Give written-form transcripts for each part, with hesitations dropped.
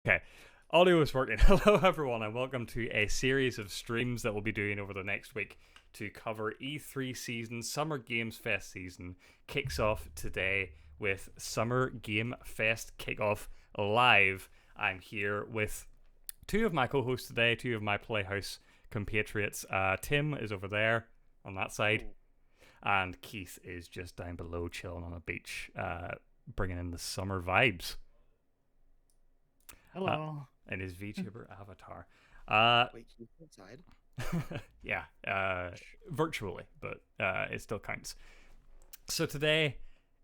Okay, audio is working. Hello, everyone, and welcome to a series of streams that we'll be doing over the next week to cover E3 season. Summer Games Fest season kicks off today with Summer Game Fest Kickoff Live. I'm here with two of my co-hosts today, two of my Playhouse compatriots. Tim is over there on that side, Ooh. and Keith is just down below chilling on a beach, bringing in the summer vibes uh, Hello. in his VTuber avatar. Uh, Wait, can you go inside? yeah, virtually, but it still counts. So today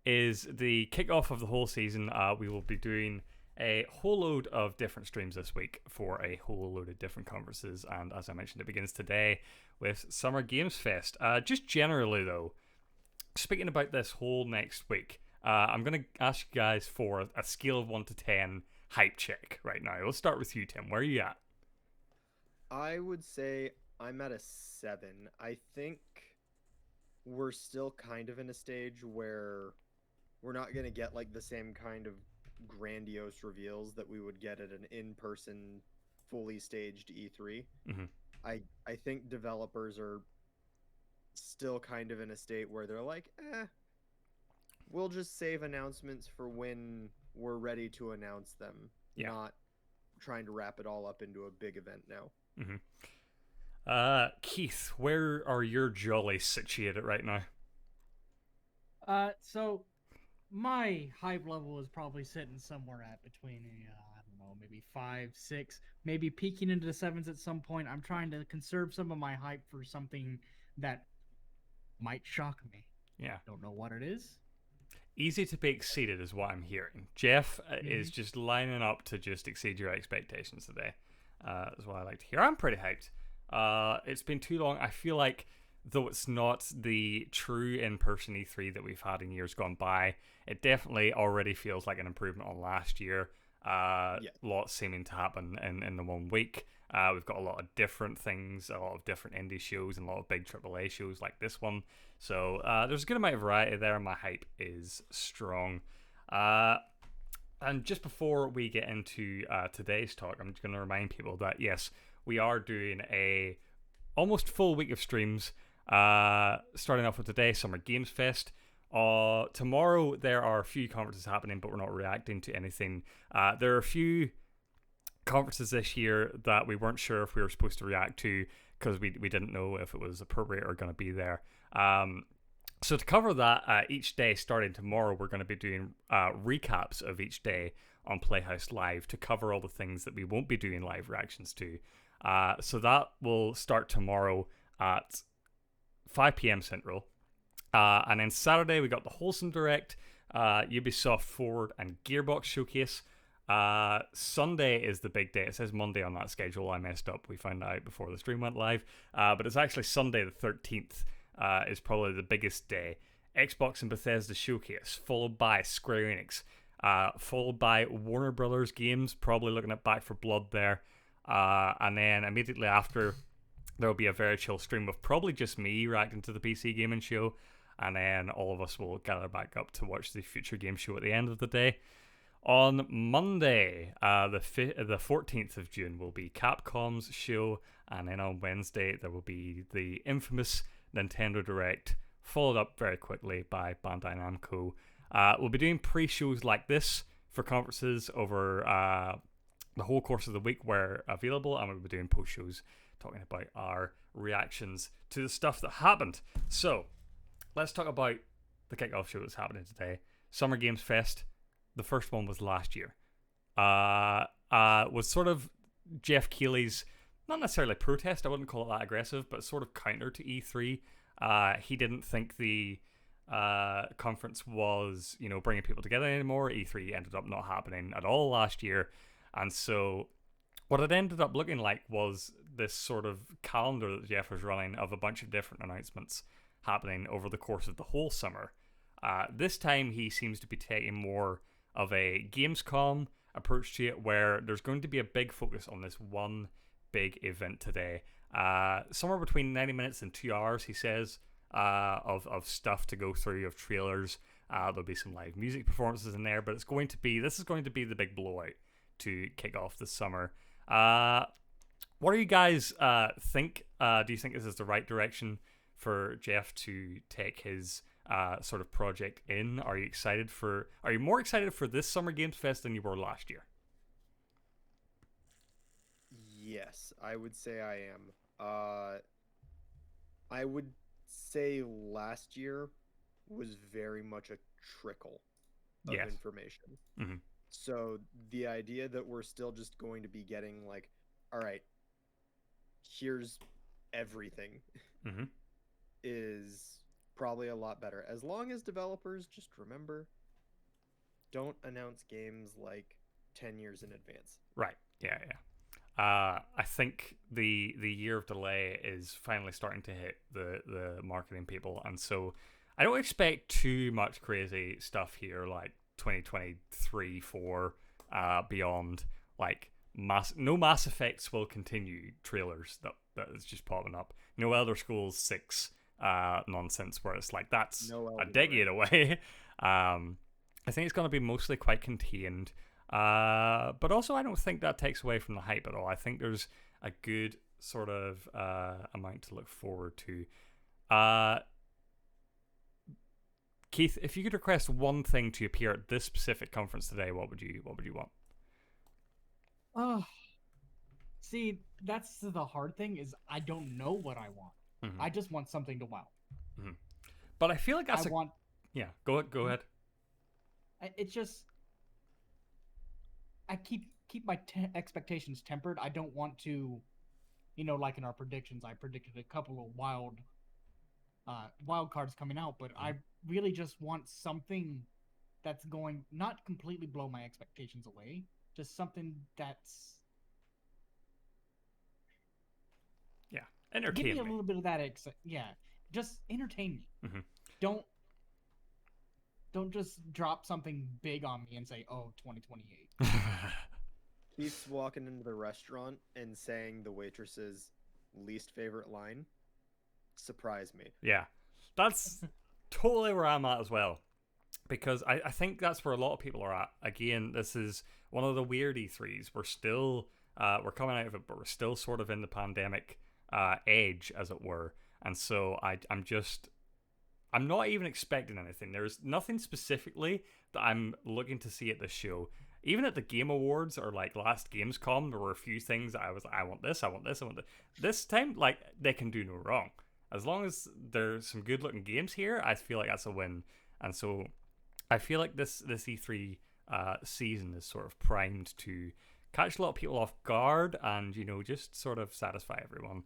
is the kickoff of the whole season. We will be doing a whole load of different streams this week for a whole load of different conferences, and as I mentioned, it begins today with Summer Games Fest. Just generally, though, speaking about this whole next week, I'm going to ask you guys for a scale of 1 to 10 hype check right now. Let's start with you, Tim. Where are you at? I would say I'm at a 7. I think we're still kind of in a stage where we're not going to get like the same kind of grandiose reveals that we would get at an in-person fully staged E3. Mm-hmm. I think developers are still kind of in a state where they're like, we'll just save announcements for when we're ready to announce them, Yeah. not trying to wrap it all up into a big event now. Mm-hmm. Keith, where are your jollies situated right now? So my hype level is probably sitting somewhere at between I don't know, maybe 5, 6, maybe peaking into the sevens at some point. I'm trying to conserve some of my hype for something that might shock me. Yeah. Don't know what it is. Easy to be exceeded is what I'm hearing. Jeff is just lining up to just exceed your expectations today. That's what I like to hear. I'm pretty hyped. It's been too long. I feel like, though it's not the true in-person E3 that we've had in years gone by, it definitely already feels like an improvement on last year. Lots seeming to happen in the 1 week. We've got a lot of different things, a lot of different indie shows, and a lot of big AAA shows like this one. So there's a good amount of variety there, and my hype is strong. And just before we get into today's talk, I'm just going to remind people that, yes, we are doing a almost full week of streams, starting off with today, Summer Games Fest. Tomorrow, there are a few conferences happening, but we're not reacting to anything. There are a few conferences this year that we weren't sure if we were supposed to react to because we didn't know if it was appropriate or going to be there. So to cover that, each day starting tomorrow, we're going to be doing recaps of each day on Playhouse Live to cover all the things that we won't be doing live reactions to. So that will start tomorrow at 5 p.m. Central. And then Saturday, we got the Wholesome Direct, Ubisoft Forward, and Gearbox Showcase. Sunday is the big day. It says Monday on that schedule. I messed up. We found out before the stream went live. But it's actually Sunday the 13th is probably the biggest day. Xbox and Bethesda Showcase, followed by Square Enix, followed by Warner Brothers Games, probably looking at Back for Blood there. And then immediately after, there will be a very chill stream of probably just me reacting to the PC gaming show. And then all of us will gather back up to watch the future game show at the end of the day. On Monday, the 14th of June, will be Capcom's show, and then on Wednesday there will be the infamous Nintendo Direct, followed up very quickly by Bandai Namco. We'll be doing pre-shows like this for conferences over the whole course of the week where available, and we'll be doing post-shows talking about our reactions to the stuff that happened. So, let's talk about the kickoff show that's happening today. Summer Games Fest. The first one was last year. Was sort of Geoff Keighley's, not necessarily protest, I wouldn't call it that aggressive, but sort of counter to E3. He didn't think the conference was, bringing people together anymore. E3 ended up not happening at all last year. And so what it ended up looking like was this sort of calendar that Geoff was running of a bunch of different announcements happening over the course of the whole summer. This time he seems to be taking more of a Gamescom approach to it, where there's going to be a big focus on this one big event today. Somewhere between 90 minutes and 2 hours, he says, of stuff to go through, of trailers. There'll be some live music performances in there, but this is going to be the big blowout. to kick off this summer. What do you guys think? Do you think this is the right direction for Geoff to take his sort of project in? Are you more excited for this Summer Games Fest than you were last year? Yes, I would say I am. I would say last year was very much a trickle of Yes. information. Mm-hmm. So the idea that we're still just going to be getting like, all right, here's everything, Mm-hmm. is probably a lot better. As long as developers just remember, don't announce games like 10 years in advance. Right. Yeah. I think the year of delay is finally starting to hit the marketing people, and so I don't expect too much crazy stuff here, like 2023, 4, beyond. Like no Mass Effects will continue trailers that is just popping up. No Elder Scrolls 6 nonsense where it's like that's a decade away. I think it's going to be mostly quite contained. But also I don't think that takes away from the hype at all. I think there's a good sort of amount to look forward to. Keith, if you could request one thing to appear at this specific conference today, what would you want? See, that's the hard thing is I don't know what I want. Mm-hmm. I just want something to wow. Mm-hmm. But I feel like that's yeah. Go ahead. It's just I keep my expectations tempered. I don't want to, like in our predictions, I predicted a couple of wild cards coming out, but I really just want something that's going not completely blow my expectations away, just something that's entertain give me a me. little bit of that. Just entertain me. Mm-hmm. Don't just drop something big on me and say, "Oh, 2028." Keith's walking into the restaurant and saying the waitress's least favorite line surprised me. Yeah, that's totally where I'm at as well, because I think that's where a lot of people are at. Again, this is one of the weird E3s. We're still we're coming out of it, but we're still sort of in the pandemic edge, as it were, and so I'm not even expecting anything. There's nothing specifically that I'm looking to see at this show. Even at the Game Awards or like last Gamescom, there were a few things that I was like, I want this. This time, like, they can do no wrong. As long as there's some good looking games here, I feel like that's a win. And so I feel like this E3 season is sort of primed to catch a lot of people off guard and, just sort of satisfy everyone.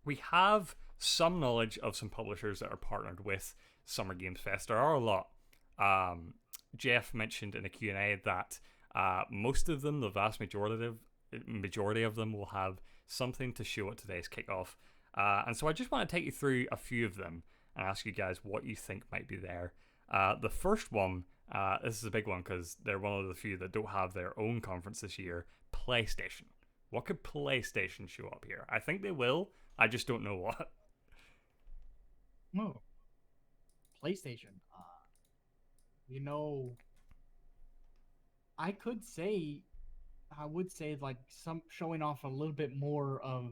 We have some knowledge of some publishers that are partnered with Summer Games Fest. There are a lot. Geoff mentioned in a Q&A that most of them, the vast majority of them, will have something to show at today's kickoff. And so I just want to take you through a few of them and ask you guys what you think might be there. The first one, this is a big one because they're one of the few that don't have their own conference this year, PlayStation. What could PlayStation show up here? I think they will. I just don't know what. Oh, PlayStation. I would say like some showing off a little bit more of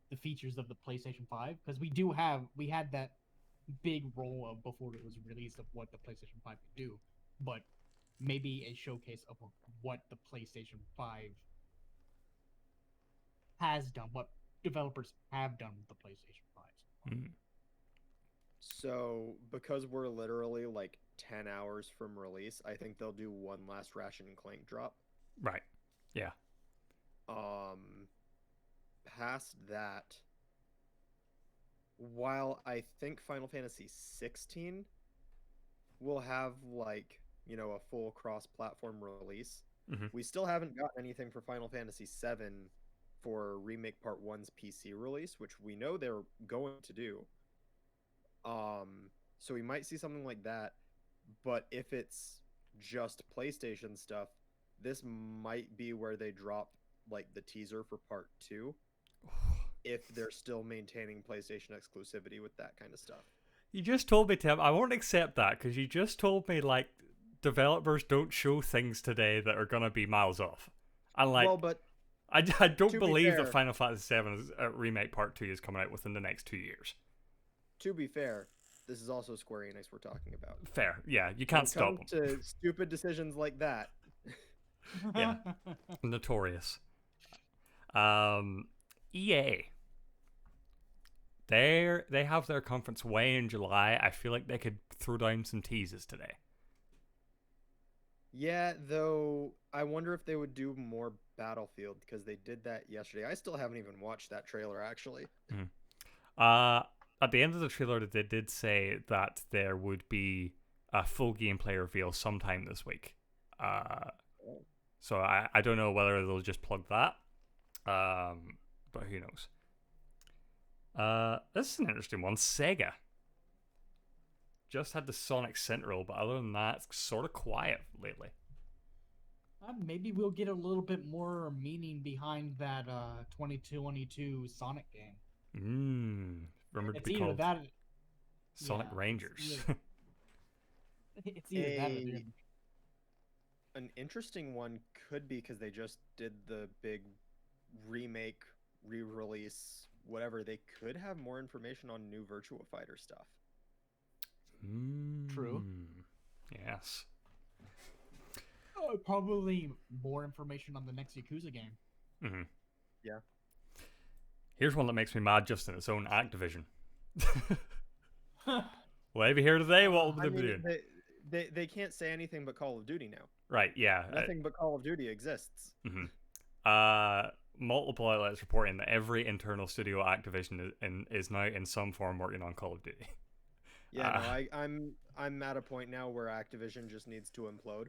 the features of the PlayStation 5, because we had that big roll of before it was released of what the PlayStation 5 could do, but maybe a showcase of what the PlayStation 5 has done, what developers have done with the PlayStation 5. Mm. So, because we're literally like 10 hours from release, I think they'll do one last Ratchet and Clank drop. Right. Yeah. Past that, while I think Final Fantasy 16 will have like, a full cross-platform release, we still haven't gotten anything for Final Fantasy 7 for Remake Part 1's PC release, which we know they're going to do. So we might see something like that, but if it's just PlayStation stuff, this might be where they drop like the teaser for Part 2, if they're still maintaining PlayStation exclusivity with that kind of stuff. You just told me, Tim, I won't accept that because you just told me like developers don't show things today that are gonna be miles off. And like, Well, but I don't to be believe that fair- Final Fantasy VII Remake Part 2 is coming out within the next 2 years. to be fair, this is also Square Enix we're talking about. Fair, yeah, you When can't it stop comes them. to stupid decisions like that. Yeah. Notorious. EA. They have their conference way in July. I feel like they could throw down some teases today. Yeah, though I wonder if they would do more Battlefield because they did that yesterday. I still haven't even watched that trailer actually. At the end of the trailer, they did say that there would be a full gameplay reveal sometime this week. So I don't know whether they'll just plug that. But who knows? This is an interesting one. Sega just had the Sonic Central, but other than that, it's sort of quiet lately. Maybe we'll get a little bit more meaning behind that 2022 Sonic game. Rumored to It's be either called that. Sonic yeah, Rangers. It's either that or they're- An interesting one could be because they just did the big remake, re-release, whatever. They could have more information on new Virtua Fighter stuff. True. Yes. Probably more information on the next Yakuza game. Mm-hmm. Yeah. Here's one that makes me mad just in its own. Activision. Whatever here today, what will they be doing? They can't say anything but Call of Duty now. Right, yeah. Nothing but Call of Duty exists. Multiple outlets reporting that every internal studio at Activision is now in some form working on Call of Duty. Yeah, no, I'm at a point now where Activision just needs to implode.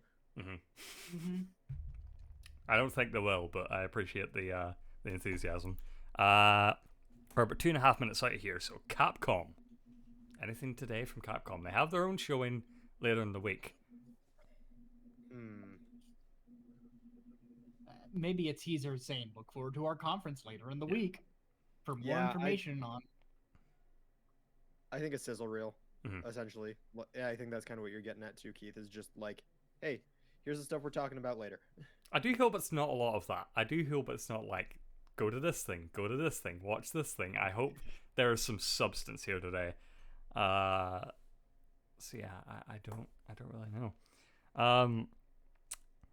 I don't think they will, but I appreciate the enthusiasm. We're about 2.5 minutes out of here, so Capcom. Anything today from Capcom? They have their own showing later in the week. Maybe a teaser saying, look forward to our conference later in the week for more information on. I think a sizzle reel, essentially. Yeah, I think that's kind of what you're getting at too, Keith, is just like, hey, here's the stuff we're talking about later. I do hope it's not a lot of that. I do hope it's not like, go to this thing, watch this thing. I hope there is some substance here today. So yeah, I don't really know.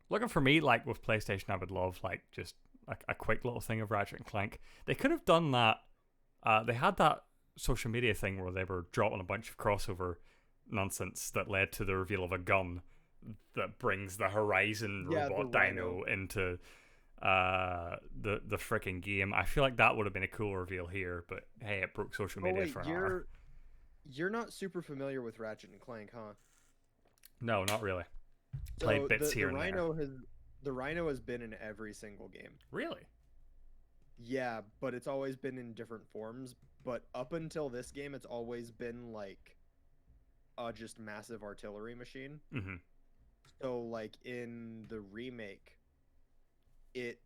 Looking for me, like with PlayStation, I would love like just like a quick little thing of Ratchet and Clank. They could have done that. They had that social media thing where they were dropping a bunch of crossover nonsense that led to the reveal of a gun that brings the Horizon robot dino into the freaking game. I feel like that would have been a cool reveal here, but hey, it broke social media for an hour. You're not super familiar with Ratchet and Clank, huh? No, not really. Played bits here and there. The Rhino has been in every single game. Really? Yeah, but it's always been in different forms. But up until this game, it's always been like a just massive artillery machine. So like in the remake, it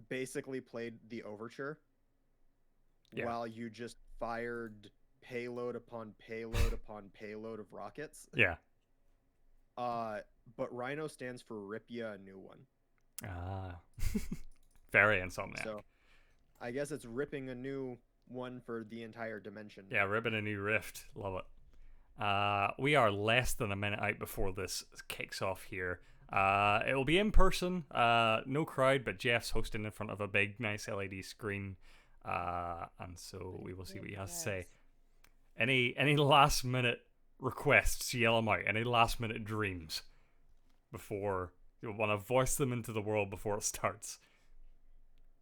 basically played the overture while you just fired payload upon payload upon payload of rockets. Yeah. But Rhino stands for Rip Ya a New One. Very Insomniac. So I guess it's ripping a new one for the entire dimension. Yeah, ripping a new rift. Love it. We are less than a minute out before this kicks off here. It will be in person. No crowd, but Geoff's hosting in front of a big, nice LED screen. And so we will see what he has to say. Any last minute requests, yell them out. Any last minute dreams before you want to voice them into the world before it starts.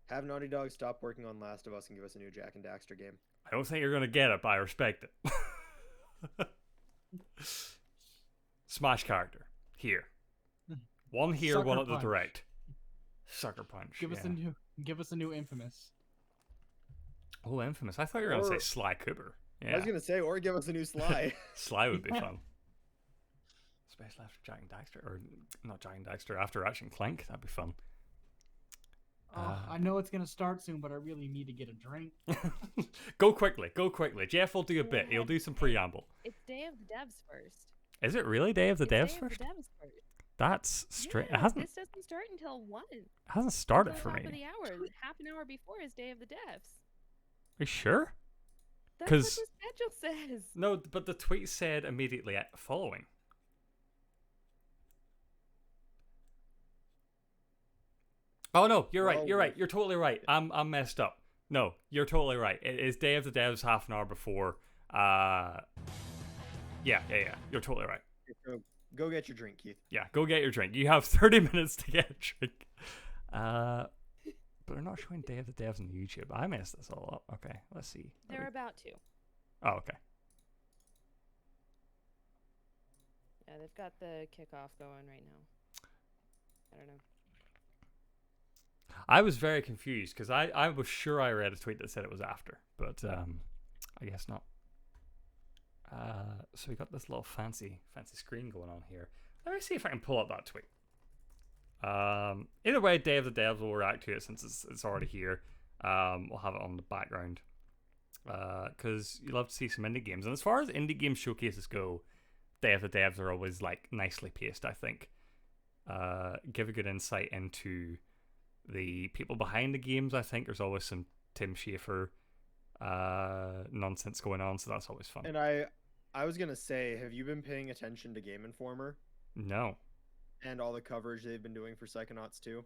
Have Naughty Dog stop working on Last of Us and give us a new Jack and Daxter game. I don't think you're going to get it, but I respect it. Smash character. Here. One here, Sucker one at the Punch. direct. Sucker Punch. Give us a new Infamous. Oh, Infamous. I thought you were going to say Sly Cooper. Yeah. I was gonna say, or give us a new Sly. Sly would be fun. Especially after Jack and Daxter, or not Jack and Daxter, after Ratchet and Clank, that'd be fun. I know it's gonna start soon, but I really need to get a drink. Go quickly. Geoff will do a bit. He'll do some preamble. It's Day of the Devs first. Is it really Day of the It's Devs Day of first? the Devs first. That's strange. Yeah, It hasn't this doesn't start until 1. started Until for top me. of the hour. Half an hour before is Day of the Devs. Are you sure? That's what 'Cause- the schedule says. No, but the tweet said immediately following. Oh no, you're right. Well, You're right. You're totally right. I'm messed up. No, you're totally right. It is Day of the Devs half an hour before. Yeah. You're totally right. Go get your drink, Keith. Yeah, go get your drink. You have 30 minutes to get a drink. But they're not showing Day of the Devs on YouTube. I messed this all up. Okay, let's see. They're about to. Oh, okay. Yeah, they've got the kickoff going right now. I don't know. I was very confused because I was sure I read a tweet that said it was after, but I guess not. So we got this little fancy screen going on here. Let me see if I can pull up that tweet. Either way, Day of the Devs will react to it since it's already here. We'll have it on the background because you love to see some indie games. And as far as indie game showcases go, Day of the Devs are always like nicely paced. I think give a good insight into the people behind the games. I think there's always some Tim Schafer nonsense going on, so that's always fun. And I was gonna say, have you been paying attention to Game Informer No. and all the coverage they've been doing for Psychonauts 2?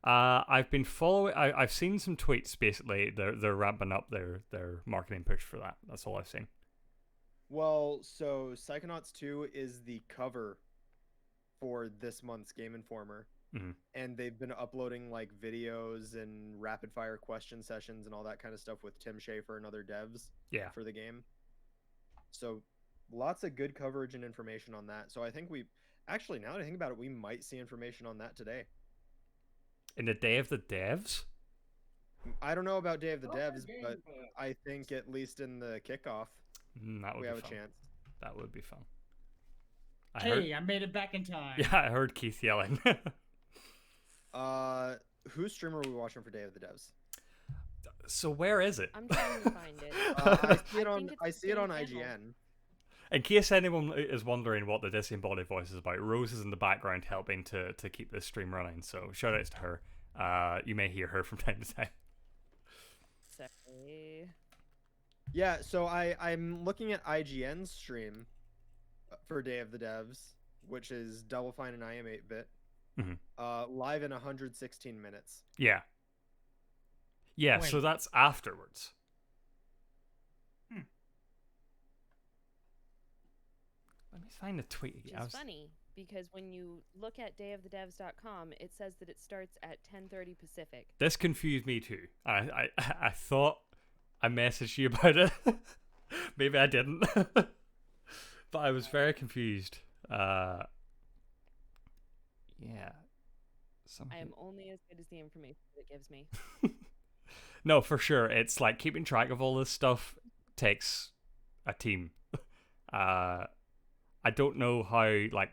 I've been following. I've seen some tweets. Basically, they're ramping up their marketing push for that. That's all I've seen. Well, so Psychonauts 2 is the cover for this month's Game Informer. Mhm. And they've been uploading like videos and rapid fire question sessions and all that kind of stuff with Tim Schafer and other devs Yeah. for the game. So lots of good coverage and information on that. So I think actually, now that I think about it, we might see information on that today. In the Day of the Devs? I don't know about Day of the Devs, but I think at least in the kickoff, That would we be have a fun. chance. That would be fun. Hey, I made it back in time. Yeah, I heard Keith yelling. Whose stream are we watching for Day of the Devs? So where is it? I'm trying to find it. I see it on the same channel. IGN. In case anyone is wondering what the disembodied voice is about, Rose is in the background helping to keep this stream running. So shout outs to her. You may hear her from time to time. Sorry. Yeah, so I'm looking at IGN's stream for Day of the Devs, which is Double Fine and I Am 8-bit, live in 116 minutes. Yeah. Yeah, Wait. so that's afterwards. Let me find the tweet Which again. is funny because when you look at dayofthedevs.com, it says that it starts at 10:30 Pacific. This confused me too. I thought I messaged you about it. Maybe I didn't. But I was very confused. Yeah. I am only as good as the information that it gives me. No, for sure. It's like keeping track of all this stuff takes a team. I don't know how like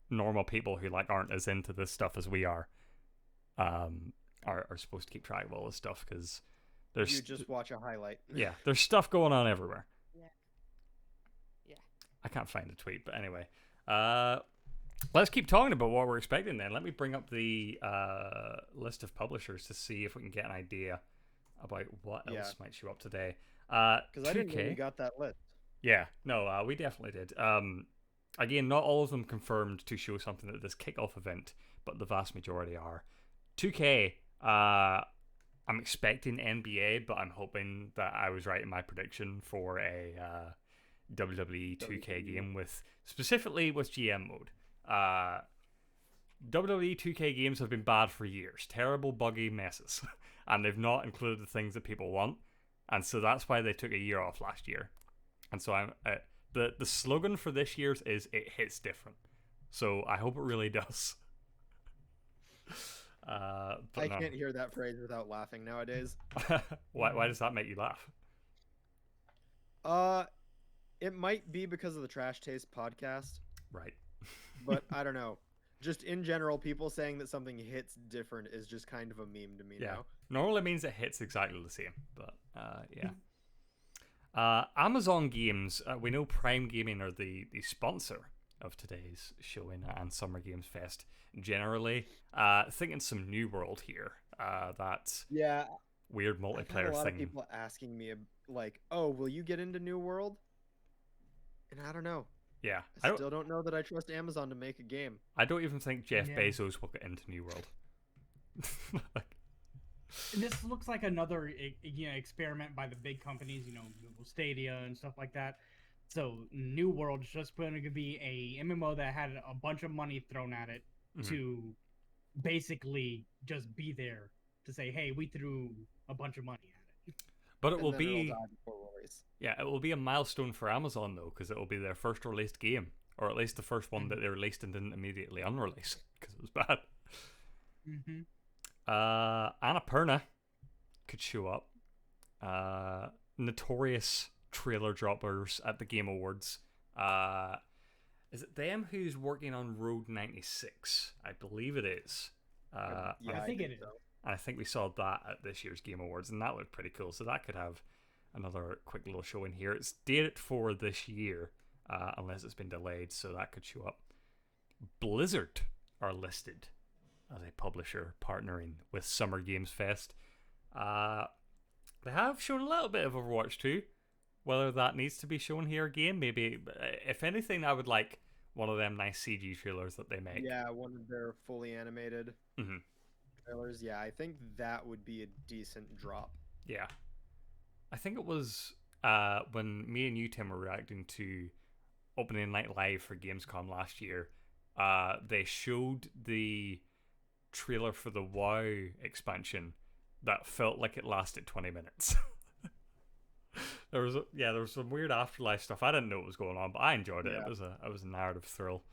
normal people who like aren't as into this stuff as we are supposed to keep track of all this stuff because there's You just watch a highlight. yeah, there's stuff going on everywhere. Yeah. I can't find the tweet, but anyway. Let's keep talking about what we're expecting then. Let me bring up the list of publishers to see if we can get an idea about what else might show up today. Because I didn't know you got that list. Yeah, no, we definitely did. Again, not all of them confirmed to show something at this kickoff event, but the vast majority are. 2K, I'm expecting NBA, but I'm hoping that I was right in my prediction for a WWE 2K game specifically with GM mode. WWE 2K games have been bad for years, terrible buggy messes, and they've not included the things that people want, and so that's why they took a year off last year. And so I'm the slogan for this year's is "It hits different," so I hope it really does. But I can't hear that phrase without laughing nowadays. Why does that make you laugh? It might be because of the Trash Taste podcast, Right. but I don't know. Just in general, people saying that something hits different is just kind of a meme to me now. Normally means it hits exactly the same, but yeah. Amazon Games, we know Prime Gaming are the sponsor of today's showing and Summer Games Fest generally. Thinking some New World here. That Yeah, weird I've had a multiplayer lot of thing. people asking me like, "Oh, will you get into New World?" And I don't know. Yeah, I still don't know that I trust Amazon to make a game. I don't even think Jeff Yeah. Bezos will get into New World. This looks like another experiment by the big companies, Google Stadia and stuff like that. So New World is just going to be a MMO that had a bunch of money thrown at it to basically just be there to say, hey, we threw a bunch of money at it. But it And will then it'll be die before release. yeah, it will be a milestone for Amazon though, because it will be their first released game, or at least the first one that they released and didn't immediately unrelease because it was bad. Annapurna could show up. Notorious trailer droppers at the Game Awards. Is it them who's working on Road 96? I believe it is. Yeah, I think it is. so. And I think we saw that at this year's Game Awards, and that looked pretty cool. So that could have another quick little show in here. It's dated for this year, unless it's been delayed, so that could show up. Blizzard are listed as a publisher partnering with Summer Games Fest. They have shown a little bit of Overwatch 2. Whether that needs to be shown here again, maybe. If anything, I would like one of them nice CG trailers that they make. Yeah, one of their fully animated trailers. Yeah, I think that would be a decent drop. Yeah. I think it was when me and you, Tim, were reacting to Opening Night Live for Gamescom last year. They showed the trailer for the WoW expansion that felt like it lasted 20 minutes. There was some weird afterlife stuff. I didn't know what was going on, but I enjoyed it. Yeah. It was a narrative thrill.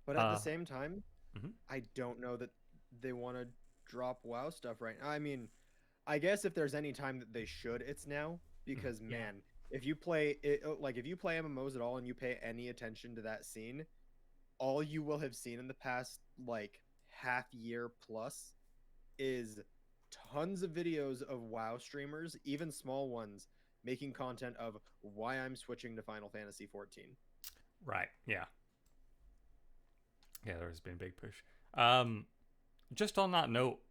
But at the same time, Mhm. I don't know that they want to drop WoW stuff right now. I mean, I guess if there's any time that they should, it's now. Because man, if you play MMOs at all and you pay any attention to that scene, all you will have seen in the past like half year plus is tons of videos of WoW streamers, even small ones, making content of why I'm switching to Final Fantasy 14. Right, yeah. Yeah, there has been a big push. Just on that note,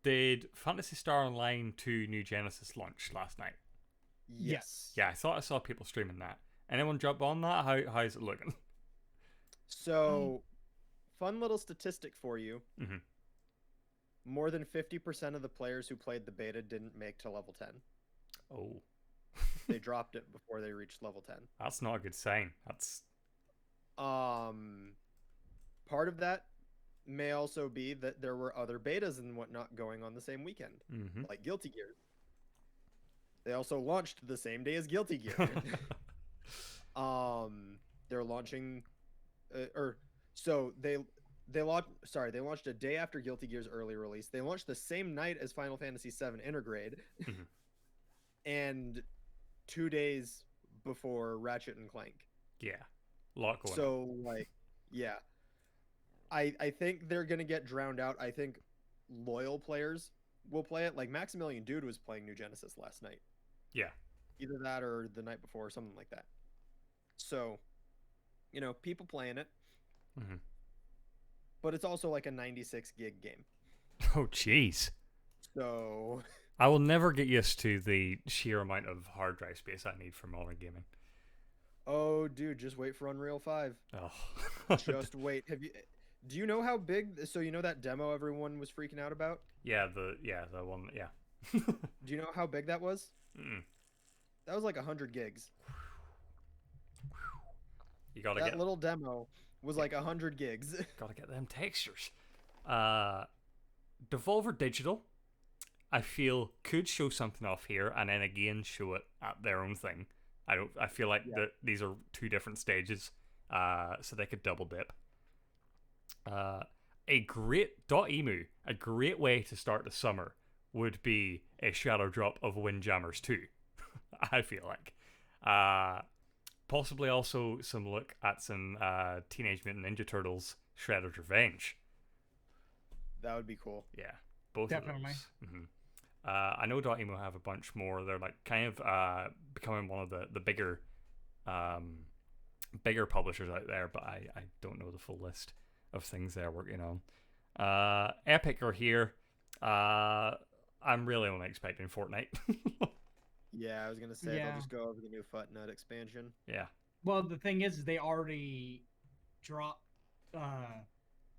did Phantasy Star Online 2 New Genesis launch last night? Yes. Yeah, I thought I saw people streaming that. Anyone jump on that? How's it looking? So, fun little statistic for you. Mm-hmm. More than 50% of the players who played the beta didn't make to level 10. Oh. They dropped it before they reached level 10. That's not a good sign. That's part of that may also be that there were other betas and whatnot going on the same weekend, like Guilty Gear. They also launched the same day as Guilty Gear. They're launching, they launched a day after Guilty Gear's early release. They launched the same night as Final Fantasy VII Intergrade, and 2 days before Ratchet and Clank. Yeah, a lot going on. So yeah, I think they're gonna get drowned out. I think loyal players will play it. Like Maximilian Dude was playing New Genesis last night. Yeah, either that or the night before, or something like that. So, people playing it. But it's also like a 96 gig game. Oh, jeez. So I will never get used to the sheer amount of hard drive space I need for modern gaming. Oh, dude, just wait for Unreal 5. Oh. Just wait. Do you know how big? So you know that demo everyone was freaking out about? Yeah, the one. Yeah. Do you know how big that was? That was like 100 gigs. You gotta that little demo was like 100 gigs. Gotta get them textures. Devolver Digital, I feel, could show something off here and then again show it at their own thing. I feel like that these are two different stages, so they could double dip. A great .emu, a great way to start the summer would be a shadow drop of Windjammers 2. I feel like. Possibly also some look at some Teenage Mutant Ninja Turtles Shredder's Revenge. That would be cool. Yeah, both Definitely. of those. I know Dotemu have a bunch more. They're like kind of becoming one of the bigger publishers out there, but I don't know the full list of things they're working on. Epic are here. I'm really only expecting Fortnite. Yeah, I was gonna say they'll just go over the new Fortnite expansion. Yeah. Well, the thing is, they already dropped.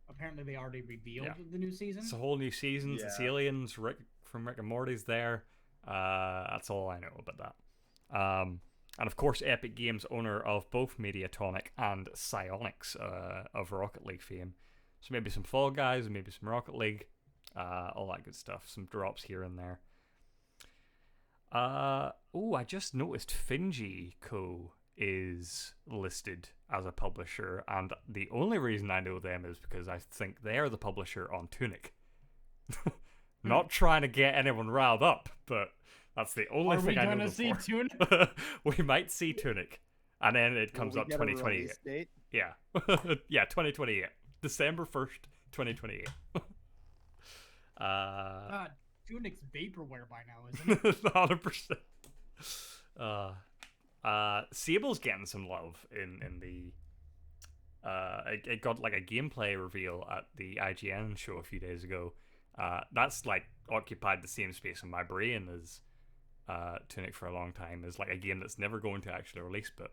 Apparently, they already revealed the new season. It's a whole new season. It's aliens. Rick from Rick and Morty's there. That's all I know about that. And of course, Epic Games, owner of both Mediatonic and Psyonix of Rocket League fame. So maybe some Fall Guys, maybe some Rocket League, all that good stuff. Some drops here and there. I just noticed Finji Co. is listed as a publisher, and the only reason I know them is because I think they're the publisher on Tunic. Not trying to get anyone riled up, but that's the only thing I know. Are we going to see Tunic? We might see Tunic, and then it comes up 2028. Yeah, yeah, 2028, December 1st, 2028. God, Tunic's vaporware by now, isn't it? 100%. Sable's getting some love in the. It got like a gameplay reveal at the IGN show a few days ago. That's like occupied the same space in my brain as Tunic for a long time. Is like a game that's never going to actually release, but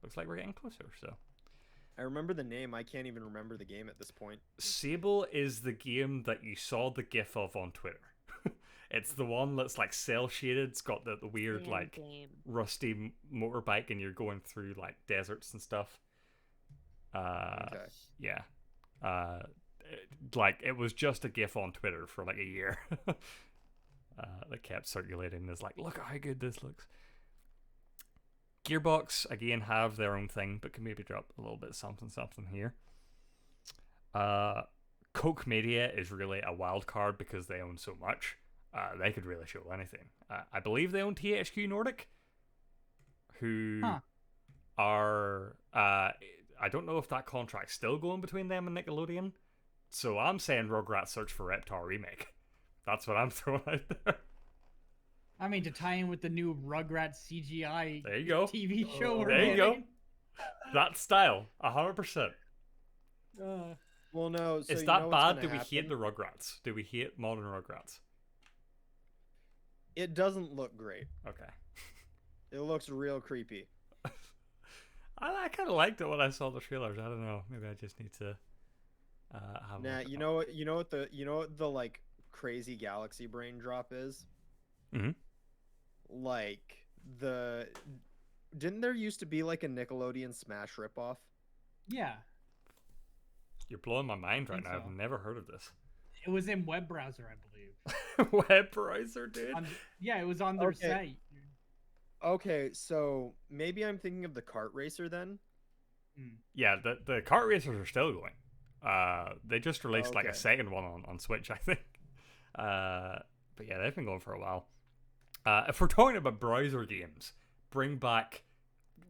looks like we're getting closer. So I remember the name. I can't even remember the game at this point. Sable is the game that you saw the GIF of on Twitter. It's the one that's like cell shaded. It's got the weird rusty motorbike, and you're going through like deserts and stuff. Yeah. It was just a GIF on Twitter for like a year. That kept circulating. It's like, look how good this looks. Gearbox again have their own thing, but can maybe drop a little bit something here. Koch Media is really a wild card because they own so much. They could really show anything. I believe they own THQ Nordic, who are... I don't know if that contract's still going between them and Nickelodeon. So I'm saying Rugrats Search for Reptar remake. That's what I'm throwing out there. I mean, to tie in with the new Rugrats CGI there you go. TV show. There you go. That style, 100%. Well, no. So is that bad? Do we hate the Rugrats? Do we hate modern Rugrats? It doesn't look great. Okay. It looks real creepy. I kind of liked it when I saw the trailers. I don't know. Maybe I just need to have. Nah, you know what the like crazy galaxy brain drop is? Mm-hmm. Like didn't there used to be like a Nickelodeon Smash ripoff? Yeah. You're blowing my mind right now. I've never heard of this. It was in web browser, I believe. Web browser, dude. Yeah, it was on their site. Okay, so maybe I'm thinking of the kart racer then. Yeah, the kart racers are still going. They just released like a second one on Switch, I think. But yeah, they've been going for a while. If we're talking about browser games, bring back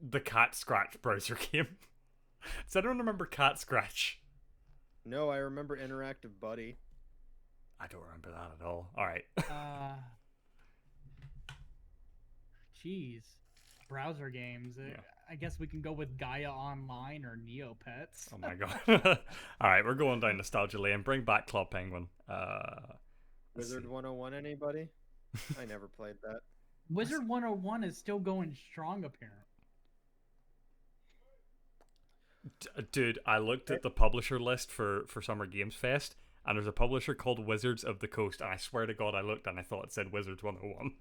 the Cat Scratch browser game. Does anyone remember Cat Scratch? No, I remember Interactive Buddy. I don't remember that at all. All right. Jeez. Browser games. Yeah. I guess we can go with Gaia Online or Neopets. Oh my god. All right, we're going down nostalgia lane. Bring back Club Penguin. Wizard 101, anybody? I never played that. Wizard 101 is still going strong, apparently. Dude, I looked at the publisher list for Summer Games Fest, and there's a publisher called Wizards of the Coast, and I swear to God I looked and I thought it said Wizards 101.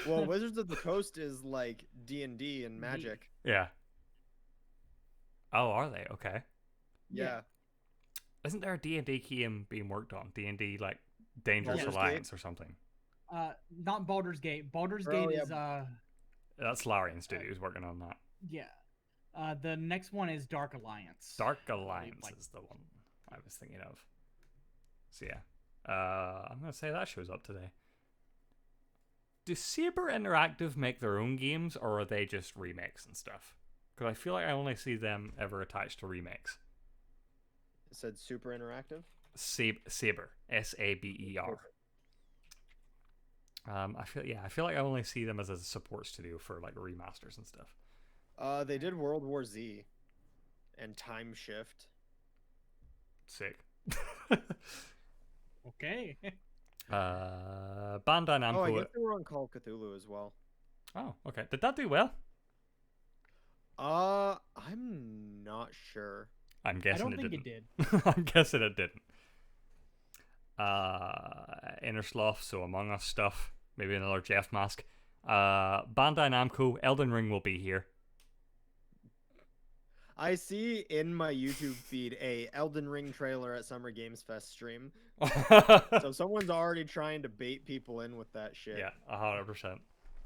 Well, Wizards of the Coast is like D&D and Magic. Yeah. Oh, are they? Okay. Yeah. Isn't there a D&D game being worked on? D&D like Dangerous Alliance or something? Not Baldur's Gate. Baldur's Gate is that's Larian Studios working on that. Yeah. The next one is Dark Alliance. Dark Alliance is the one I was thinking of. So yeah. I'm gonna say that shows up today. Do Saber Interactive make their own games, or are they just remakes and stuff? Because I feel like I only see them ever attached to remakes. It said Super Interactive? Saber. S-A-B-E-R. I feel like I only see them as a support studio for like remasters and stuff. They did World War Z and Time Shift. Sick. Okay. Bandai Oh, I Namco. guess they were on Call of Cthulhu as well. Oh, okay. Did that do well? I'm not sure. I'm I guessing don't it think didn't. it did. I'm guessing it didn't. Inner Sloth, so Among Us stuff. Maybe another Jeff mask. Bandai Namco, Elden Ring will be here. I see in my YouTube feed a Elden Ring trailer at Summer Games Fest stream. So someone's already trying to bait people in with that shit. Yeah, 100%.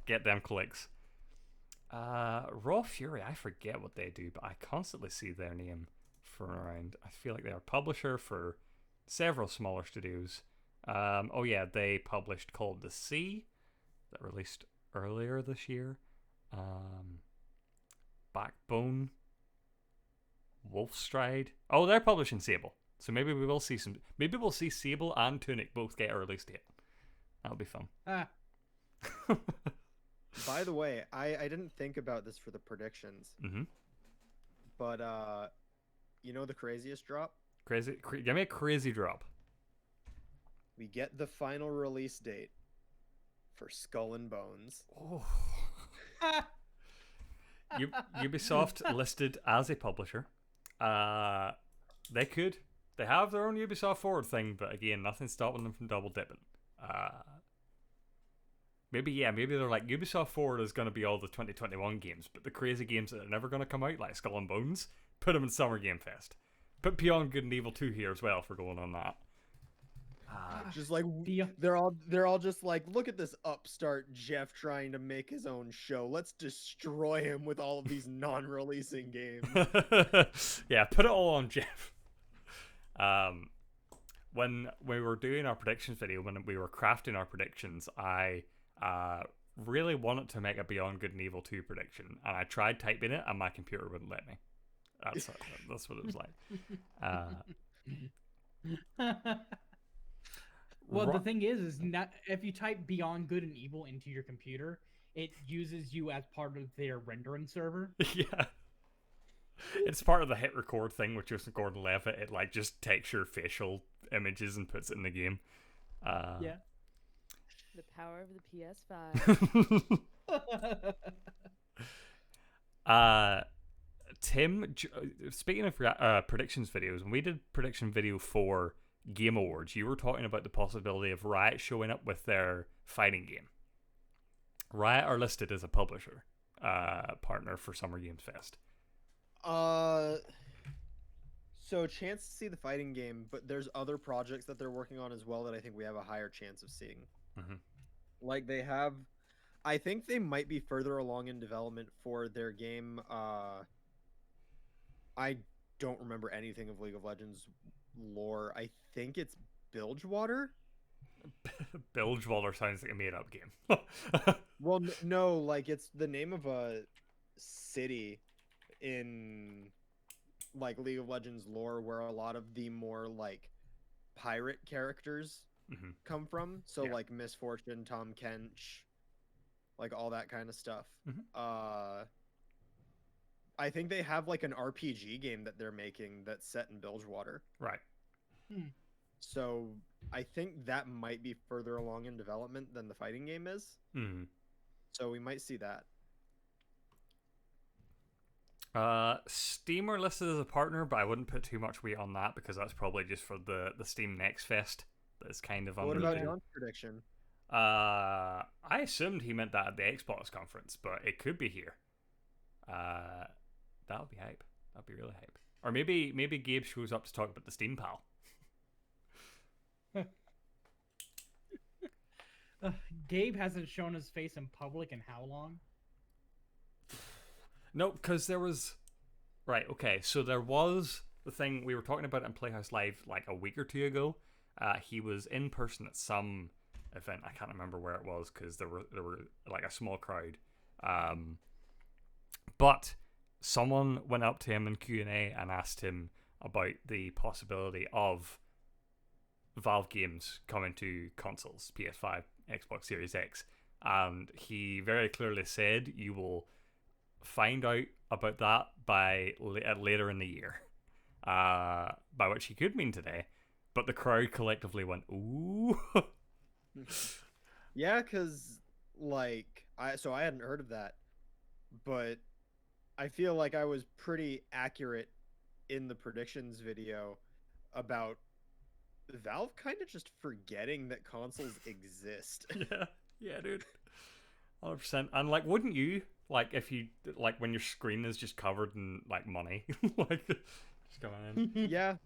Get them clicks. Raw Fury, I forget what they do, but I constantly see their name thrown around. I feel like they are publisher for several smaller studios. Oh yeah, they published Call of the Sea that released earlier this year. Backbone, Wolfstride. Oh, they're publishing Sable, so maybe we will see some. Maybe we'll see Sable and Tunic both get a release date. That'll be fun. By the way, I didn't think about this for the predictions, but you know the craziest drop? Give me a crazy drop. We get the final release date for Skull and Bones. Oh. Ubisoft listed as a publisher. They have their own Ubisoft Forward thing, but again, nothing's stopping them from double dipping. Maybe they're like, Ubisoft Forward is going to be all the 2021 games, but the crazy games that are never going to come out, like Skull and Bones, put them in Summer Game Fest. Put Beyond Good and Evil 2 here as well for going on that. Just like they're all just like, look at this upstart Jeff trying to make his own show. Let's destroy him with all of these non-releasing games. Yeah, put it all on Jeff. When we were doing our predictions video, when we were crafting our predictions, I really wanted to make a Beyond Good and Evil 2 prediction, and I tried typing it, and my computer wouldn't let me. That's what it was like. Well, the thing is not if you type Beyond Good and Evil into your computer, it uses you as part of their rendering server. Yeah. It's part of the hit record thing with Joseph Gordon-Levitt. It like just takes your facial images and puts it in the game. Yeah. The power of the PS5. Tim, speaking of predictions videos, when we did prediction video for Game Awards, you were talking about the possibility of Riot showing up with their fighting game. Riot are listed as a publisher partner for Summer Games Fest. So chance to see the fighting game, but there's other projects that they're working on as well that I think we have a higher chance of seeing. Like they have, I think they might be further along in development for their game. I don't remember anything of League of Legends lore. I think it's Bilgewater. Bilgewater sounds like a made-up game. Well, no, like it's the name of a city in like League of Legends lore where a lot of the more like pirate characters come from. So like Misfortune, Tom Kench, like all that kind of stuff. I think they have like an RPG game that they're making that's set in Bilgewater. Right. So I think that might be further along in development than the fighting game is. So we might see that. Steam are listed as a partner, but I wouldn't put too much weight on that because that's probably just for the Steam Next Fest. That's kind of What under about the... John's prediction? I assumed he meant that at the Xbox conference, but it could be here. That would be hype. That'd be really hype. Or maybe Gabe shows up to talk about the Steam Pal. Gabe hasn't shown his face in public in how long? No, because there was... Right, okay, so there was the thing we were talking about in Playhouse Live like a week or two ago. He was in person at some event. I can't remember where it was because there were like a small crowd. But someone went up to him in Q&A and asked him about the possibility of Valve games coming to consoles, PS5, Xbox Series X, and he very clearly said you will find out about that by later in the year, by which he could mean today. But the crowd collectively went, "Ooh." Yeah, because like I hadn't heard of that, but I feel like I was pretty accurate in the predictions video about Valve kind of just forgetting that consoles exist. Yeah, dude, 100%. And like, wouldn't you like if you like when your screen is just covered in like money, like just going in? Yeah,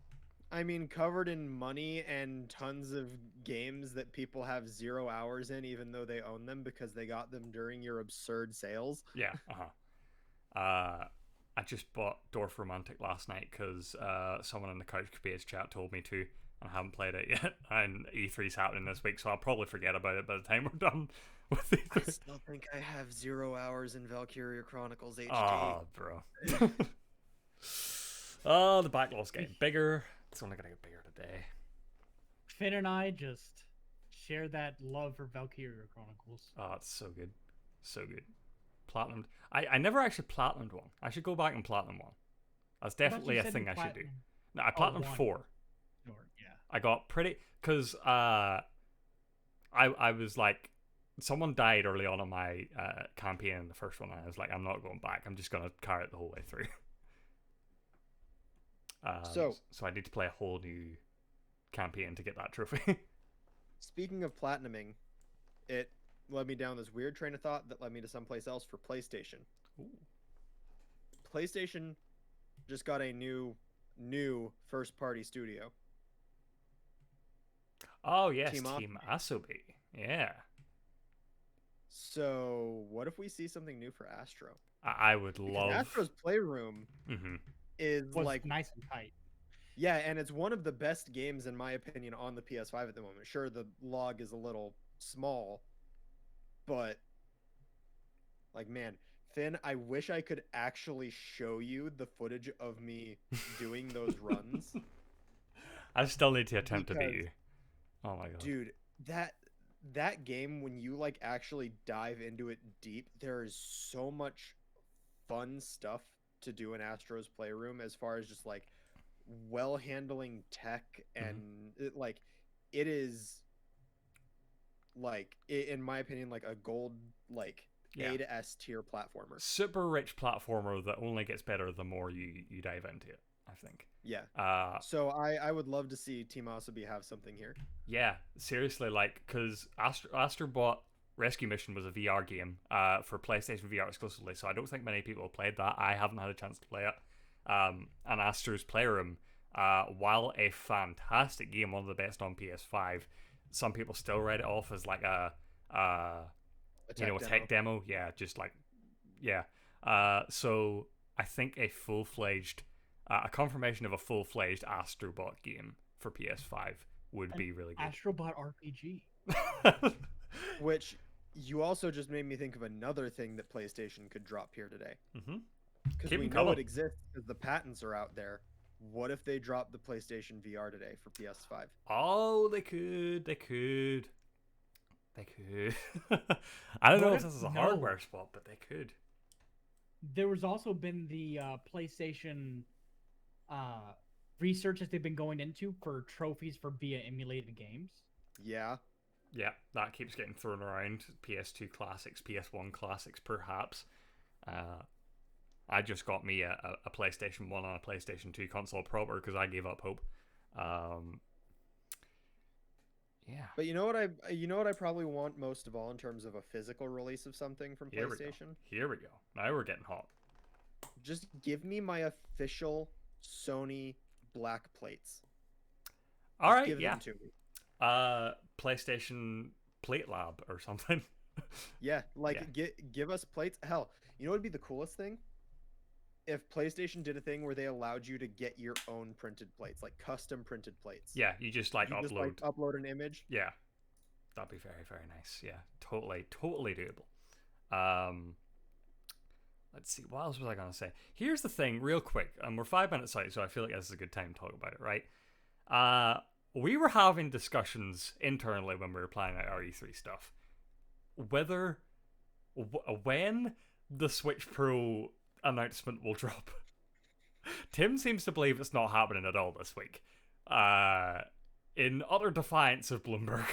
I mean, covered in money and tons of games that people have 0 hours in, even though they own them because they got them during your absurd sales. Yeah. I just bought Dwarf Romantic last night because someone in the Couch Creators chat told me to, and I haven't played it yet. And E3's happening this week, so I'll probably forget about it by the time we're done with I E3. still think I have 0 hours in Valkyria Chronicles HD. Oh, bro. Oh, the backlog's getting bigger. It's only gonna get bigger today. Finn and I just share that love for Valkyria Chronicles. Oh, it's so good. So good. Platinum. I never actually platinumed one. I should go back and platinum one. That's definitely a thing I should do. No, I platinumed 4. Sure, yeah. I got pretty... Because I was like... Someone died early on in my campaign in the first one, and I was like, I'm not going back. I'm just going to carry it the whole way through. So I need to play a whole new campaign to get that trophy. Speaking of platinuming, it led me down this weird train of thought that led me to someplace else for PlayStation. Ooh. PlayStation just got a new first-party studio. Oh, yes, Team Asobi. Yeah. So, what if we see something new for Astro? I would love... Astro's Playroom is was like... nice and tight. Yeah, and it's one of the best games, in my opinion, on the PS5 at the moment. Sure, the log is a little small, but... Like, man, Finn, I wish I could actually show you the footage of me doing those runs. I still need to attempt to beat you. Oh my god. Dude, that game, when you like actually dive into it deep, there is so much fun stuff to do in Astro's Playroom as far as just like well handling tech and it is like in my opinion like a gold like A to S tier platformer. Super rich platformer that only gets better the more you dive into it, I think. Yeah. So I would love to see Team Asobi have something here. Yeah, seriously, like, because Astrobot Rescue Mission was a VR game for PlayStation VR exclusively, so I don't think many people have played that. I haven't had a chance to play it. And Astro's Playroom, while a fantastic game, one of the best on PS5, some people still write it off as like a tech demo. Yeah, just like, yeah. So I think a full-fledged, a confirmation of a full-fledged Astrobot game for PS5 would be really good. Astrobot RPG. Which you also just made me think of another thing that PlayStation could drop here today. Because we know it exists because the patents are out there. What if they drop the PlayStation VR today for PS5? Oh, they could. I don't know if this is a hardware spot, but they could. There was also been the PlayStation research that they've been going into for trophies for via emulated games. Yeah, that keeps getting thrown around. PS2 classics, PS1 classics, perhaps. I just got me a PlayStation 1 and a PlayStation 2 console proper because I gave up hope. Yeah. But you know what I probably want most of all in terms of a physical release of something from PlayStation? Here we go. Now we're getting hot. Just give me my official Sony black plates. All right, give yeah. them to me. PlayStation Plate Lab or something. Yeah, like give us plates. Hell, you know what would be the coolest thing? If PlayStation did a thing where they allowed you to get your own printed plates, like custom printed plates. Yeah, you just upload an image. Yeah, that'd be very, very nice. Yeah, totally doable. Let's see, what else was I gonna say? Here's the thing, real quick, and we're 5 minutes out, so I feel like this is a good time to talk about it, right? we were having discussions internally when we were planning out our E3 stuff, whether when the Switch Pro announcement will drop. Tim seems to believe it's not happening at all this week. In utter defiance of Bloomberg.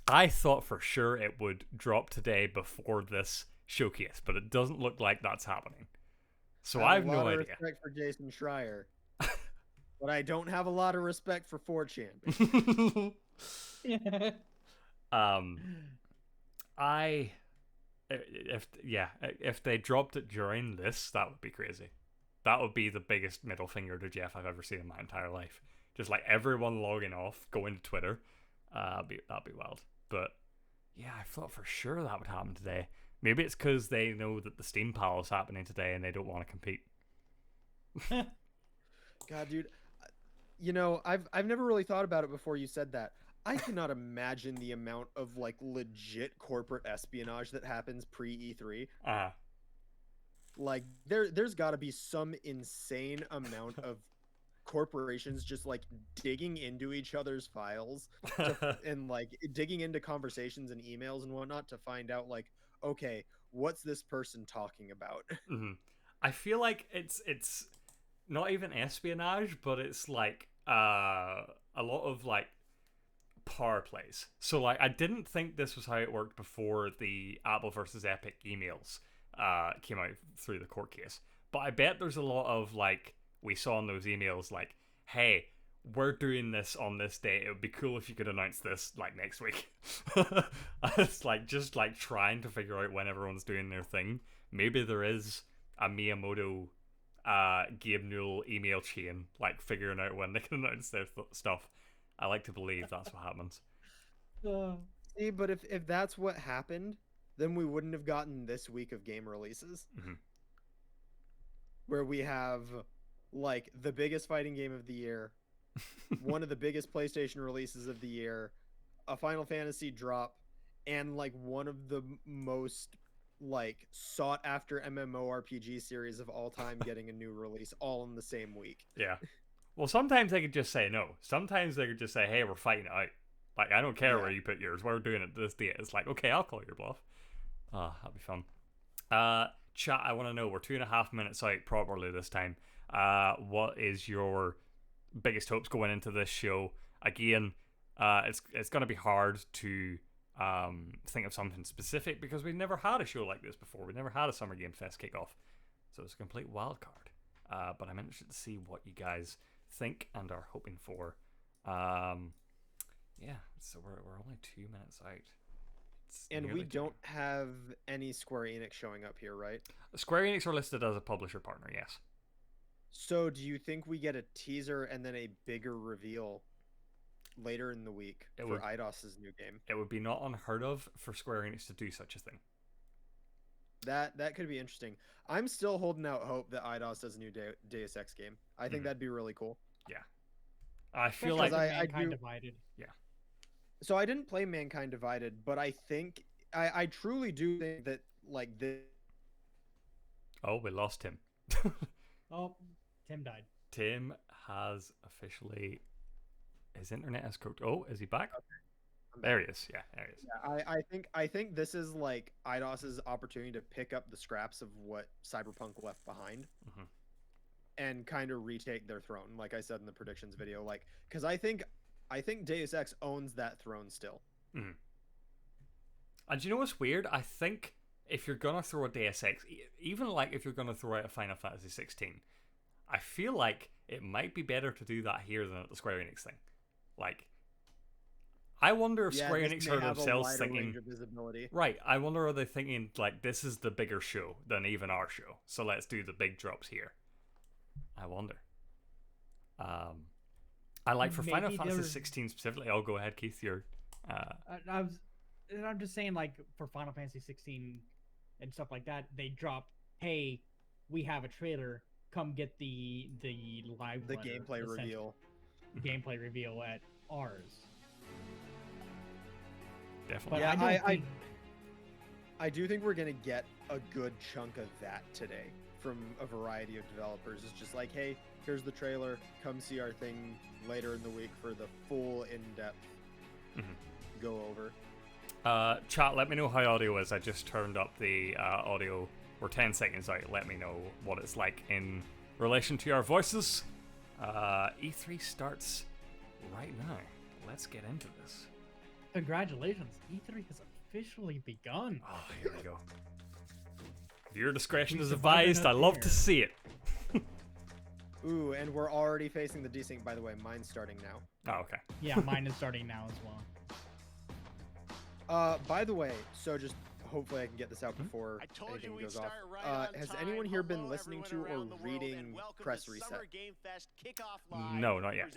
I thought for sure it would drop today before this showcase, but it doesn't look like that's happening. So I have no idea. I have a lot of respect for Jason Schreier, but I don't have a lot of respect for 4chan. If they dropped it during this, that would be crazy. That would be the biggest middle finger to Geoff I've ever seen in my entire life. Just like everyone logging off, going to Twitter. That'd be wild. But yeah, I thought for sure that would happen today. Maybe it's because they know that the Steam Pal is happening today and they don't want to compete. God, dude, you know, I've never really thought about it before you said that. I cannot imagine the amount of like legit corporate espionage that happens pre E3. Like there's got to be some insane amount of corporations just like digging into each other's files and like digging into conversations and emails and whatnot to find out like, okay, what's this person talking about? Mm-hmm. I feel like it's not even espionage, but it's like a lot of like power plays. So like I didn't think this was how it worked before the Apple versus Epic emails came out through the court case, but I bet there's a lot of like we saw in those emails like, hey, we're doing this on this day, it would be cool if you could announce this like next week. It's like just like trying to figure out when everyone's doing their thing. Maybe there is a Miyamoto Gabe Newell email chain like figuring out when they can announce their stuff. I like to believe that's what happens. See, but if that's what happened, then we wouldn't have gotten this week of game releases. Mm-hmm. Where we have like the biggest fighting game of the year, one of the biggest PlayStation releases of the year, a Final Fantasy drop, and like one of the most like sought after MMORPG series of all time getting a new release all in the same week. Yeah. Well, sometimes they could just say no. Sometimes they could just say, hey, we're fighting it out. Like, I don't care where you put yours. We're doing it this date. It's like, okay, I'll call your bluff. That'd be fun. Chat, I want to know, we're 2.5 minutes out properly this time. What is your biggest hopes going into this show? Again, it's going to be hard to think of something specific because we've never had a show like this before. We've never had a Summer Game Fest kickoff. So it's a complete wild card. But I'm interested to see what you guys think and are hoping for. Yeah, so we're only 2 minutes out. And we don't have any Square Enix showing up here, right? Square Enix are listed as a publisher partner, yes. So do you think we get a teaser and then a bigger reveal later in the week for Eidos's new game? It would be not unheard of for Square Enix to do such a thing. That could be interesting. I'm still holding out hope that Eidos does a new Deus Ex game. I think that'd be really cool. Yeah. I feel like Mankind Divided. Yeah. So I didn't play Mankind Divided, but I think I truly do think that like this. Oh, we lost Tim. Oh, Tim died. Tim has officially his internet has cooked. Oh, is he back? Okay. There he is. Yeah, there he is. Yeah, I think this is like Eidos's opportunity to pick up the scraps of what Cyberpunk left behind, and kind of retake their throne. Like I said in the predictions video, like because I think Deus Ex owns that throne still. Mm-hmm. And do you know what's weird? I think if you're gonna throw a Deus Ex, even like if you're gonna throw out a Final Fantasy 16, I feel like it might be better to do that here than at the Square Enix thing. Like, I wonder if Square Enix are themselves thinking, right? I wonder are they thinking like this is the bigger show than even our show, so let's do the big drops here. I wonder. I like for Final Fantasy 16 specifically. I'll go ahead, Keith. I'm just saying, like for Final Fantasy 16 and stuff like that, they drop, hey, we have a trailer. Come get the live gameplay reveal. Gameplay reveal at ours. Definitely. But yeah, I do think we're gonna get a good chunk of that today from a variety of developers. It's just like, hey, here's the trailer. Come see our thing later in the week for the full in-depth go over. Chat, let me know how audio is. I just turned up the audio. We're 10 seconds out. Let me know what it's like in relation to our voices. E3 starts right now. Let's get into this. Congratulations, E3 has officially begun. Oh, here we go. Viewer discretion is advised. I love to see it. Ooh, and we're already facing the desync, by the way. Mine's starting now. Oh, okay. Yeah, mine is starting now as well. By the way, so just hopefully I can get this out before anything goes off. Has anyone here been listening to or reading Press Reset? No, not yet.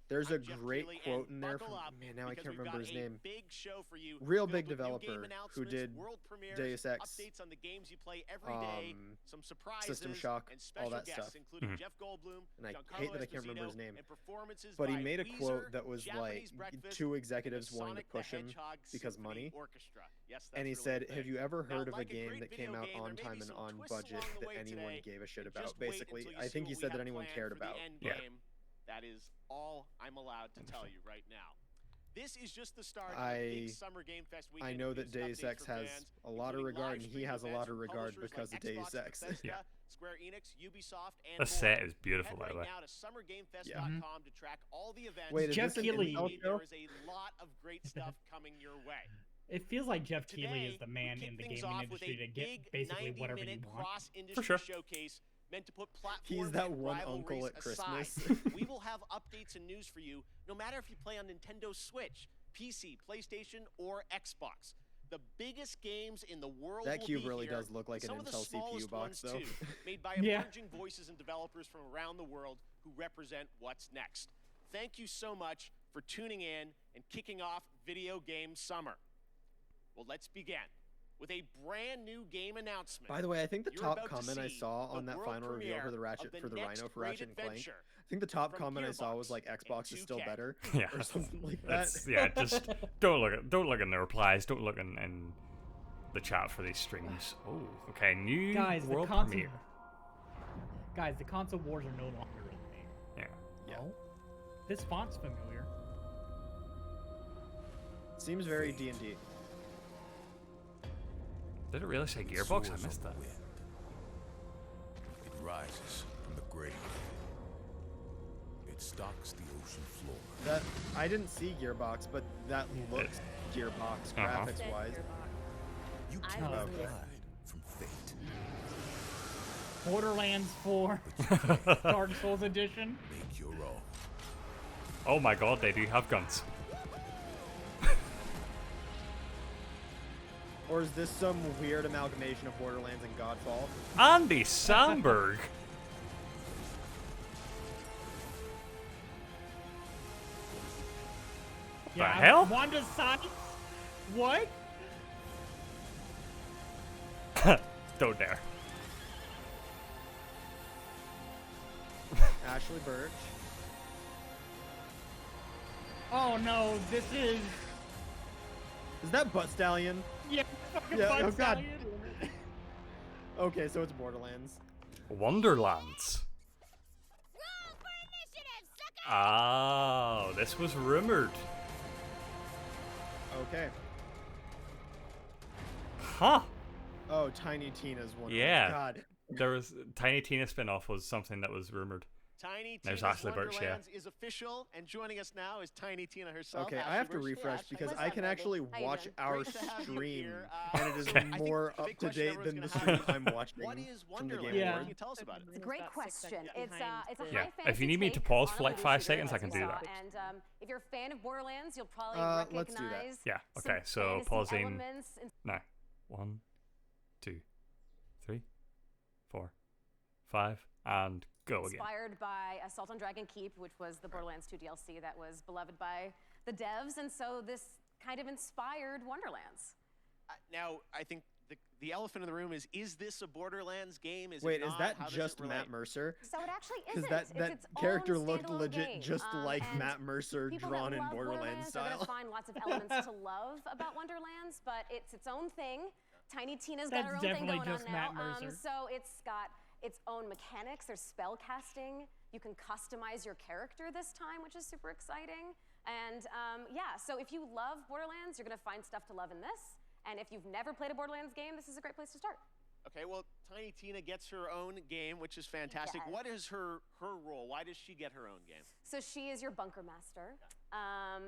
There's a great quote in there from, man, now I can't remember his name. Real big developer who did Deus Ex, System Shock, all that stuff. And I hate that I can't remember his name. But he made a quote that was like, two executives wanting to push him because money. And he said, have you ever heard of a game that came out on time and on budget that anyone gave a shit about? Basically, I think he said that anyone cared about. Yeah. That is all I'm allowed to tell you right now. This is just the start of the big Summer Game Fest weekend. I know that Deus Ex has a lot of regard, and he has a lot of regard because of Deus Ex. Yeah. Square Enix, Ubisoft, and The set is beautiful, by the way. now to summergamefest.com to track all the events. Wait, is Geoff this an Keighley. Intel show? There is a lot of great stuff coming your way. It feels like Geoff Keighley is the man Today, in the we kick things gaming off with industry a to get big basically whatever you 90-minute want. cross-industry For sure. showcase meant to put platform He's that and one uncle rivalries at Christmas. aside. We will have updates and news for you, no matter if you play on Nintendo Switch, PC, PlayStation, or Xbox. The biggest games in the world That will cube be really here. does look like an Some of the Intel CPU smallest box, ones, though. too, made by Yeah. emerging voices and developers from around the world who represent what's next. Thank you so much for tuning in and kicking off Video Game Summer. Well, let's begin with a brand new game announcement. By the way, I think the You're top about to comment I see saw the on that world final reveal premiere for the of the next Rhino for great Ratchet and Clank. adventure I think the top from comment I saw was Gearbox like Xbox is and still 2K. better Yeah. or something like that. That's, yeah, just don't look in the replies. Don't look in the chat for these streams. Oh, okay. New Guys, world the console, premiere. guys, the console wars are no longer a thing. Yeah. Yeah. No? This font's familiar. Seems very D&D. Did it really say Gearbox? I missed that. It rises from the grave. It stalks the ocean floor. That I didn't see Gearbox, but that looks Gearbox graphics wise. You I cannot wasn't hide from fate. Borderlands 4 Dark Souls Edition. Make your own. Oh my god, they do have guns. Or is this some weird amalgamation of Borderlands and Godfall? Andy Samberg. The hell? Wanda Science? What? Don't dare. Ashley Birch. Oh no, this is... Is that Butt Stallion? Yeah, fucking Yeah, Bud oh god. Stallion. Okay, so it's Borderlands. Wonderlands. Oh, this was rumored. Okay. Huh. Oh, Tiny Tina's one. Yeah. God. There was Tiny Tina spin-off was something that was rumored. Tiny There's Tina's Ashley Birch, yeah. Wonderlands is official, and joining us now is Tiny Tina herself. Okay, I Ashley have to Birch. refresh Ashley. because What's I up, can baby? actually How you watch doing? our Great to have you stream, here. and it is Okay. I think more the up big to question date everyone's than the gonna stream have I'm watching. What is from the Game Wonderlands? Yeah. What can you tell us about it? It's a great question. It's a Yeah. high If you fantasy need me to take pause on for a like movie 5 shooter seconds, I can do saw, that. And if you're a fan of Borderlands, you'll probably Let's do that. recognize Yeah. some Okay. So fantasy pausing elements in now. 1, 2, 3, 4, 5, and go again. inspired by Assault on Dragon Keep, which was the Borderlands 2 DLC that was beloved by the devs, and so this kind of inspired Wonderlands. Now, I think the elephant in the room is this a Borderlands game? Is Wait, it is not? that How does it just relate? Matt Mercer? So it actually Because isn't. that It's its character own looked standalone legit game. just like And Matt Mercer people drawn that in love Borderlands are style. gonna find lots of elements to love about Wonderlands, but it's its own thing. Tiny Tina's got That's her own thing definitely going on just now. Matt Mercer. So it's got its own mechanics. There's spell casting. You can customize your character this time, which is super exciting. And yeah, so if you love Borderlands, you're gonna find stuff to love in this. And if you've never played a Borderlands game, this is a great place to start. Okay, well, Tiny Tina gets her own game, which is fantastic. Yes. What is her role? Why does she get her own game? So she is your bunker master.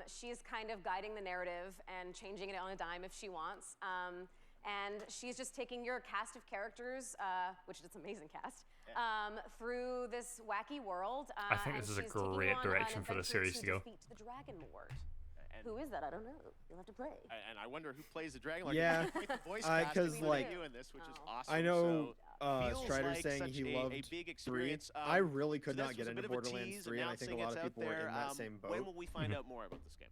She is kind of guiding the narrative and changing it on a dime if she wants. And she's just taking your cast of characters, which is an amazing cast, through this wacky world. I think this is a great direction for the series to go. Defeat the Dragon Lord. Who is that? I don't know. You'll have to pray. And I wonder who plays the dragon. Like, Yeah, quite the voice casting 'cause, for like, you in this, which is awesome. I know feels Strider like saying such he a loved big 3. experience. I really could so not this get was a into bit of a Borderlands tease, 3, and I think a announcing lot it's of out people were in there. that same boat. When will we find out more about this game?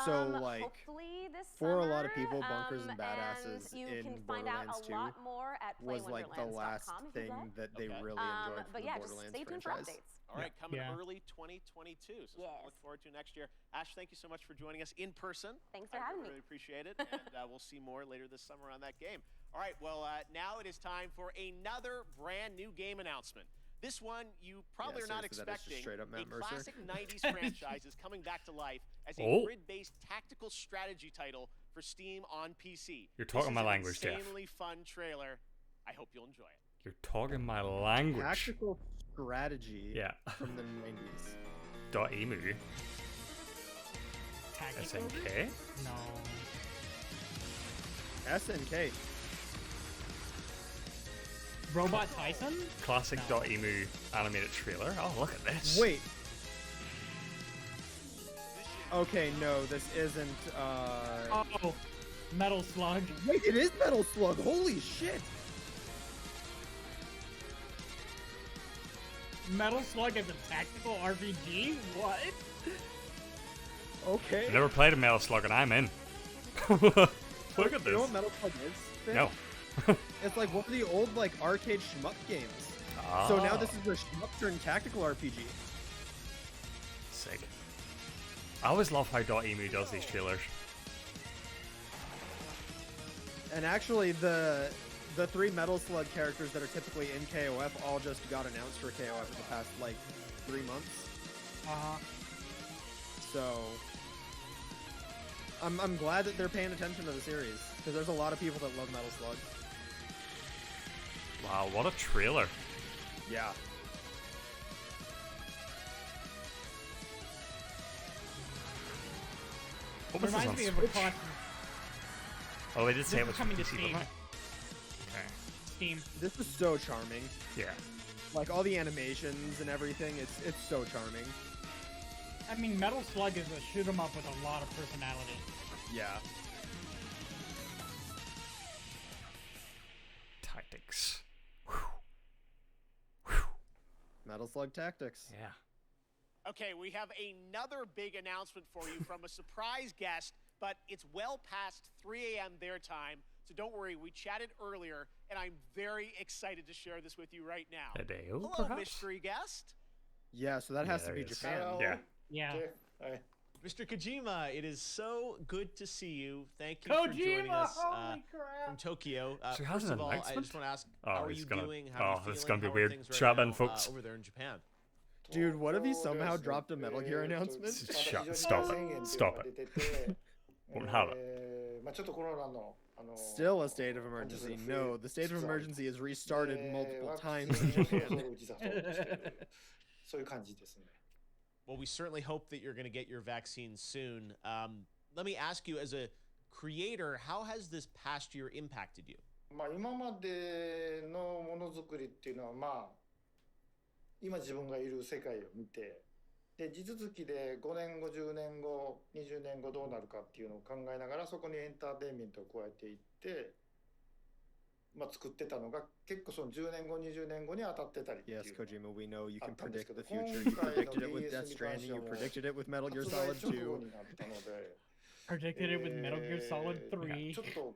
So, like, hopefully this for a lot of summer, people, Bunkers and Badasses and you in can find out Borderlands a 2 lot more at was like the last playwonderlands.com if you'd thing like. that they Okay. really enjoyed from But the yeah, just Borderlands stay tuned franchise. for updates. All right, coming Yeah. early 2022. So Yes. look forward to next year. Ash, thank you so much for joining us in person. Thanks for I having really me. appreciate it, and we'll see more later this summer on that game. All right, well, now it is time for another brand new game announcement. This one you probably are not seriously, that is just expecting. straight up Matt A Mercer. classic 90s franchise is coming back to life as a Oh. grid-based tactical strategy title for Steam on PC. You're talking my language, This is an Jeff. insanely fun trailer. I hope you'll enjoy it. You're talking my language. Tactical strategy Yeah. from the 90s. .emu. Tactical? SNK. No. SNK. Robot Tyson? Classic No. .emu animated trailer. Oh, look at this. Wait. Okay, no, this isn't, Oh, Metal Slug. Wait, it is Metal Slug! Holy shit! Metal Slug is a tactical RPG? What? Okay. I've never played a Metal Slug and I'm in. Look at You know this. what Metal Slug is? Finn? No. It's like one of the old, like, arcade shmup games. So now this is a shmup turned tactical RPG. Sick. I always love how .emu does these trailers. And actually, the 3 Metal Slug characters that are typically in KOF all just got announced for KOF in the past, like, 3 months. Uh-huh. So I'm glad that they're paying attention to the series, because there's a lot of people that love Metal Slug. Wow, what a trailer. Yeah. What was this on Reminds me of a Switch? classic Oh, they did say This it is was coming to PC, Steam. didn't it? Okay. Steam. This is so charming. Yeah. Like, all the animations and everything, it's so charming. I mean, Metal Slug is a shoot 'em up with a lot of personality. Yeah. Tactics. Metal Slug Tactics. Yeah. Okay, we have another big announcement for you from a surprise guest, but it's well past 3 a.m. their time, so don't worry, we chatted earlier, and I'm very excited to share this with you right now. Hideo, Hello, perhaps? mystery guest. Yeah, so that has Yeah, to be there he is. Japan. Yeah. Yeah. Mr. Kojima, it is so good to see you. Thank you for joining Kojima! us Holy crap! from Tokyo. So he First has an of all, I announcement? just want to ask, Oh, how are he's you gonna- doing? How are you oh, it's feeling? gonna be How are weird. things right Strap in, now, folks. over there in Japan. Dude, what if he somehow dropped a Metal Gear announcement? Stop it. Stop it. Won't have it. Still a state of emergency. No, the state of emergency is restarted multiple times in Japan. Well, we certainly hope that you're going to get your vaccine soon. Let me ask you, as a creator, how has this past year impacted you? 今までのものづくりっていうのは今自分がいる世界を見てで地続きで5年後10年後20年後どうなるかっていうのを考えながらそこにエンターテインメントを加えていって作ってたのが結構その10年後20年後に当たってたりっていう Yes, Kojima, we know you can あったんですけ predict ど the future. You 今回の predicted it with Death DS に関 Stranding. して You はもう predicted it with Metal Gear 発売 Solid 直後 2. になったので Predicted it with Metal Gear Solid 3. ちょっと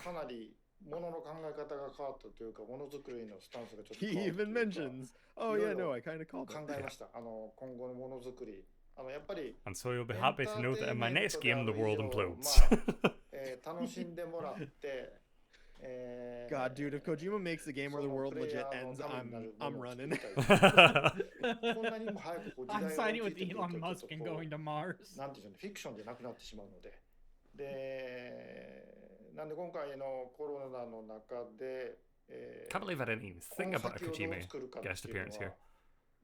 かなりものの考え方が変わったというかものづくりのスタンスがちょっと He 変わったという even か mentions. Oh, yeah, no, I kind of called 考 it. えました今後のものづくりやっぱり And so you'll be happy to know that in my next game, the world implodes. 楽しんでもらって God, dude, if Kojima makes the game where the world legit ends, I'm running. I'm signing with Elon Musk and going to Mars. なんていうんでしょうね、フィクションじゃなくなってしまうので。なんで今回のコロナの中で、Can't believe I didn't even think about a Kojima guest appearance here.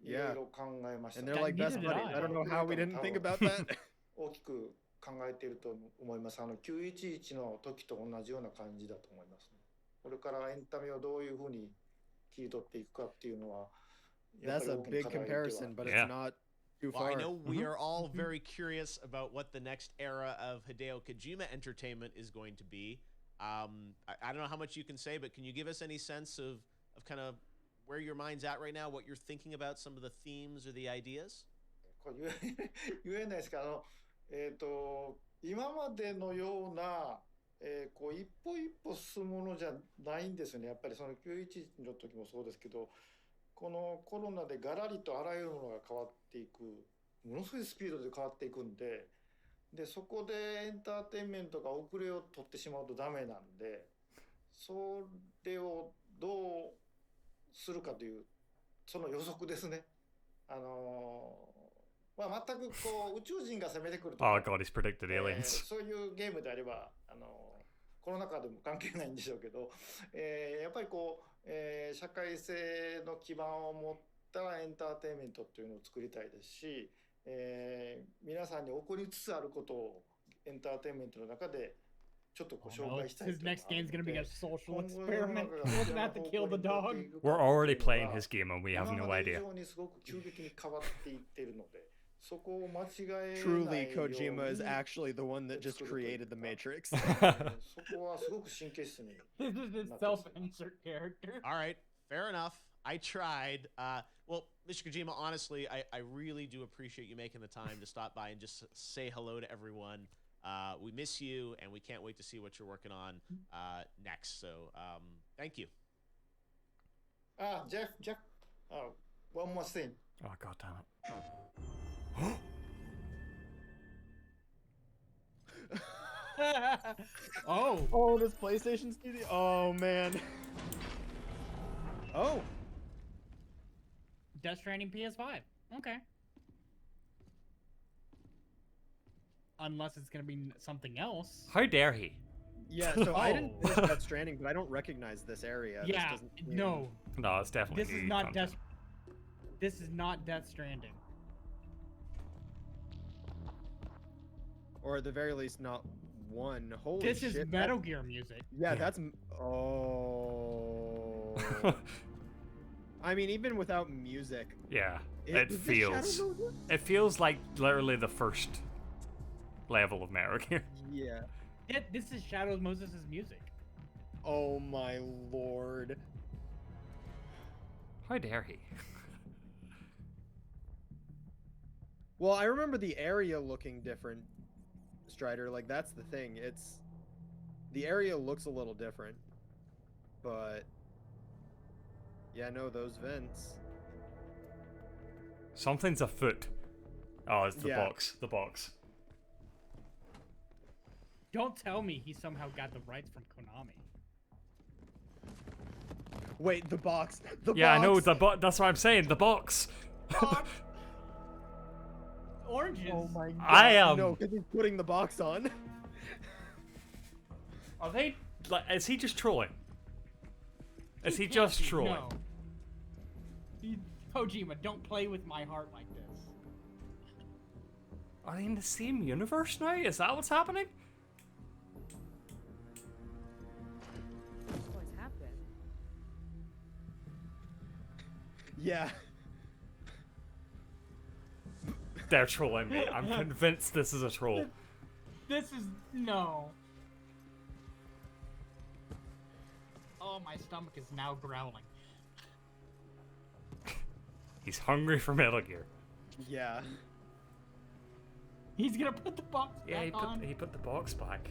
いろいろ考えました。 And they're like best buddies. I don't know how we didn't think about that. 大きく考えていると思います。911の時と同じような感じだと思いますね。これからエンタメをどういうふうに切り取っていくかっていうのは、That's a big comparison, but it's not too Well, far. I know we are all very curious about what the next era of Hideo Kojima entertainment is going to be. I don't know how much you can say, but can you give us any sense of kind of where your mind's at right now, what you're thinking about, some of the themes or the ideas? これ言えないですけど、今までのような、こう一歩一歩進むものじゃないんですよね。やっぱりその911の時もそうですけど、このコロナでガラリとあらゆるものが変わっていく、ものすごいスピードで変わっていくんで、そこでエンターテインメントが遅れを取ってしまうとダメなんで、それをどうするかというその予測ですね。まあ、全くこう宇宙人が攻めてくるとか、Oh god, he's predicted aliens. そういうゲームであればコロナ禍でも関係ないんでしょうけど、やっぱりこう、社会性の基盤を持ったエンターテインメントっていうのを作りたいですし、皆さんに起こりつつあることをエンターテインメントの中でちょっとご紹介したいと思います。 His next game's gonna be a social experiment. We're gonna have to kill the dog. We're already playing his game and we have no 今まで以 idea. 上にすごく急激に変わっていっているので、そこを間違えないよう Truly, に Kojima is actually the one that just created the Matrix. そこはすごく神経質に This is his self-insert character. All right, fair enough. I tried. Well, Mr. Kojima, honestly, I really do appreciate you making the time to stop by and just say hello to everyone. We miss you, and we can't wait to see what you're working on next. So, thank you. Jeff, one more thing. Oh god damn it. Oh, this PlayStation Studio. Oh man. Oh. Death Stranding PS5. Okay. Unless it's gonna be something else. How dare he? Yeah, so I didn't finish Death Stranding, but I don't recognize this area. Yeah, this doesn't seem- no. No, it's definitely This is new not content. This is not Death Stranding. Or at the very least, not one. Holy This shit. is Metal Gear music. Yeah, that's. Oh. I mean, even without music. Yeah, Is it this feels. Shadow Moses? It feels like literally the first level of Metal Gear. Yeah. This is Shadow Moses' music. Oh my lord. How dare he? Well, I remember the area looking different, Strider. Like, that's the thing. The area looks a little different. But yeah, no, those vents. Something's afoot. Oh, it's the Yeah. box. The box. Don't tell me he somehow got the rights from Konami. Wait, the box. The Yeah, box. I know the that's what I'm saying. The box. Oranges. Oh my god. I am. No, because he's putting the box on. Are they? Like, is he just trolling? Is he just trolling? No. Kojima, don't play with my heart like this. Are they in the same universe now? Is that what's happening? What's happened? Yeah. They're trolling me. I'm convinced this is a troll. This is no. Oh, my stomach is now growling. He's hungry for Metal Gear. Yeah. He's gonna put the box Yeah, back on. he put the box back.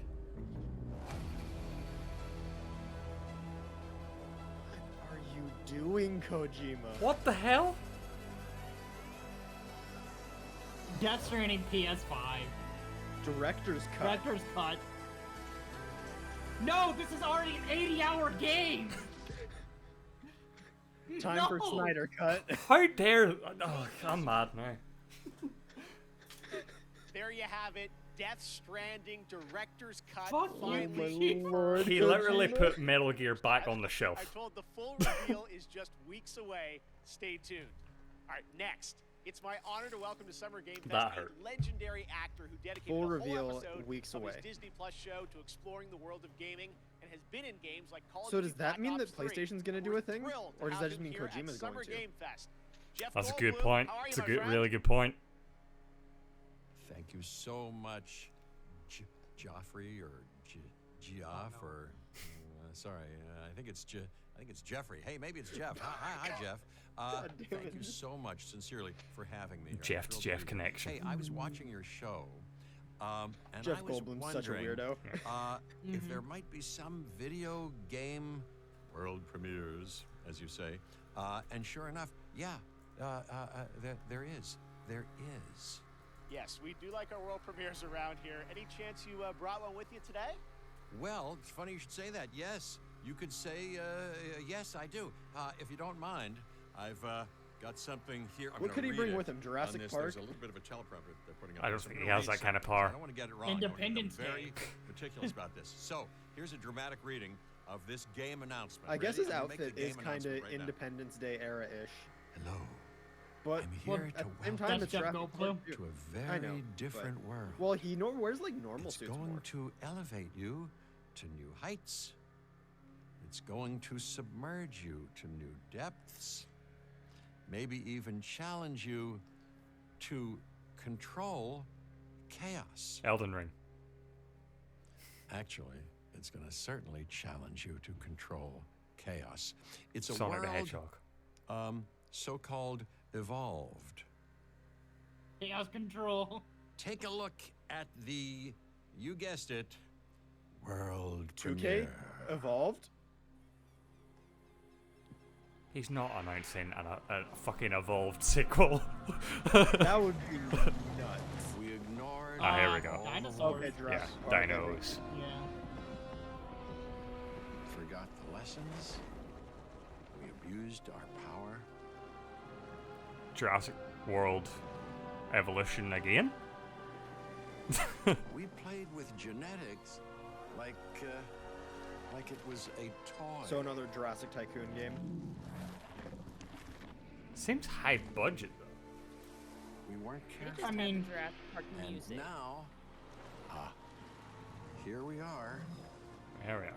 What are you doing, Kojima? What the hell? Death Stranding PS5. Director's cut. Director's cut. No, this is already an 80-hour game. Time for Snyder Cut. How dare? Oh, I'm mad now. There you have it. Death Stranding Director's Cut. Fuck you, finally. Lord, He literally Kojima. put Metal Gear back on the I shelf. told the full reveal is just weeks away. Stay tuned. All right, next. It's my honor to welcome to Summer Game That Fest hurt. a legendary actor who dedicated Full a whole reveal episode weeks of away. his Disney Plus show to exploring the world of gaming and has been in games like Call of So Duty does that Black mean that Ops 3. PlayStation's gonna do We're a thing? thrilled to Or does have that just him mean here at Kojima's going Summer to? Game Fest. Jeff That's a good Goldblum, point. how are you, It's a my good, friend? really good point. Thank you so much, Joffrey or Geoff or sorry, I think it's Jeffrey. Hey, maybe it's Jeff. Hi, Jeff. Thank you so much, sincerely, for having me here. Jeff to Thrilled Jeff be here. connection. Hey, I was watching your show, and Jeff I was Goldblum's such a wondering weirdo. if there might be some video game world premieres, as you say. And sure enough, yeah, there is. There is. Yes, we do like our world premieres around here. Any chance you brought one with you today? Well, it's funny you should say that. Yes, you could say, yes, I do. If you don't mind, I've got something here. I'm What gonna could he read bring it with him? Jurassic on this. Park? There's a little bit of a teleprompter they're putting up. I there, don't so I'm think he gonna has read that kind of something, 'cause power. I don't want to get it wrong. Independence I'm very Day. meticulous about this. So, here's a dramatic reading of this game announcement. I guess Ready? his I'm gonna make the outfit game is kind announcement of right now. Independence Day era-ish. Hello. But I'm well, here at to the same welcome time, That's it's Jeff Jurassic Goldblum. Park too. to a I very know, but- different world. Well, he wears like normal It's suits going more. to elevate you to new heights. It's going to submerge you to new depths. Maybe even challenge you to control chaos. Elden Ring. Actually, it's going to certainly challenge you to control chaos. It's a Sonic the world Hedgehog. so-called evolved. Chaos control. Take a look at the, you guessed it, world 2K premiere. evolved. He's not announcing a fucking evolved sequel. That would be nuts. We ignored. Ah, here we go. all the Dinosaurs. Okay, Yeah, Jurassic Park, I think. dinos. Yeah. Forgot the lessons. We abused our power. Jurassic World Evolution again? We played with genetics like it was a toy. So another Jurassic Tycoon game. Seems high budget though. we weren't They careful. just I had the mean- Jurassic Park And music. now, here we are. There we are.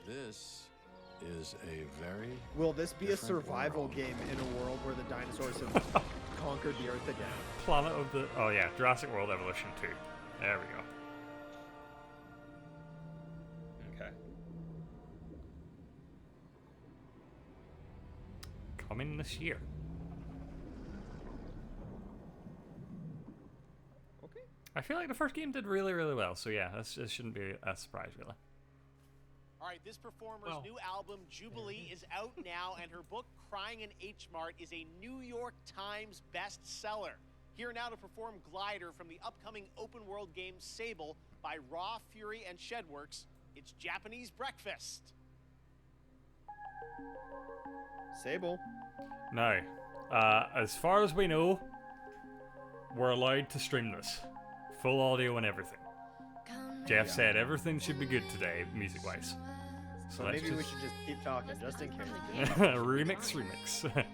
This is a very Will this be a Different survival world. game in a world where the dinosaurs have conquered the Earth again? Planet of the... Oh yeah, Jurassic World Evolution 2. There we go. Okay. Coming this year. Okay. I feel like the first game did really, really well, so yeah, this shouldn't be a surprise, really. All right, this performer's Well. new album, Jubilee, is out now, and her book, Crying in H Mart, is a New York Times bestseller. Here now to perform Glider from the upcoming open world game Sable by Raw, Fury, and Shedworks, it's Japanese Breakfast. Sable. Now, as far as we know, we're allowed to stream this. Full audio and everything. Jeff said everything should be good today, music-wise. So let's Maybe we just... should just keep talking, just in case. remix.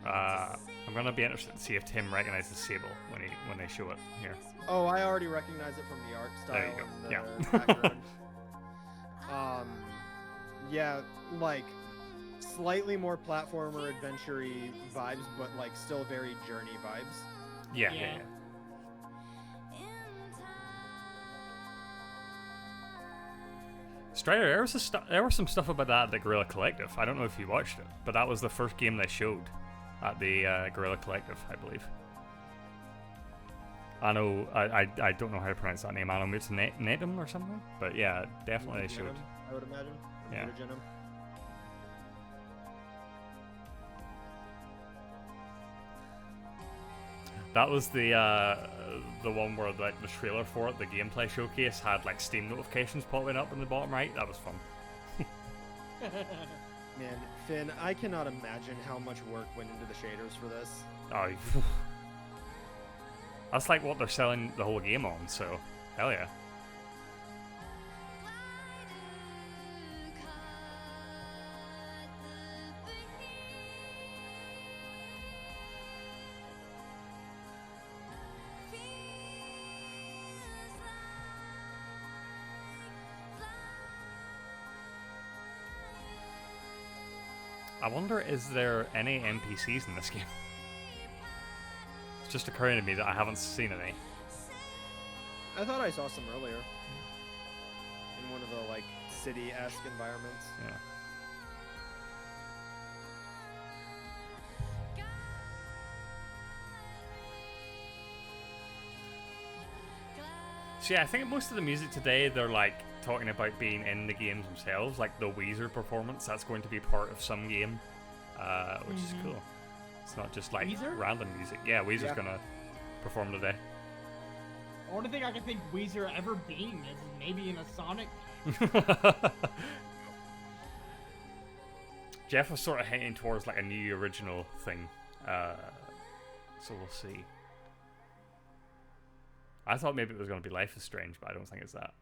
I'm gonna be interested to see if Tim recognizes Sable when they show it here. Oh, I already recognize it from the art style There you go. and the Yeah. background. Yeah, like slightly more platformer adventure-y vibes, but like still very Journey vibes. Yeah, Yeah. yeah. Strider, there was some stuff about that at the Guerrilla Collective. I don't know if you watched it, but that was the first game they showed at the Guerrilla Collective, I believe. I know, I don't know how to pronounce that name. I don't know, it's Nedum or something, but yeah, definitely they showed. I would imagine. Yeah. Mutagenum. That was the one where like the trailer for it, the gameplay showcase, had like Steam notifications popping up in the bottom right. That was fun. Man, Finn, I cannot imagine how much work went into the shaders for this. Oh, that's like what they're selling the whole game on. So, hell yeah. I wonder, is there any NPCs in this game? It's just occurring to me that I haven't seen any. I thought I saw some earlier. In one of the, like, city-esque environments. Yeah. So yeah, I think most of the music today, they're like talking about being in the games themselves, like the Weezer Performance. That's going to be part of some game, which is cool. It's not just like Weezer? random music. Yeah, Weezer's gonna perform today. The only thing I can think Weezer ever being is maybe in a Sonic. Geoff was sort of hinting towards like a new original thing, so we'll see. I thought maybe it was going to be Life is Strange, but I don't think it's that.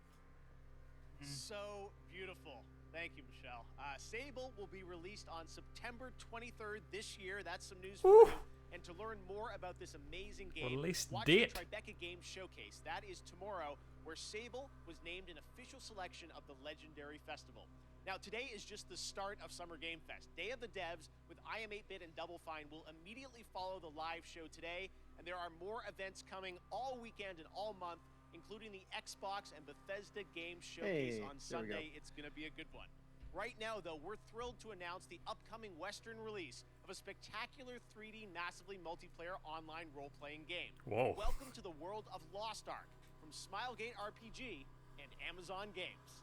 So beautiful. Thank you, Michelle. Sable will be released on September 23rd this year. That's some news for you. And to learn more about this amazing game, Release watch date. the Tribeca Games Showcase. That is tomorrow, where Sable was named an official selection of the Legendary Festival. Now, today is just the start of Summer Game Fest. Day of the Devs with IM8-Bit and Double Fine will immediately follow the live show today, and there are more events coming all weekend and all month, including the Xbox and Bethesda Games Showcase on Sunday. It's going to be a good one. Right now, though, we're thrilled to announce the upcoming Western release of a spectacular 3D, massively multiplayer online role-playing game. Whoa. Welcome to the world of Lost Ark from Smilegate RPG and Amazon Games.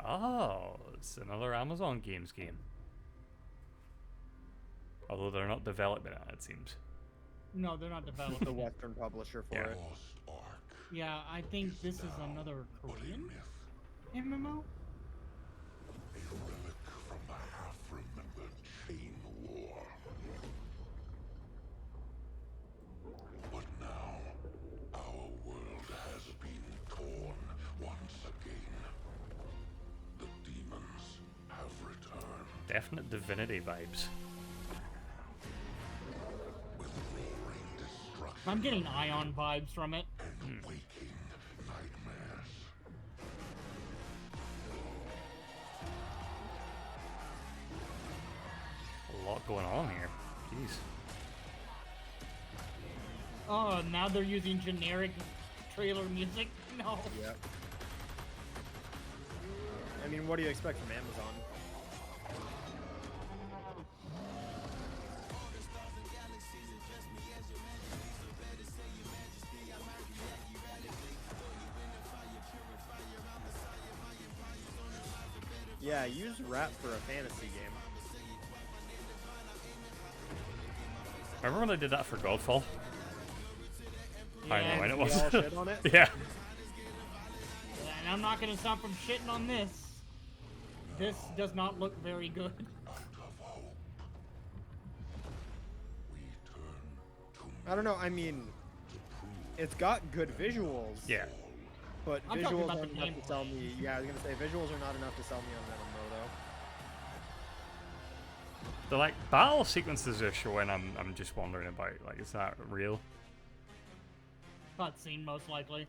Oh, it's another Amazon Games game. Although they're not developing it, it seems. No, they're not developing The Western publisher for it. Yeah, I think this is another Korean MMO. A relic from the half-remembered chain war. But now, our world has been torn once again. The demons have returned. Definite Divinity vibes. With roaring destruction I'm getting Ion vibes from it. and waking nightmares. A lot going on here. Jeez. Oh, now they're using generic trailer music? No. Yep. I mean, what do you expect from Amazon? Yeah, use rap for a fantasy game. Remember when they did that for Godfall? I know when it We was. all shit on it? Yeah. And I'm not gonna stop from shitting on this. This does not look very good. I don't know, I mean, it's got good visuals. Yeah. But I'm talking visuals about aren't the enough to sell me. Yeah, I was gonna say visuals are not enough to sell me on MMO though. The like battle sequences are showing. I'm just wondering about. Like, is that real? Cutscene, most likely.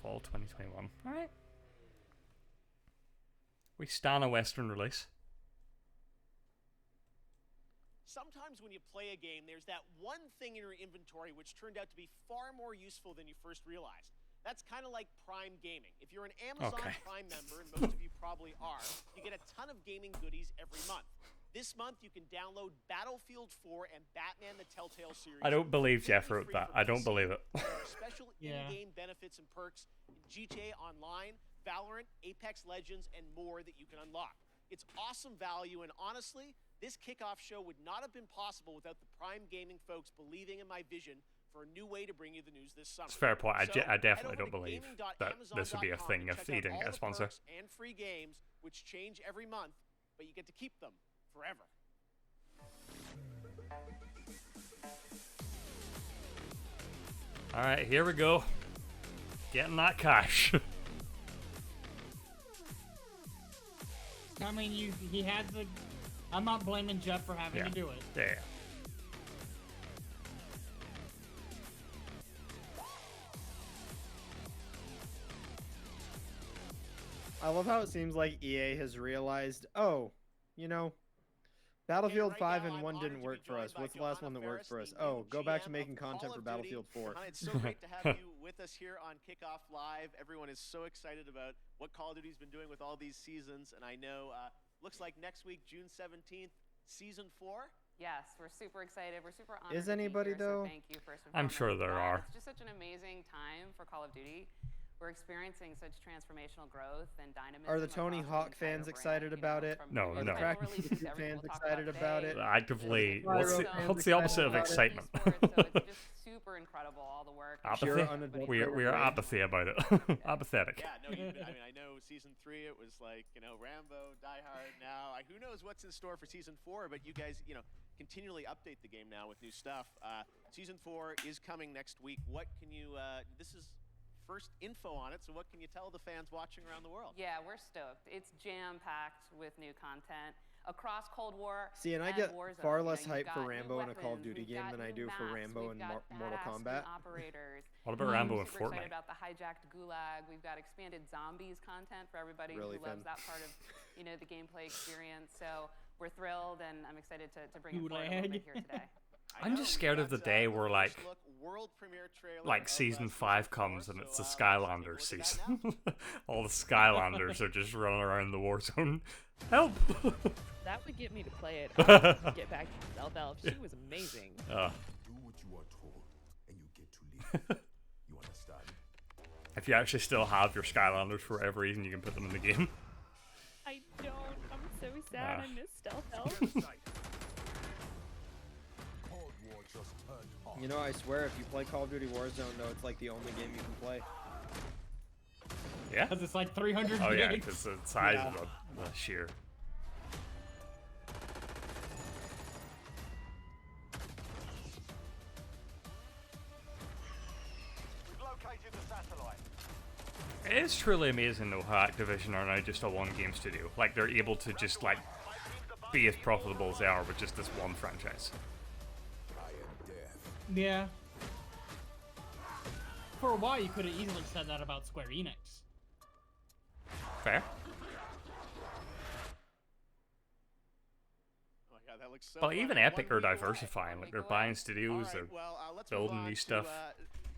Fall 2021. All right. We stand a Western release. Sometimes when you play a game, there's that one thing in your inventory which turned out to be far more useful than you first realized. That's kind of like Prime Gaming. If you're an Amazon Prime member, and most of you probably are, you get a ton of gaming goodies every month. This month, you can download Battlefield 4 and Batman the Telltale series. I don't believe Geoff wrote that. I don't believe it. There are special in-game benefits and perks in GTA Online, Valorant, Apex Legends, and more that you can unlock. It's awesome value, and honestly, This kickoff show would not have been possible without the Prime Gaming folks believing in my vision for a new way to bring you the news this summer. It's a fair point. So, I definitely head over don't to believe that this would be a gaming.amazon.com thing and if check he out didn't all get a the sponsor. perks and free games, which change every month, but you get to keep them forever. All right, here we go. Getting that cash. I mean, he had the. I'm not blaming Geoff for having to do it. Yeah. I love how it seems like EA has realized, oh, you know, Battlefield 5 and 1 didn't work for us. What's the last one that worked for us? Oh, go back to making content for Battlefield 4. It's so great to have you with us here on Kickoff Live. Everyone is so excited about what Call of Duty's been doing with all these seasons, and I know looks like next week, June 17th, Season 4. Yes, we're super excited. We're super honored. Is anybody to be here, though? So thank you first and I'm foremost. sure there are. It's just such an amazing time for Call of Duty. We're experiencing such transformational growth and dynamism. Are the Tony Hawk fans excited about it? No, Are no. the Crack fans excited about it? Actively, Pyro what's fans the opposite of excited excitement? So it's just super incredible, all the work. Apathy? We are apathy about it. Apathetic. Yeah, no, I mean, I know Season 3, it was like, you know, Rambo, Die Hard. Now, who knows what's in store for Season 4, but you guys, you know, continually update the game now with new stuff. Season 4 is coming next week. What can you, this is first info on it, so what can you tell the fans watching around the world? Yeah, we're stoked. It's jam-packed with new content across Cold War. See, and I get Warzone. far You know, less you've hype for got new Rambo in a Call of weapons, Duty we've game got than I new do for maps, Rambo we've in got Mortal badass new Kombat. operators. What about Rambo in Super excited Fortnite? about the hijacked gulag. We've got expanded zombies content for everybody Really who loves fun. that part of, you know, the gameplay experience. So we're thrilled, and I'm excited to bring it forward a little bit here today. I'm just scared of the day where like Season 5 comes and it's the Skylanders season. All the Skylanders are just running around the Warzone. Help! That would get me to play it. I would get back to Stealth Elf. She was amazing. Do what you are told, and you get to live. You understand? If you actually still have your Skylanders for whatever reason, you can put them in the game. I don't. I'm so sad. I miss Stealth Elf. You know, I swear, if you play Call of Duty Warzone, though, it's like the only game you can play. Yeah? Because it's like 300 Oh yeah, gigs. because the size of the sheer. We've located the satellite. It is truly amazing though how Activision are now just a one game studio. Like they're able to just like be as profitable as they are with just this one franchise. Yeah. For a while, you could have easily said that about Square Enix. Fair. Oh my God, that looks so But even fun. Epic are 1v1. diversifying. Like they're buying studios, All they're right, well, let's building move on new to, stuff.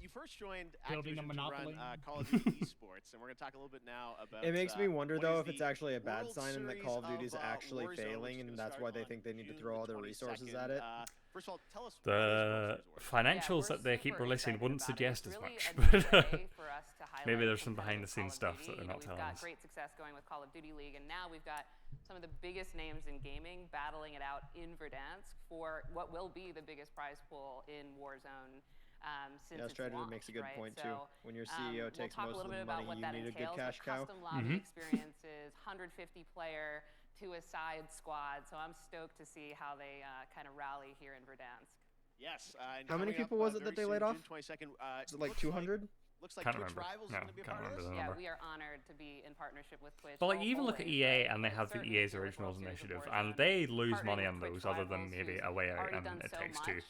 You first joined Building a Activision to run monopoly. Call of Duty Esports, and we're going to talk a little bit now about. It makes me wonder, what though, is if it's the actually a bad World sign and that Series Call of Duty's of, actually Warzone, which failing, is and gonna that's start why they on think they need to June throw all the their resources 22nd. at it. First of all, tell us The financials we're that they keep super releasing excited wouldn't about it. suggest It's as really much. a new But way for us to maybe highlight there's some behind the competitive scenes Call of stuff that Duty. they're not We've telling got us. great success going with Call of Duty League, and now we've got some of the biggest names in gaming battling it out in Verdansk for what will be the biggest prize pool in Warzone. Since Yeah, its Strider launch, makes a good right? point, too. So, When your CEO we'll takes talk a most of little the bit about money, what you that need a good entails, cash but cow. custom lobby experiences, 150 player to a side squad. So I'm stoked to see how they kind of rally here in Verdansk. Yes. And How many coming people up, was it that very they laid soon, off? June 22nd, Is it like 200? Looks like Can't Twitch remember. Rivals No, is going to be a can't part of remember this. the Yeah, number. we are honored to be in partnership with Twitch. But like even look at always, EA right? and they But have the certainly EA's here with Originals World Series of initiative, Warzone, and they lose partnering money with on Twitch those other than Rivals, maybe who's a way out already and done It so Takes Two. much,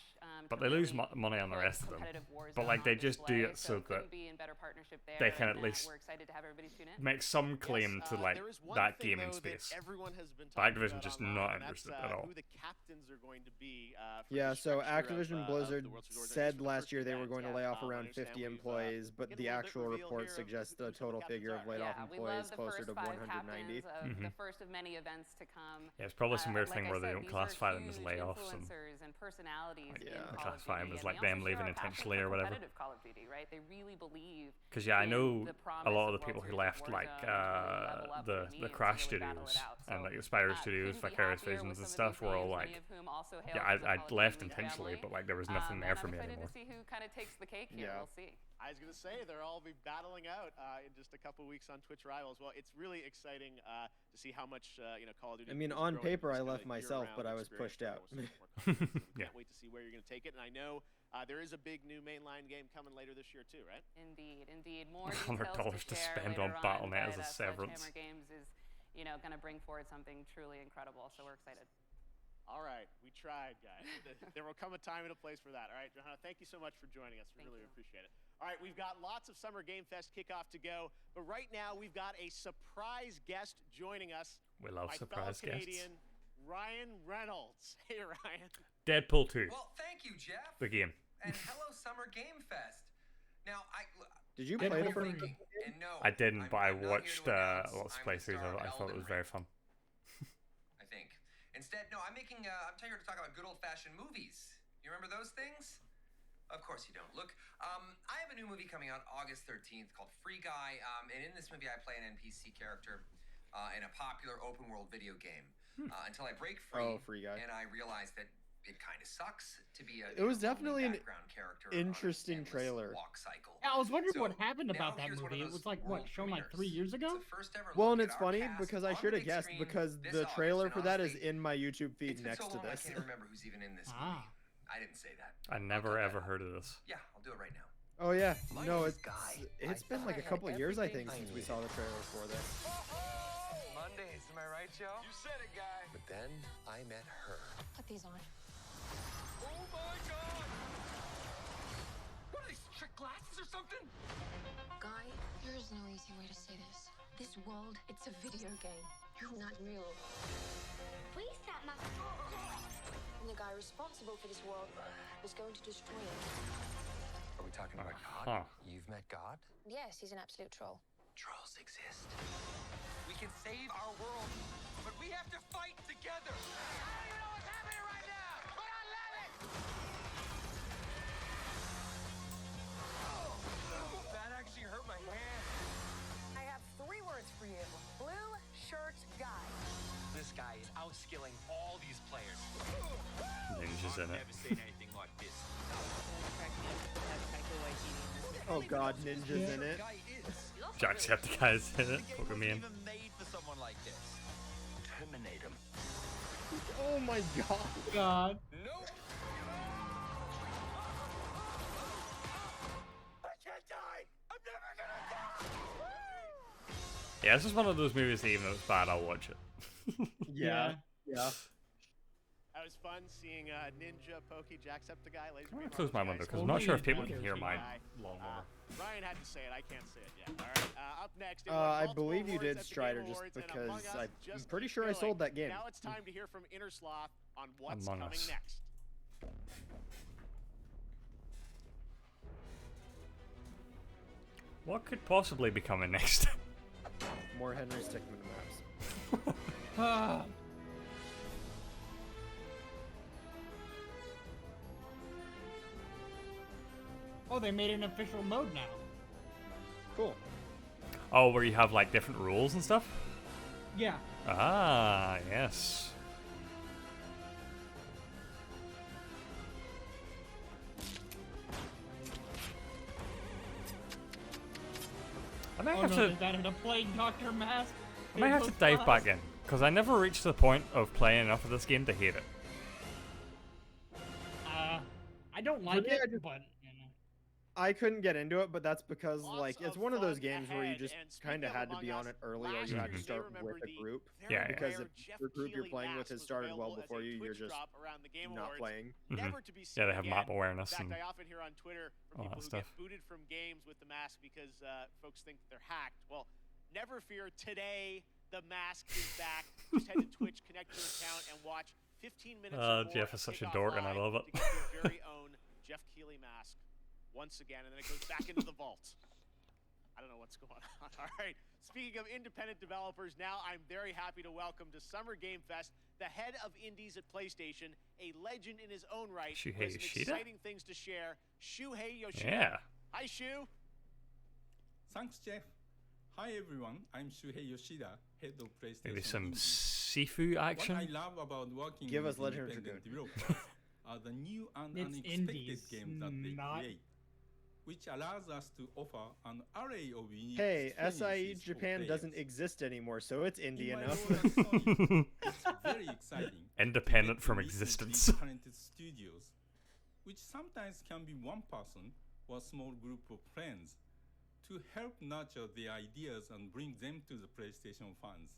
But to they lose really money on the put rest of them. competitive But Warzone like they on just do display, it so that couldn't be in better partnership there, they can and, at least we're excited to have everybody tune in. make some claim to like there is one that thing, gaming though, that space. everyone has been But talking Activision about just online, not and interested that's, at all. Who the captains are going to be. For Yeah, the so structure of, Activision Blizzard the World Series of Warzone. said Just for the last first year they were event, going to yeah, lay off I around understand 50 we've, employees, but getting the a little bit actual reveal report here of suggests the who some of the total captains figure of are. laid off Yeah, we employees love the closer first to 5 190. captains of the first of many events to come. Yeah, it's probably some weird Like thing I where they said, don't these classify are them as huge layoffs and influencers and personalities Yeah. in Call of classify them Duty, as and like they them also leaving share our passion intentionally for or whatever. competitive Call of Duty, right? They really believe believe. Because I know the a promise lot of of the people World who Series left, Warzone like to really level up what it the needs Crash to really battle Studios it out. and So, like the Spyro Studios, couldn't be Vicarious happier Visions with and some of stuff these were all names, like, many of whom also hail yeah, from the I Call of left Duty intentionally, family. but like there was nothing there And for I'm me excited anymore. to see who kind of takes the cake here. Yeah. We'll see. I was going to say, they'll all be battling out in just a couple weeks on Twitch Rivals. Well, it's really exciting to see how much Call of Duty. I mean, is on growing paper, this I kinda left myself, but I year-round was experience pushed for out. everyone, so more content. So Yeah. Can't wait to see where you're going to take it. And I know there is a big new mainline game coming later this year too, right? Indeed. More $100 details to share spend later on Battle.net as but, a severance. Sledgehammer Games is, going to bring forward something truly incredible. So we're excited. All right, we tried, guys. There will come a time and a place for that. All right, Johanna, thank you so much for joining us. We really appreciate it. All right, we've got lots of Summer Game Fest kickoff to go, but right now we've got a surprise guest joining us. We love my surprise fellow guests. Canadian, Ryan Reynolds. Hey, Ryan. Deadpool 2. Well, thank you, Jeff. The game. And hello, Summer Game Fest. Now, Did you I play know the you're first? thinking, and no, I didn't, but I I'm not here to watched announce lots of I'm the playthroughs star of it. I thought it Elden was very Ring, fun. I think. Instead, no, I'm here to talk about good old-fashioned movies. You remember those things? Of course you don't. Look, I have a new movie coming out August 13th called Free Guy, and in this movie I play an NPC character in a popular open-world video game until I break free, Oh, Free Guy. and I realize that it kind of sucks to be a It was lonely definitely an background character on an interesting endless trailer. walk cycle. Yeah, I was wondering So, what happened now about that here's one of movie. It those was like what world shown like 3 premieres. years ago. It's the first ever Well, look and at it's our funny cast because I on should the have big guessed screen because this the August, trailer and for that is honestly, in my YouTube feed it's been next so to long, this. I can't remember who's even in this movie. I didn't say that. I never ever heard of this. Yeah, I'll do it right now. Oh yeah, My no, name's it's Guy. it's I been thought like I a had couple years I everything think I since we needed. saw the trailer for this. Mondays, am I right, Joe? You said it, Guy. But then I met her. Put these on. Oh my God! What are these, trick glasses or something? Guy, there is no easy way to say this. This world, it's a video game. You're not real. Reset my And the guy responsible for this world was going to destroy it. Are we talking about Huh. God? You've met God? Yes, he's an absolute troll. Trolls exist. We can save our world, but we have to fight together. I don't even know what's happening right now, but I love it! Oh, that actually hurt my hand. I have 3 words for you. Blue shirt guy. This guy is outskilling all these players. Ninjas in it. Never seen anything like this. Oh god, ninjas in it. Jacksepticeye's in it. Pokemon. Even made for someone like this. Terminate him. Oh my god. God. Nope. I can't die. I'm never gonna die. Yeah, this is one of those movies that even if it's bad, I'll watch it. Yeah. Yeah. That was fun seeing Ninja, Pokey, Jacksepticeye, Laser I'm Beam. gonna close my window because I'm Oh, not sure if yeah, people can hear my Guy. lawnmower. Ryan had to say it. I can't say it yet. All right. Up next. it won I multiple believe you awards did, at the Game Strider, just Awards, and because Among Us I'm just pretty keeps sure I going. sold that game. Now it's time to hear from Inner Sloth on what's Among coming Us. next. What could possibly be coming next? More Henry Stickmin maps. Ah. Oh, they made an official mode now. Cool. Oh, where you have like different rules and stuff? Yeah. Ah, yes. I might Oh have no, to. they added a plague doctor mask. I might have to dive back in because I never reached the point of playing enough of this game to hate it. I don't like me, it, I just- but you know. I couldn't get into it, but that's because Lots like it's of one of those fun games where you ahead, just and speaking kind of of had to Among be on Us, it early, or last you had year to you start may with remember a group. Yeah, Because rare if Geoff the group you're Keighley playing with mask has was started well available as before a you, you're Twitch just drop around the Game not Awards. playing. Never to be Yeah, seen they have again. map awareness In fact, and I often hear on Twitter from all people that who stuff. get booted from games with the mask because folks think they're hacked. Well, never fear. Today, the mask is back. Just head to Twitch, connect your account, and watch 15 minutes or more Jeff of is such a Kickoff dork and I Live love it. to get your very own Geoff Keighley mask once again, and then it goes back into the vault. I don't know what's going on. All right. Speaking of independent developers, now I'm very happy to welcome to Summer Game Fest the head of indies at PlayStation, a legend in his own right, who Shuehei has some Yoshida? exciting things to share, Shuehei Yoshida. Yeah. Hi, Shu. Thanks, Jeff. Hi everyone, I'm Shuehei Yoshida, head of PlayStation. Maybe some Indie. Sifu action. What I love about working Give with us Legend of independent Dragoon. developers are the new and It's unexpected indies, games that they not- create, which allows us to offer an array of unique Hey, SIE experiences for Japan players. doesn't exist anymore, so it's indie In my enough. role at Sony, it's very exciting. Independent to from get to meet with existence. these talented studios, which sometimes can be one person or a small group of friends, to help nurture their ideas and bring them to the PlayStation fans.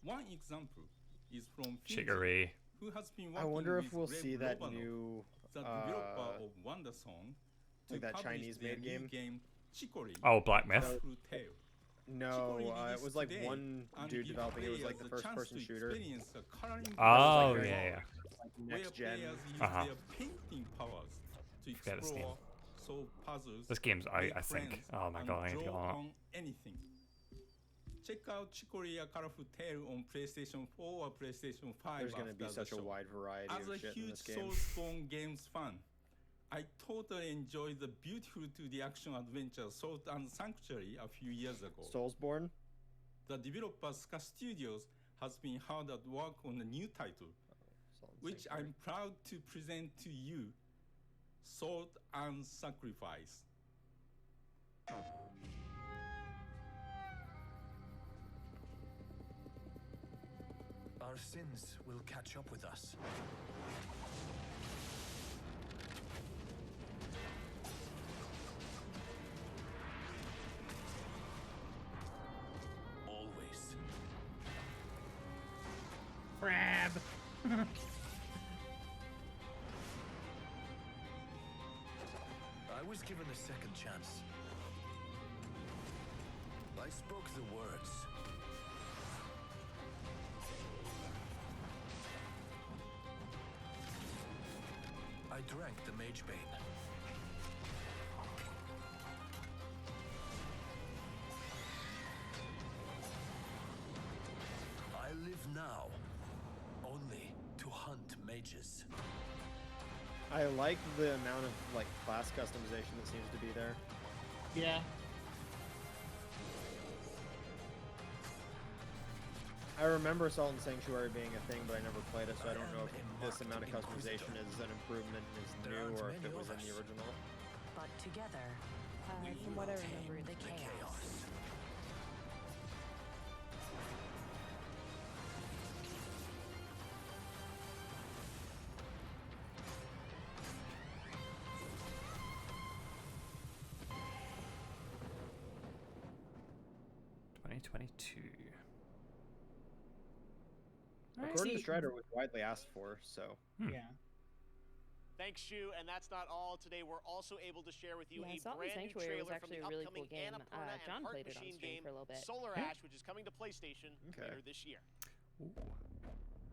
One example is from Fiji, Chicory. who has been I working wonder if with we'll Greg see that Lobanov, new, the developer of Wonder Song, to like that publish their Chinese-made new game? Chicory. Oh, Black Myth. Colorful Tale. No, Chicory it released was like today one and dude gives developing it. It was players like the a first-person chance to shooter. experience a coloring Oh, book yeah, yeah. Like where next gen. players use Uh-huh. their painting powers to Forget its name. explore, solve puzzles, This game's out, make I think. friends, Oh my and god, I need to draw go on it. on anything. Check out Chicory A Colorful Tale on PlayStation 4 or PlayStation 5. There's gonna be after the such a show. wide variety As of a shit in huge this game. Soulspawn games fan, I totally enjoyed the beautiful 2D action adventure Salt and Sanctuary a few years ago. Soulsborne? The developer Ska Studios has been hard at work on a new title, which I'm proud to present to you, Salt and Sacrifice. Our sins will catch up with us. Always. Crab. I was given a second chance. I spoke the words. I drank the Mage Bane. I live now only to hunt mages. I like the amount of like class customization that seems to be there. Yeah. I remember Salt and Sanctuary being a thing, but I never played it, so I don't know if this amount of customization is an improvement and is new, or if it was in the original. But together, From what I remember, the chaos. According to Strider, it was widely asked for, so. Yeah. Thanks, Shu, and that's not all. Today, we're also able to share with you Yeah, a Salt and brand new Sanctuary was trailer from actually the a really cool upcoming game. Annapurna John and Heart played it on Machine stream game for a little bit. Solar Yeah. Ash, which is coming to PlayStation later this year.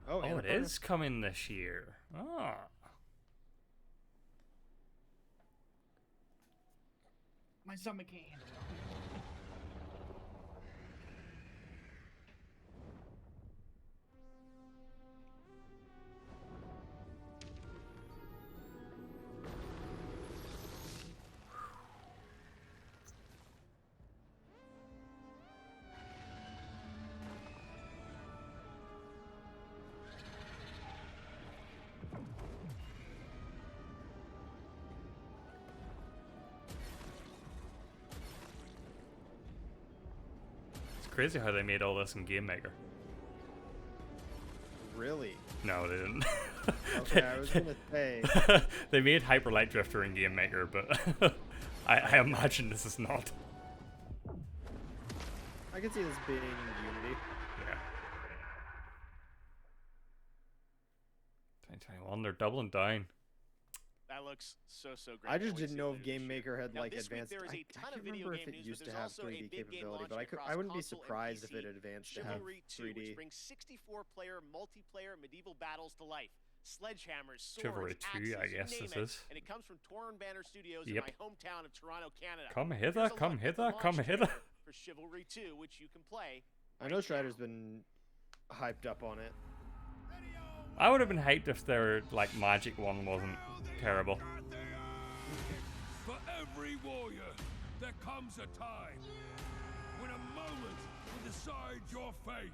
Oh, it is coming this year. Ah. My stomach can't handle it. It's crazy how they made all this in Game Maker. Really? No, they didn't. Okay, I was gonna say. They made Hyper Light Drifter in Game Maker, but I imagine this is not. I can see this being Unity. Yeah. 2021, they're doubling down. That looks so great. I just Can't wait to didn't see know it if later Game this year. Maker had Now, like this week advanced. there is I a ton can't of video remember if game it news, used but to there's have also a 3D big game capability, but launching I wouldn't be across console and surprised if PC. it advanced to have Chivalry 2, 3D. which brings 64-player multiplayer medieval battles to life. Sledgehammers, swords, Chivalry 2, I axes, guess you this name it. is. And it comes from Torn Banner Studios Yep. in my hometown of Toronto, Canada. Come Here's hither, a come look at the hither, come launch hither. trailer for Chivalry 2, which you can play. I know Strider's been hyped up on it. I would have been hyped if their like magic one wasn't terrible. For every warrior, there comes comes a time when a moment will decide your fate.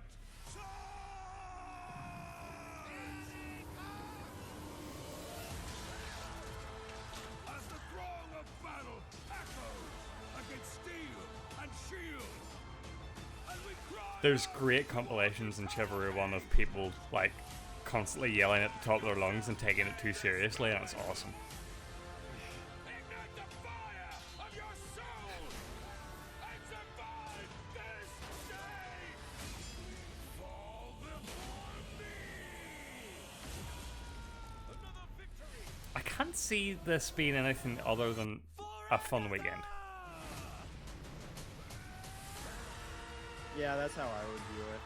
As the throng of battle echoes against steel and shield, and we cry. There's great compilations in Chivalry 1 of people like constantly yelling at the top of their lungs and taking it too seriously, and it's awesome. Ignite the fire of your soul and survive this day. Fall before me. Another victory. I can't see this being anything other than a fun weekend. Yeah, that's how I would view it.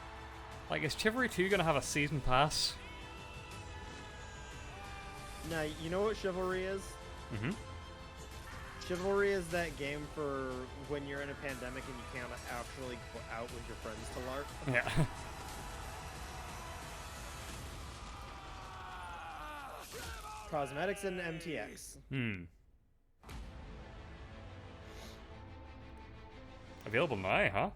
Like, is Chivalry 2 gonna have a season pass? Now, you know what Chivalry is? Mm-hmm. Chivalry is that game for when you're in a pandemic and you can't actually go out with your friends to LARP. Yeah. Cosmetics and MTX. Available now, huh?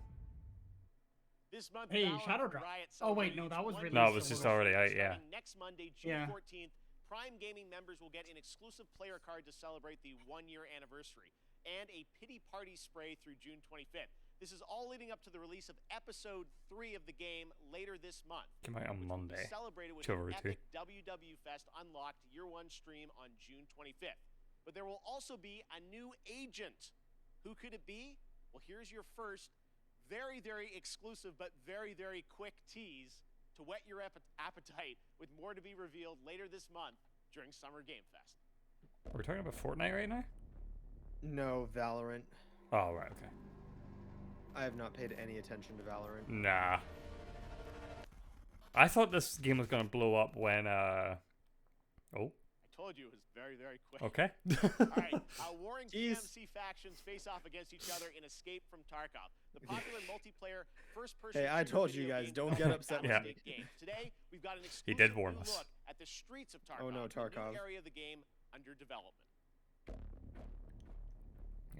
This month, Hey, Valorant Shadow and Drop. Riot Oh wait, celebrated no, its that was one released. No, it was just already out, yeah. Starting next Monday, June Yeah. 14th, Prime Gaming members will get an exclusive player card to celebrate the 1-year anniversary and a pity party spray through June 25th. This is all leading up to the release of Episode 3 of the game later this month. Came out on Monday. Celebrated with Chivalry an 2. epic WW Fest Unlocked Year 1 stream on June 25th. But there will also be a new agent. Who could it be? Well, here's your first very, very exclusive but very, very quick tease to whet your appetite, with more to be revealed later this month during Summer Game Fest. Are we talking about Fortnite right now? No, Valorant. Oh, right, okay. I have not paid any attention to Valorant. Nah. I thought this game was gonna blow up when, Oh. I told you it was very, very quick. Okay. Alright, warring PMC factions face off against each other in Escape from Tarkov, the popular multiplayer first-person Hey, I shooter told you video guys, game don't get developed upset by with Battlestate me. Games. Today, we've got an He did exclusive warn new us. look at the streets of Tarkov, Oh no, the Tarkov. new area of the game under development.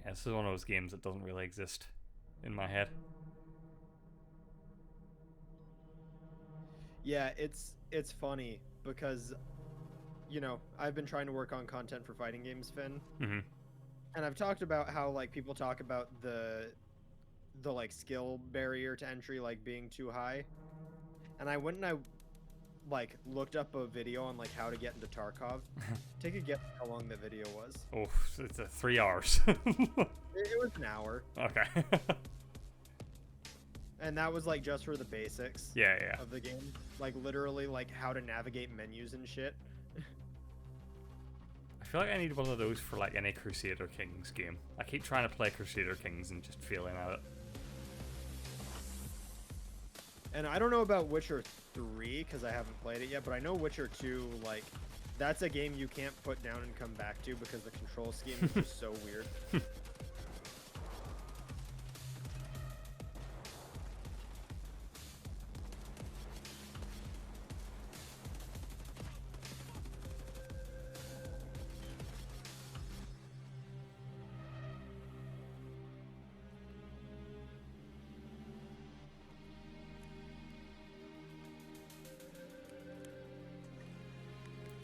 Yeah, this is one of those games that doesn't really exist in my head. Yeah, it's funny because, you know, I've been trying to work on content for fighting games, Finn. Mm-hmm. And I've talked about how, like, people talk about the like skill barrier to entry like being too high. And I went and I like looked up a video on like how to get into Tarkov. Take a guess how long the video was. Oh, it's 3 hours. It was an hour. Okay. And that was like just for the basics Yeah, yeah. of the game. Like literally like how to navigate menus and shit. I feel like I need one of those for like any Crusader Kings game. I keep trying to play Crusader Kings and just failing at it. And I don't know about Witcher 3 because I haven't played it yet, but I know Witcher 2, like, that's a game you can't put down and come back to because the control scheme is just so weird.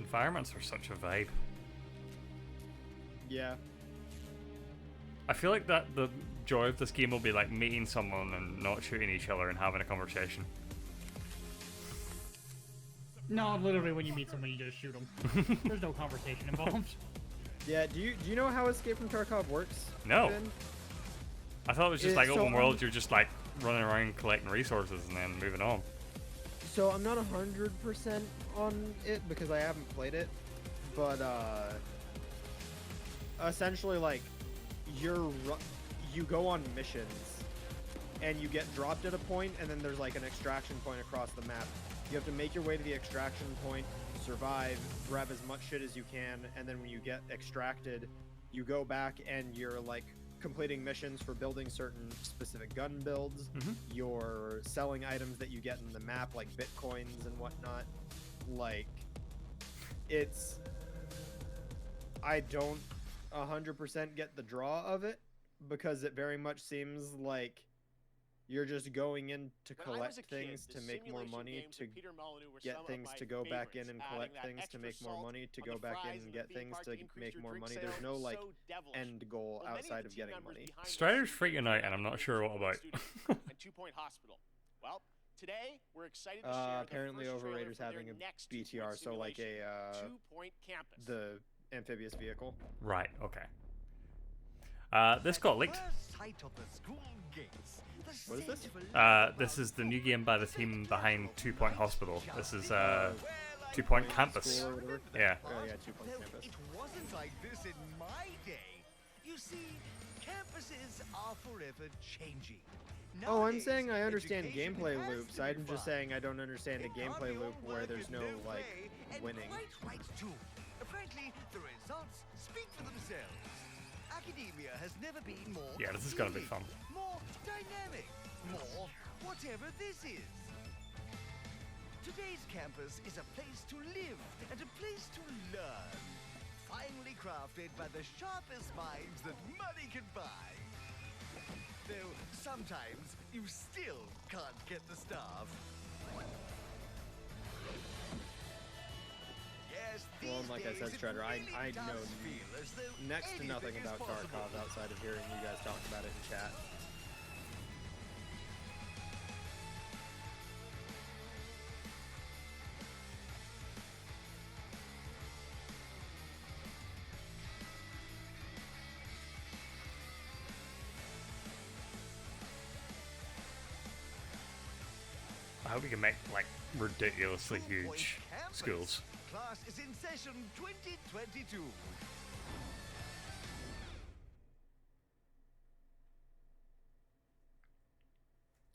Environments are such a vibe. Yeah. I feel like that the joy of this game will be like meeting someone and not shooting each other and having a conversation. No, literally, when you meet someone, you just shoot them. There's no conversation involved. Yeah, do you know how Escape from Tarkov works? No. Finn? I thought it was just like so open world, you're just like running around collecting resources and then moving on. So I'm not 100% on it because I haven't played it, but essentially like you go on missions and you get dropped at a point and then there's like an extraction point across the map. You have to make your way to the extraction point, survive, grab as much shit as you can, and then when you get extracted, you go back and you're like completing missions for building certain specific gun builds. You're selling items that you get in the map like bitcoins and whatnot. Like, I don't 100% get the draw of it, because it very much seems like you're just going in to When I was collect a kid, things the to make more simulation money, games to of Peter Molyneux were get some of things my to go back in favorites, and adding collect that things to extra make more salt money, to on go the back fries in in and the get theme things park to increased make your more drink money. There's sales no was like so devilish. end goal Well, many of outside the of team getting members money. behind this Strider's series freaking out, and I'm not Rampage, sure what about. Studios, and 2 Point Hospital. Well, today we're excited to share Apparently the first trailer Overrator's for their having a next BTR, so like simulation, a 2 Point Campus. the amphibious vehicle. Right. Okay. This got leaked. What is this? This is the new game by the team behind 2 Point Hospital. This is 2 Point Campus. School or whatever? Yeah. Oh yeah, 2 Point Campus. It wasn't like this in my day. You see, campuses are forever changing. Oh, I'm saying I understand education gameplay has loops. to be I'm just fun. saying I don't understand a gameplay loop where there's no like winning. Quite right too. Frankly, the results speak for themselves. Academia has never been more Yeah, this is gonna be appealing, fun. more dynamic, more whatever this is. Today's campus is a place to live and a place to learn. Finely crafted by the sharpest minds that money can buy. Though sometimes you still can't get the staff. Yes, Well, these like I said, days it Strider, I really know does feel as though next to nothing anything is about possible. Tarkov outside of hearing you guys talk about it in chat. I hope we can make like ridiculously huge schools. Class is in session 2022.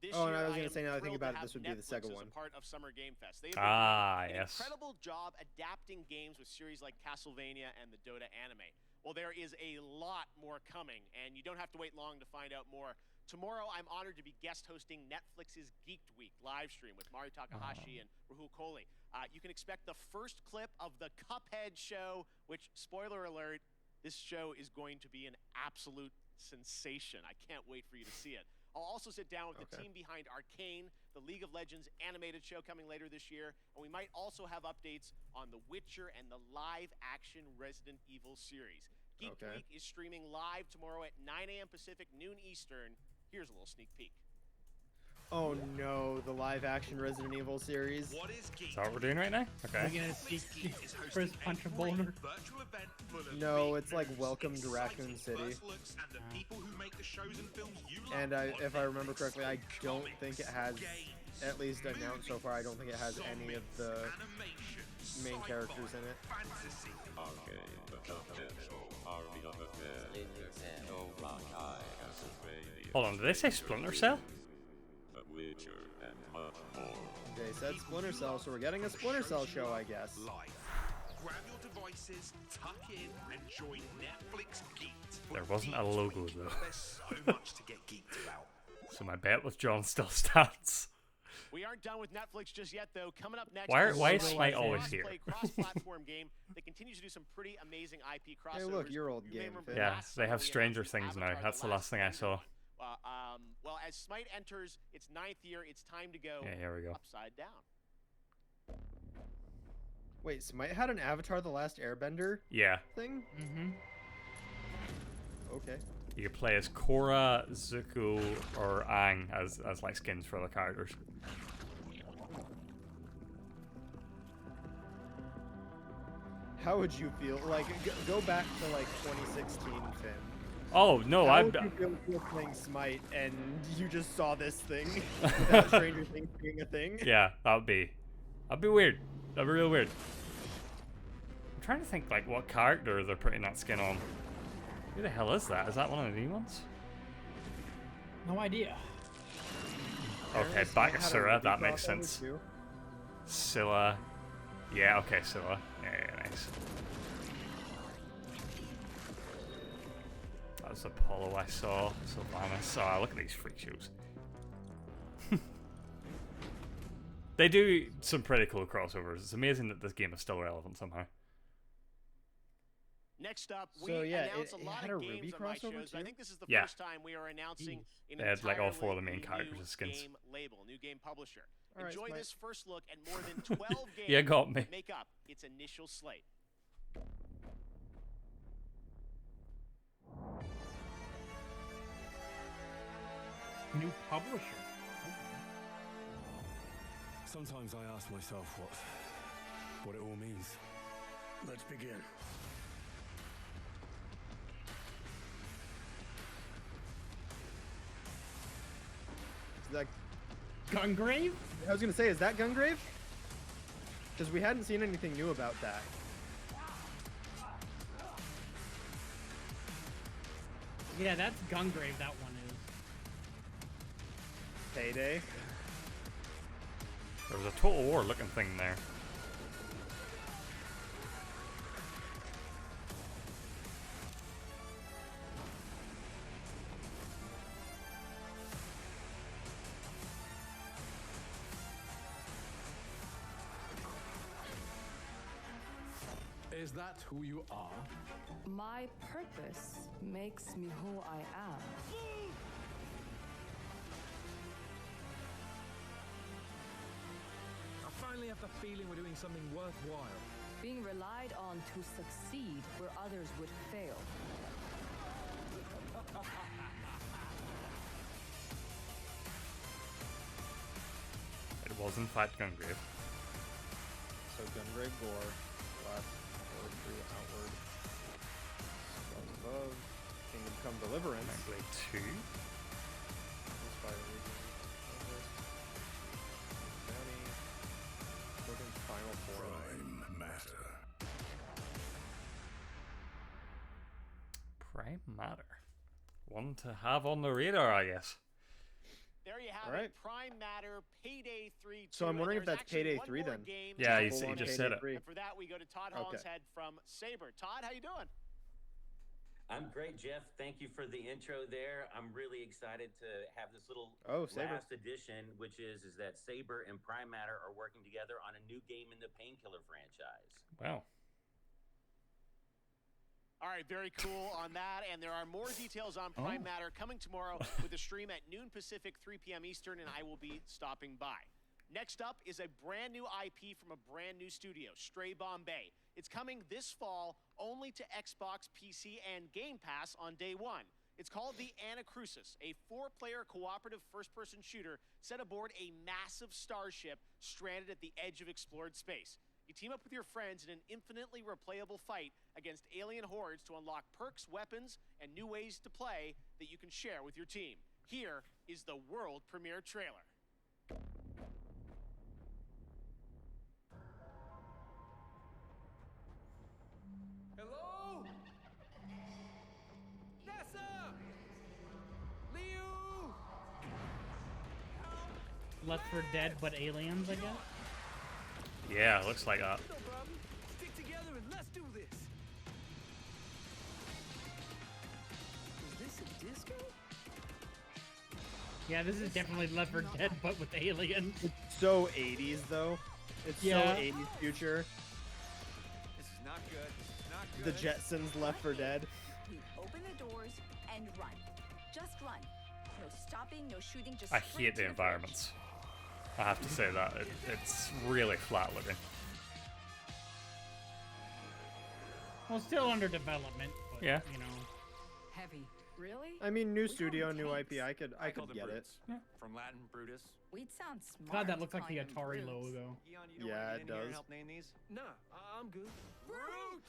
This Oh, and year, I was gonna am say, now I think thrilled to about it, have this would be the Netflix Sega as one. a part of Summer Game Fest. They have been doing an Yes. incredible job adapting games with series like Castlevania and the Dota anime. Well, there is a lot more coming, and you don't have to wait long to find out more. Tomorrow, I'm honored to be guest hosting Netflix's Geeked Week live stream with Mari Takahashi and Rahul Kohli. You can expect the first clip of the Cuphead show, which, spoiler alert, this show is going to be an absolute sensation. I can't wait for you to see it. I'll also sit down with the team behind Arcane, the League of Legends animated show coming later this year, and we might also have updates on The Witcher and the live-action Resident Evil series. Geek Week is streaming live tomorrow at 9 a.m. Pacific, noon Eastern. Here's a little sneak peek. Oh no, the live-action Resident Evil series. Is that what we're doing right now? Okay. We're gonna see Chris punch a boulder. No, it's like Welcome to Raccoon City. And if I remember correctly, I don't think it has, at least announced so far, I don't think it has any of the main characters in it. Hold on, did they say Splinter Cell? They said Splinter Cell, so we're getting a Splinter Cell show, I guess. Grab your devices, tuck in, and join Netflix Geeked. There wasn't a logo though. There's so much to get geeked about. So my bet with John still stands. We aren't done with Netflix just yet, though. Coming up next, Why is Smite always here? Cross-platform game that continues to do some pretty amazing IP crossovers. Hey, look, your old You may game. remember Yeah, last they summer have we Stranger announced Things now. Avatar: That's the last thing I saw. Well, as Smite enters its 9th year, it's time to go Yeah, here we go. upside down. Wait, Smite had an Avatar: The Last Airbender Yeah. thing? Mm-hmm. Okay. You can play as Korra, Zuko, or Aang as like skins for the characters. How would you feel? Like, go back to like 2016, Finn. Oh no, How I'm. would you feel if you were playing Smite and you just saw this thing without Stranger Things being a thing? Yeah, that'd be weird. That'd be real weird. I'm trying to think like what character they're putting that skin on. Who the hell is that? Is that one of the new ones? No idea. Okay, Bakasura, that makes sense. Scylla. Yeah, okay, Scylla. Yeah, nice. That was Apollo I saw. Sylvana saw. Look at these freak shows. They do some pretty cool crossovers. It's amazing that this game is still relevant somehow. Next up, we So, yeah, announce it a lot had of a games Ruby on my crossover shows. I too? think this is the Yeah. first time we are announcing an They had, like, all four of the main entirely characters new as skins. game label, new game publisher. All right, Enjoy Smite. this first look at more than 12 games Yeah, got me. that make up its initial slate. New publisher. Sometimes I ask myself what it all means. Let's begin. Is that Gungrave? I was gonna say, is that Gungrave? Because we hadn't seen anything new about that. Yeah, that's Gungrave, that one is. Payday. There was a Total War looking thing there. Is that who you are? My purpose makes me who I am. I finally have the feeling we're doing something worthwhile. Being relied on to succeed where others would fail. It was in fact Gungrave. So Gungrave Gore, left, forward, through, outward, spells above, Kingdom Come Deliverance. Blade 2. Inspire Legion, Elvis, Bounty, Token's Final Form. Prime Matter. Prime Matter. One to have on the radar, I guess. There you have All right. it, Prime Matter, Payday 3. So I'm wondering if There's that's actually Payday one 3 more then. game Yeah, to he go on just Payday said it. 3. And for that, we go to Todd Hollinshead from Saber. Todd, how you doing? I'm great, Jeff. Thank you for the intro there. I'm really excited to have this little Saber. last edition, which is that Saber and Prime Matter are working together on a new game in the Painkiller franchise. Wow. All right, very cool on that. And there are more details on Prime Matter coming tomorrow with a stream at noon Pacific, 3 p.m. Eastern, and I will be stopping by. Next up is a brand new IP from a brand new studio, Stray Bombay. It's coming this fall only to Xbox, PC, and Game Pass on day one. It's called the Anacrusis, a 4-player cooperative first-person shooter set aboard a massive starship stranded at the edge of explored space. You team up with your friends in an infinitely replayable fight against alien hordes to unlock perks, weapons, and new ways to play that you can share with your team. Here is the world premiere trailer. Hello? NASA! Liu! Left 4 Dead, but aliens, I guess? Yeah, looks like that. No problem. Stick together and let's do this. Is this a disco? Yeah, this is definitely Left 4 Dead, but with aliens. It's so 80s though. It's Yeah. so 80s future. This is not good. This is not The good. Jetsons Left 4 Dead. We open the doors and run. Just run. No stopping, no shooting, just I sprint hate to the environments. I have to say that. It's really flat looking. Well, still under development, but, Yeah. you know. Heavy. Really? I mean, new studio, new IP. I could get it. From Latin Brutus. We'd sound smart. God, that looks like the calling them Atari brutes. logo. Eon, you don't Yeah, want it to get in here and does. help name these? Nah, I'm good. Brute!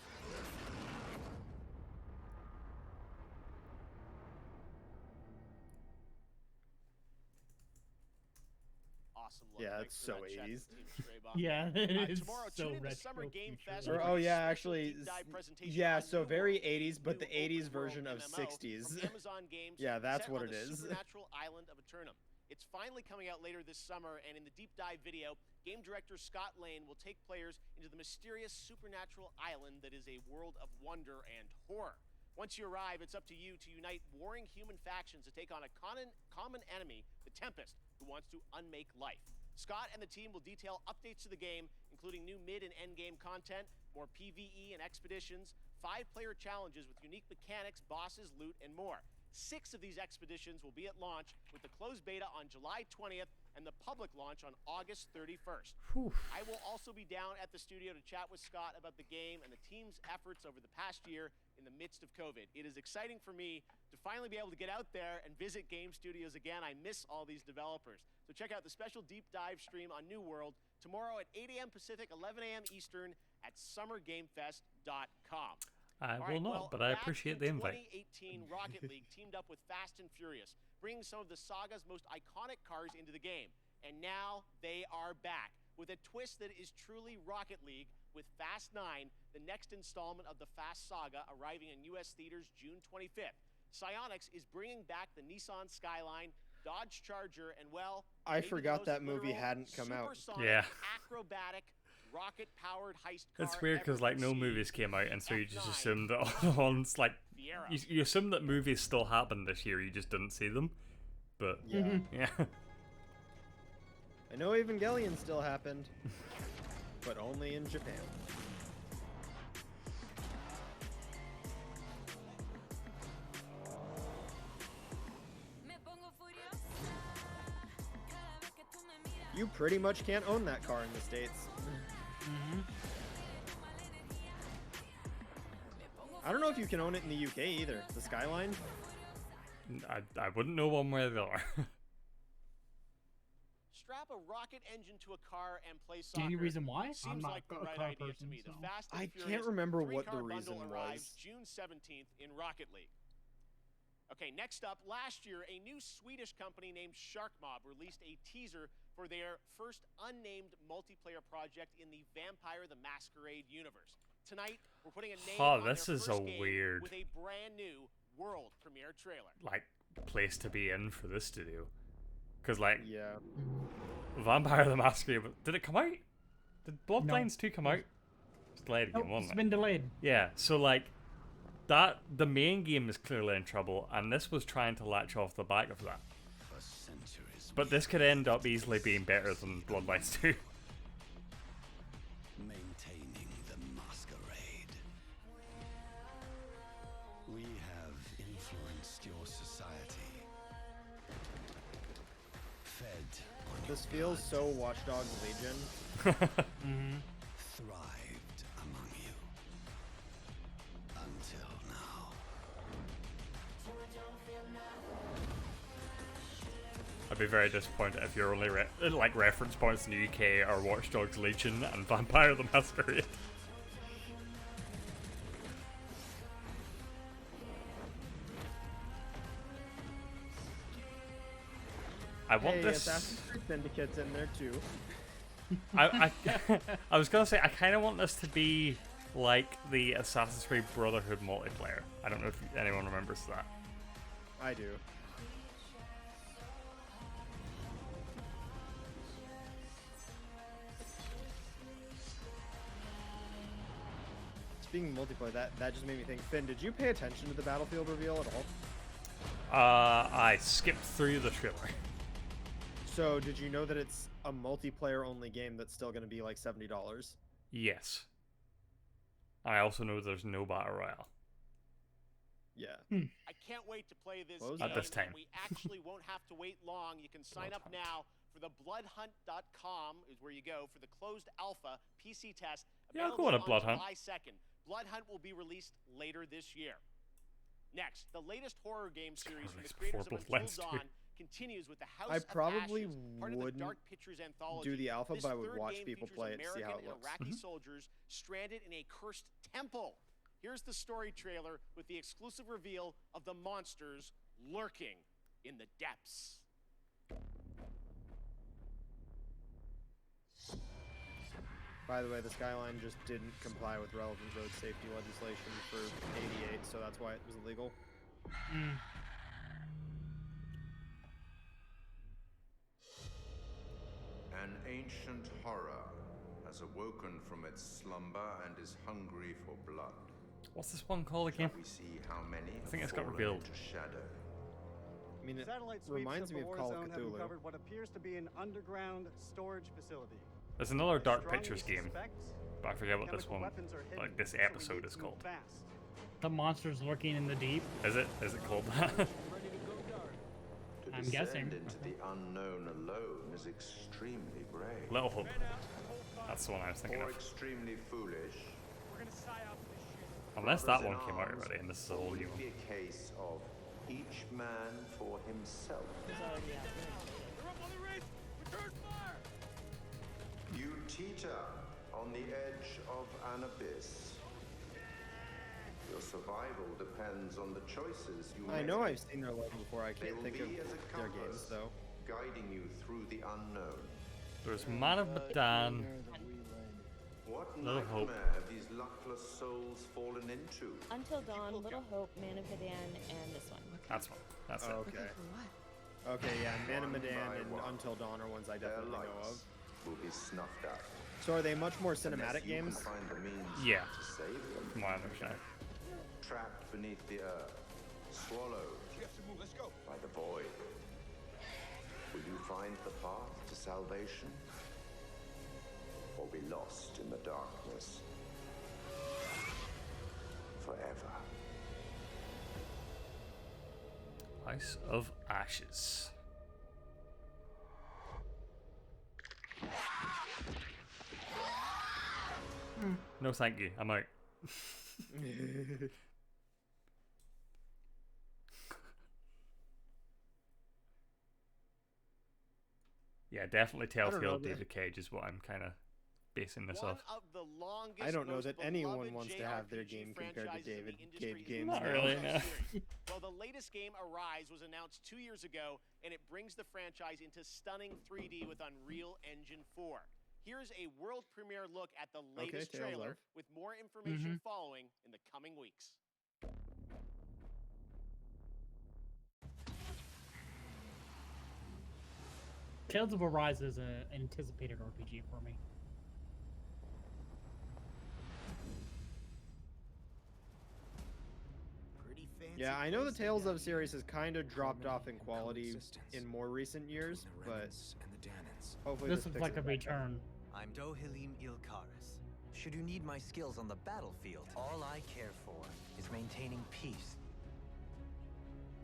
Awesome look. Yeah, Thanks it's for so that, Chet, 80s. Team Stray Bombay. Yeah, it is Tomorrow, so tune into retro Summer Game future. Fest. Or, with oh a yeah, special actually, deep dive presentation yeah. on So New very World, 80s, but the new 80s open world version of MMO 60s. from Amazon Games. Yeah, that's set what on it the is. Supernatural island of Eternum. It's finally coming out later this summer, and in the deep dive video, game director Scott Lane will take players into the mysterious supernatural island that is a world of wonder and horror. Once you arrive, it's up to you to unite warring human factions to take on a common enemy, the Tempest, who wants to unmake life. Scott and the team will detail updates to the game, including new mid and end game content, more PvE and expeditions, 5-player challenges with unique mechanics, bosses, loot, and more. 6 of these expeditions will be at launch, with the closed beta on July 20th and the public launch on August 31st. I will also be down at the studio to chat with Scott about the game and the team's efforts over the past year in the midst of COVID. It is exciting for me to finally be able to get out there and visit game studios again. I miss all these developers. So check out the special deep dive stream on New World tomorrow at 8 a.m. Pacific, 11 a.m. Eastern at summergamefest.com. I will not, but I appreciate the invite. 2018 Rocket League teamed up with Fast and Furious, bringing some of the saga's most iconic cars into the game. And now they are back with a twist that is truly Rocket League with Fast 9, the next installment of the Fast saga, arriving in U.S. theaters June 25th. Psyonix is bringing back the Nissan Skyline, Dodge Charger, and well, I maybe forgot the most that movie literal, hadn't come out. supersonic, Yeah. acrobatic, rocket-powered heist car. It's weird because like no ever movies came out, and so you just F9. assume that all the ones like Fiera. you assume that movies still happened this year. You just didn't see them, but Yeah. yeah. I know Evangelion still happened, but only in Japan. You pretty much can't own that car in the States. I don't know if you can own it in the UK either. The Skyline? I wouldn't know one way or the other. Strap a rocket engine to a car and play soccer. Any reason why? I'm Seems not like the a right car idea to person, me. so. The Fast and I Furious can't remember what three-car the reason bundle arrives was. June 17th in Rocket League. Okay, next up, last year, a new Swedish company named Shark Mob released a teaser for their first unnamed multiplayer project in the Vampire the Masquerade universe. Tonight, we're putting a name on this their is first a game weird with a brand new world premiere trailer. like place to be in for this studio, because like yeah, Vampire the Masquerade, did it come out? Did Bloodlines 2 come out? It's delayed again, Nope, wasn't it's it? been delayed. Yeah, so like that the main game is clearly in trouble, and this was trying to latch off the back of that. For centuries, But this could end up easily being better than Bloodlines 2. maintaining the masquerade. We have influenced your society. Fed on your This feels blood. so Watch Dogs Legion. Thrived among you. Until now. I'd be very disappointed if your only like reference points in the UK are Watch Dogs Legion and Vampire the Masquerade. I want Hey, this. Assassin's Creed Syndicate's in there too. I was gonna say I kind of want this to be like the Assassin's Creed Brotherhood multiplayer. I don't know if anyone remembers that. I do. Speaking of multiplayer, that just made me think. Finn, did you pay attention to the Battlefield reveal at all? I skipped through the trailer. So, did you know that it's a multiplayer-only game that's still going to be like $70? Yes. I also know there's no battle royale. Yeah. I can't wait to play this What was game. At this time. We actually won't have to wait long. You can sign up now for the bloodhunt.com is where you go for the closed alpha PC test. Yeah, I'll go on a available Bloodhunt. July 2nd. Bloodhunt will be released later this year. Next, the latest horror game series from the Released creators of before Until Bloodlines 2. Dawn continues with the House I of probably Ashes, part of the wouldn't Dark Pictures anthology. do the alpha, This but I would third watch game people features play it to see how American it and looks. Iraqi soldiers stranded in a cursed temple. Here's the story trailer with the exclusive reveal of the monsters lurking in the depths. By the way, the Skyline just didn't comply with relevant road safety legislation for '88, so that's why it was illegal. An ancient horror has awoken from its slumber and is hungry for blood. What's this one called again? We see how many I think have it's got fallen revealed. into shadow. I mean, it Satellite sweeps reminds me of the Call of Warzone have Cthulhu. uncovered what appears to be an underground storage facility. There's another Dark Strongly Pictures game, suspect but I forget what this chemical one, weapons are hidden, like this so we episode need is to move called. fast. The monsters lurking in the deep. Is it? Is it called that? To I'm descend guessing. into the unknown alone is extremely brave. Little Hope. That's the one I was thinking Or of. extremely foolish. Unless that Brothers one in came out arms, already, and this is a whole will new it one. be a case of each man for himself? You teeter on the edge of an abyss. Your survival depends on the choices you make. I know I've seen their logo before. I They can't will think of be as a their compass, games though. guiding you through the unknown. There's Man of Medan, What Little Hope. nightmare have these luckless souls fallen into? Until Dawn, Little Hope, Man of Medan, and this one. That's one. That's it. Okay. Okay, yeah, Man of Medan and Until Dawn are ones I definitely know of. Will be snuffed out. So are they much more Unless cinematic you can games? find the means Yeah. to save them. From what I understand. Trapped beneath the earth, swallowed by the void. Will you find the path to salvation? Or be lost in the darkness forever? House of Ashes. No, thank you. I'm out. Yeah, definitely don't know, Telltale man. David Cage is what I'm kind of basing this One off. of the longest, I don't know most that anyone beloved wants to have their JRPG game compared to franchises in David the industry Cage is games. Not now. really, no. Well, the latest game, Arise, was announced 2 years ago, and it brings the franchise into stunning 3D with Unreal Engine 4. Here's a world premiere look at the latest Tales trailer, of. with more information following in the coming weeks. Tales of Arise is an anticipated RPG for me. Yeah, I know the Tales of series has kind of dropped off in quality in more recent years, but hopefully This looks like a fixes that. return. I'm Dohalim Ilkaris. Should you need my skills on the battlefield, all I care for is maintaining peace.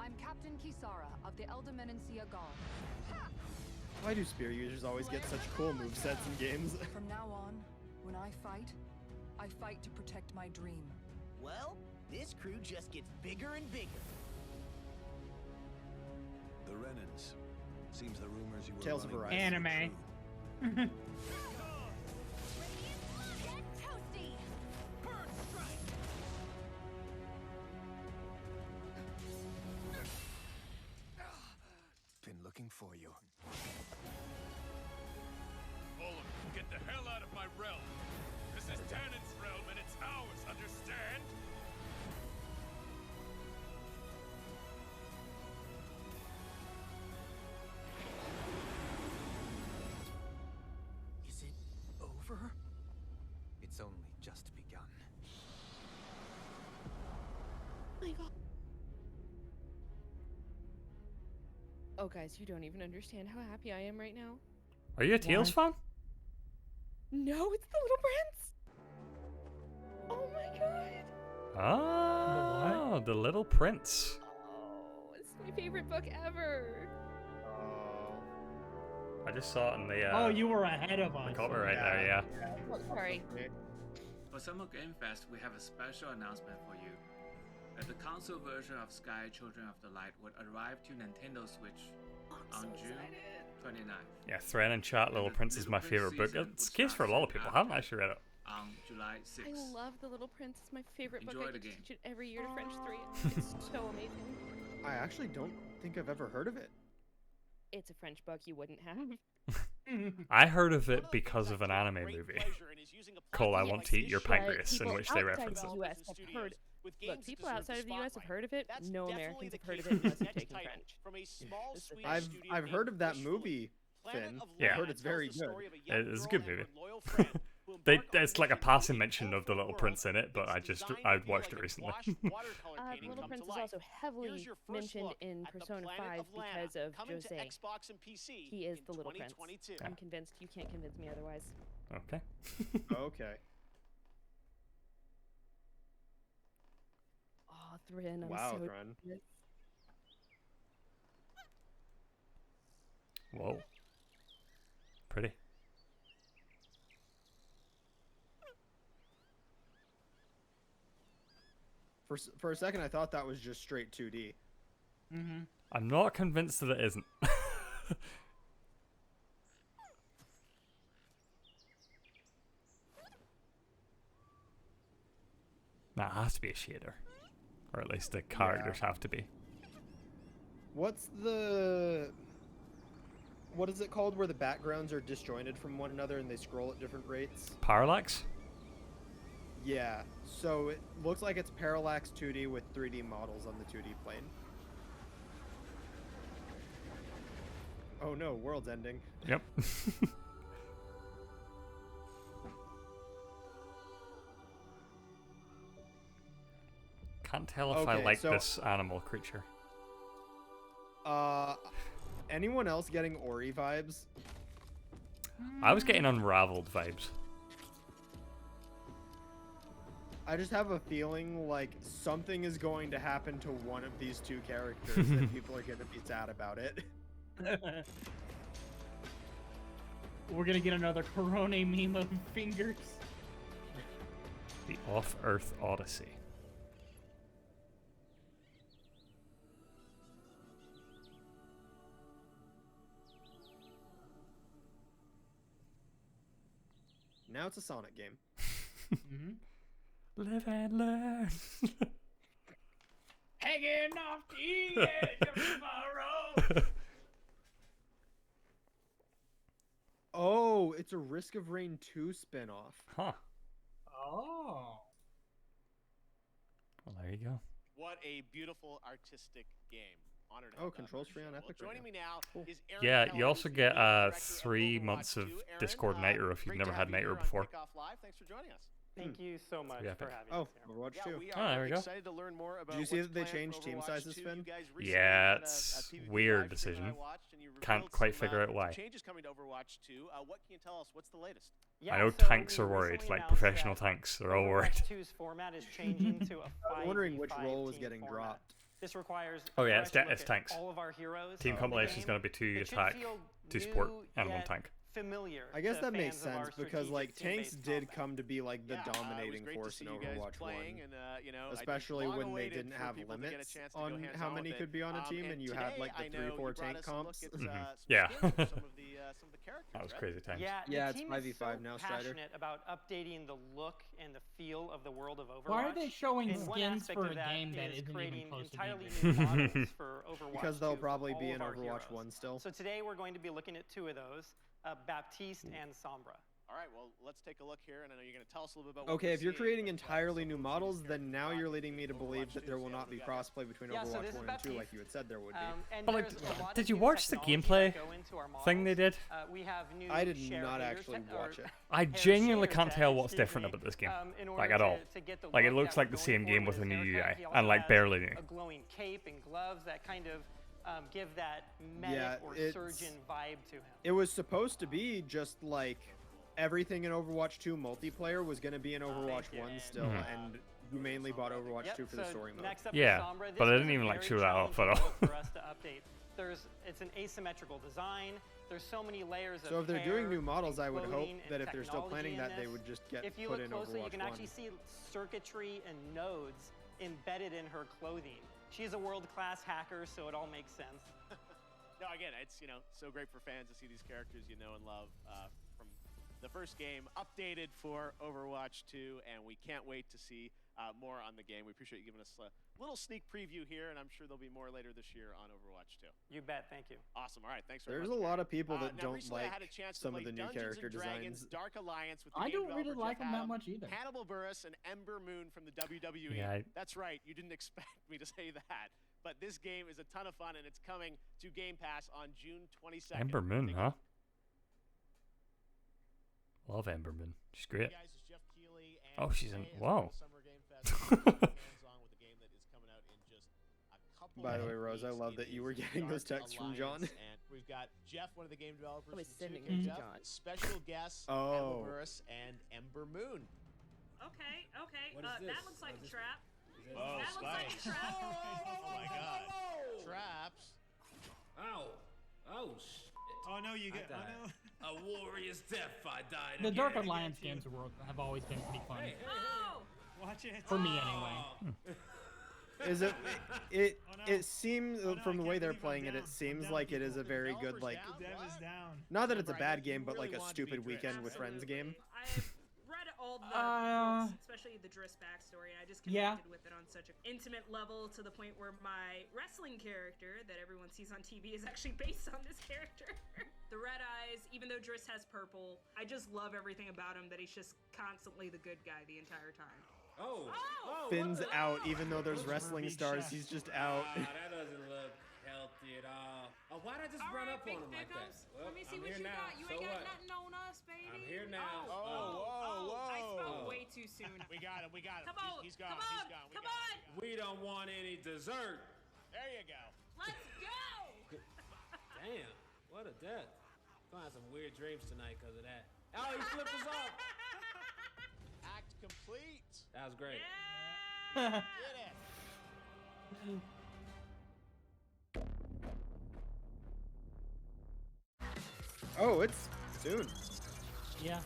I'm Captain Kisara of the Elder Menancia Guard. Why do spear users always get such cool movesets in games? From now on, when I fight to protect my dream. Well, this crew just gets bigger and bigger. The Reynolds. Seems the rumors you were Tales of running Arise. were Anime. true. Been looking for you. All of you, get the hell out of my realm. This is Tannin's realm and it's ours, understand? Is it over? It's only just begun. Oh my god. Oh, guys, you don't even understand how happy I am right now. Are you a Tales fan? No, it's the Little Prince. Oh my god. Oh, the Little Prince. Oh, it's my favorite book ever. I just saw it in the. Oh, you were ahead of us. The cover right there, yeah. Oh, sorry. For Summer Game Fest, we have a special announcement for you. The console version of Sky Children of the Light would arrive to Nintendo Switch on June 29th. Yeah, Thread and Chat, Little Prince is my favorite book. It's the case for a lot of people. I haven't actually read it. On July 6th. I love The Little Prince. It's my favorite book. Enjoy I the get to game. teach it every year to French 3. It's so amazing. I actually don't think I've ever heard of it. It's a French book you wouldn't have. I heard of it because of an anime movie called I Want to Eat Your Pancreas, in which they reference it. The US have heard. Look, people outside of the US have heard of it. No Americans have heard of it unless you've taken French. From a small Swedish I've studio I've heard named of that Wishfully. movie, Finn. Yeah. I've heard it's very good. It's a good movie. It's like a passing mention of the Little Prince in it, but I watched it recently. Little Prince is also heavily mentioned in Persona 5 because of Jose. He is the Little Prince. I'm convinced. You can't convince me otherwise. Okay. Okay. Oh, Thrin, I'm Wow, so Thrin. nervous. Whoa. Pretty. For a second, I thought that was just straight 2D. Mm-hmm. I'm not convinced that it isn't. Nah, it has to be a shader. Or at least the characters have to be. What's the... What is it called where the backgrounds are disjointed from one another and they scroll at different rates? Parallax? Yeah, so it looks like it's parallax 2D with 3D models on the 2D plane. Oh no, world's ending. Yep. Can't tell if I like this animal creature. Anyone else getting Ori vibes? I was getting Unraveled vibes. I just have a feeling like something is going to happen to one of these two characters and people are going to be sad about it. We're going to get another Corone meme of fingers. The Off-Earth Odyssey. Now it's a Sonic game. Mm-hmm. Live and learn. Hanging off the edge of tomorrow. Oh, it's a Risk of Rain 2 spin-off. Huh. Oh. Well, there you go. What a beautiful artistic game. Honored to Oh, have controls free on Epic. Joining me now is Aaron Yeah, Keller, you also who's get the director of 3 months of Overwatch 2. Aaron, Discord Nitro if you've great never to had have you Nitro here on before. Kickoff Live. Thanks for joining us. Thank you so much Yeah, for epic. having us here. Overwatch 2. We Oh, are there we go. excited to learn more about Did you see what's that they planned changed for team Overwatch sizes, 2. Finn? You guys recently Yeah, had a it's PvP weird live stream decision. that I watched, and you Can't revealed quite some, figure out why. changes coming to Overwatch 2. What can you tell us? What's the latest? Yeah, I know so tanks we are worried, recently like announced professional that tanks. They're all worried. Overwatch 2's format is changing to a 5v5 I'm wondering which role was team getting format. dropped. This requires Oh yeah, a fresh look it's at tanks. all of our heroes. Team in the compilation is game. going to be 2 It should attack, feel 2 support, new, and 1 yet tank. familiar I guess to that makes fans of our sense because strategic like tanks team-based did combat. come to be like the It was dominating great to force see in you guys Overwatch 1. playing, and, Especially long when they awaited didn't for have people to get a limits chance to go on hands-on how many with could it. be on a team, and you had today, like the I 3 or know 4 you brought tank us a look comps. at, some Yeah. skins for some of the characters. That was right? crazy times. Yeah, Yeah, the it's team 5v5 is so now, Strider. passionate about updating the look and the feel of the world of Overwatch. Why are they showing And one skins aspect for of a that game that is isn't creating even close to entirely being new models for Overwatch Because they'll 2 for probably all be of in our Overwatch heroes. 1 still. So today we're going to be looking at 2 of those, Baptiste and Sombra. All right, well, let's take a look here, and I know you're going to tell us a little bit about. Okay, if you're creating entirely new models, then now you're leading me to believe that there will not be crossplay between Yeah, so Overwatch this is 1 and 2 like Baptiste. you had said there would be. And But like, there's a lot did of you new watch the technology gameplay that go into our thing they models. did? We have new I did share not haters actually tech- or watch it. I hair genuinely shader can't tech, tell what's excuse different me, about this game. in Like order at all. to get the Like it look looks that like the we're same going game for with a his new haircut. UI, He also and like has barely new. a glowing cape and gloves that kind of give that medic Yeah, or it's- surgeon vibe to him. It was supposed to be just like everything in Overwatch 2 multiplayer was going to be in Overwatch 1 still, and you mainly bought Overwatch 2 for the story mode. Next up Yeah, is Sombra. This but I was didn't a even like very show that off at challenging all. look for us to update. It's an asymmetrical design. There's so many layers of So if they're doing hair new models, and I would hope clothing that and if they're still technology planning in that, they this. would just get If you put look in closely, Overwatch you can 1. actually see circuitry and nodes embedded in her clothing. She's a world-class hacker, so it all makes sense. No, again, it's so great for fans to see these characters you know and love from the first game updated for Overwatch 2, and we can't wait to see more on the game. We appreciate you giving us a little sneak preview here, and I'm sure there'll be more later this year on Overwatch 2. You bet. Thank you. Awesome. All right, thanks very There's much. a lot Gary. of people that Now, don't recently like I had a chance to some play of the new Dungeons character and Dragons designs. Dark Alliance with the I game don't really developer like Geoff them that Keighley, much either. Hannibal Buress and Ember Moon from the WWE. Yeah, That's right. You didn't expect me to say that. But this game is a ton of fun, and it's coming to Game Pass on June 22nd. Ember Moon, huh? Love Ember Moon. She's great. Hey guys, it's Geoff Keighley, and Oh, she's in. today is Wow. Summer Game Fest. Hands-on with a game that is coming out in just a couple By the way, of Rose, I weeks. love It that you is were getting those Dark texts from John. Alliance, and we've got Jeff, one of the game developers. I was from sending 2K. it to Jeff, John. special guests, Oh. Hannibal Buress and Ember Moon. Okay. What is this? That looks like What a is trap. Is Oh, that looks like a trap. Oh my god. Traps. Ow. Oh, shit. Oh no, you get. Oh no. A warrior's death, I died. The Dark Alliance games have always been pretty fun. Oh! Watch it. For me, anyway. Is it seems from the way they're playing it, it seems like it is a very good like. Not that it's a bad game, but like a stupid weekend with friends game. I've read all the books, especially the Driss backstory, and I just connected with it on such an intimate level to the point where my wrestling character that everyone sees on TV is actually based on this character. The red eyes, even though Driss has purple, I just love everything about him, that he's just constantly the good guy the entire time. Finn's out, even though there's wrestling stars. He's just out. That doesn't look healthy at all. Oh, why'd I just run up on him like that? Well, Let me see I'm what here you now. got. You So ain't got what? nothing on us, baby. I'm here now. I spoke way too soon. We got him. Come on. He's gone. Come on. He's gone. Come on. We don't want any dessert. There you go. Let's go. Damn, what a death. Gonna have some weird dreams tonight because of that. Oh, he flipped us off. Act complete. That was great. Get it. Oh, it's soon. Yeah.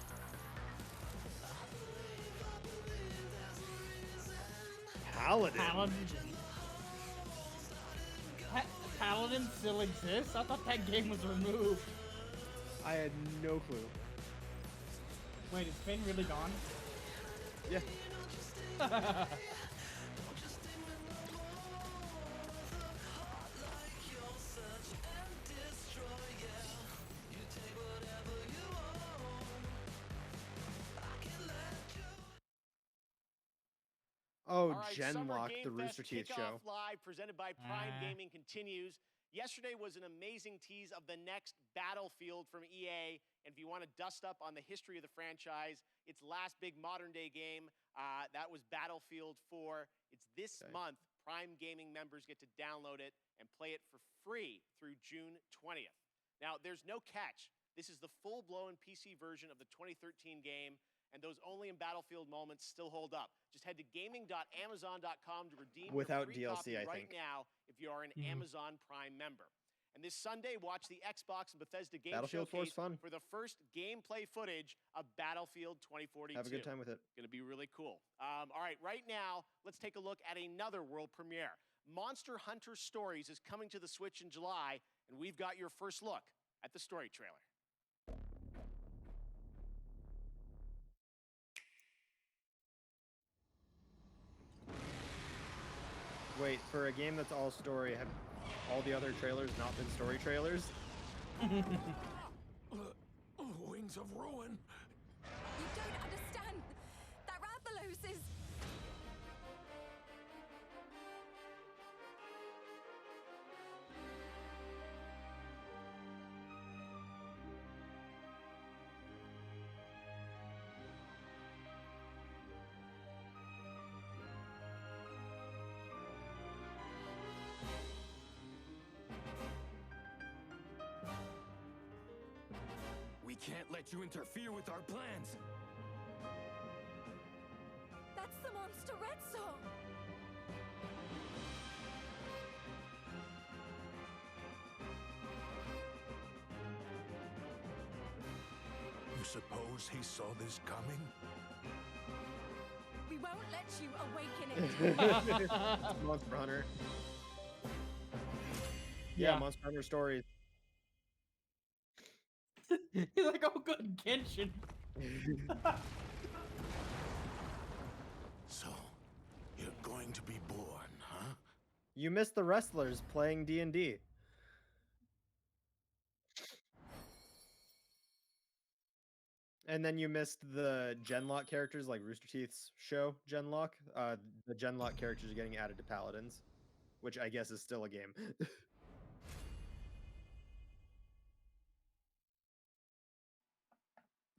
Paladin. Paladin still exists? I thought that game was removed. I had no clue. Wait, is Finn really gone? Yeah. Oh, All right, Summer Genlock, Game the Fest Rooster Teeth Kickoff show. Live, presented by Prime Gaming, continues. Yesterday was an amazing tease of the next Battlefield from EA. And if you want to dust up on the history of the franchise, its last big modern-day game, that was Battlefield 4. It's this month. Prime Gaming members get to download it and play it for free through June 20th. Now, there's no catch. This is the full-blown PC version of the 2013 game, and those only in Battlefield moments still hold up. Just head to gaming.amazon.com to redeem Without your free DLC, copy I right think. now if you are an Amazon Prime member. And this Sunday, watch the Xbox and Bethesda Game Battlefield 4 is Showcase fun. for the first gameplay footage of Battlefield 2042. Have a good time with it. Going to be really cool. All right, right now, let's take a look at another world premiere. Monster Hunter Stories is coming to the Switch in July, and we've got your first look at the story trailer. Wait, for a game that's all story, have all the other trailers not been story trailers? Wings of ruin. You don't understand. That Rathalos is... We can't let you interfere with our plans. That's the monster Red Song. You suppose he saw this coming? We won't let you awaken it. Monster Hunter. Yeah, Monster Hunter Stories. He's like, oh, good, Genshin. So, you're going to be born, huh? You missed the wrestlers playing D&D. And then you missed the Genlock characters, like Rooster Teeth's show, Genlock. The Genlock characters are getting added to Paladins, which I guess is still a game.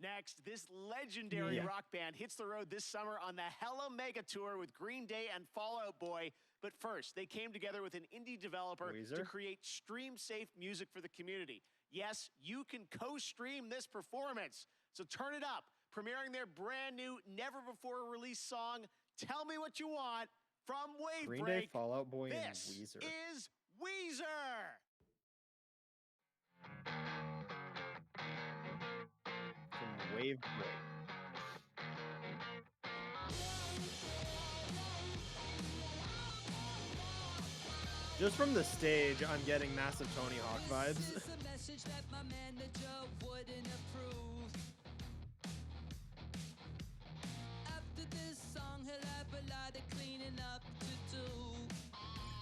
Next, this legendary rock band hits the road this summer on the Hella Mega Tour with Green Day and Fall Out Boy. But first, they came together with an indie developer to create stream-safe music for the community. Yes, you can co-stream this performance. So turn it up, premiering their brand new, never-before-released song, Tell Me What You Want, From Wave Green Break, Day, Fallout Boy, and this Weezer. is Weezer! From Wave Break. Just from the stage, I'm getting massive Tony Hawk vibes.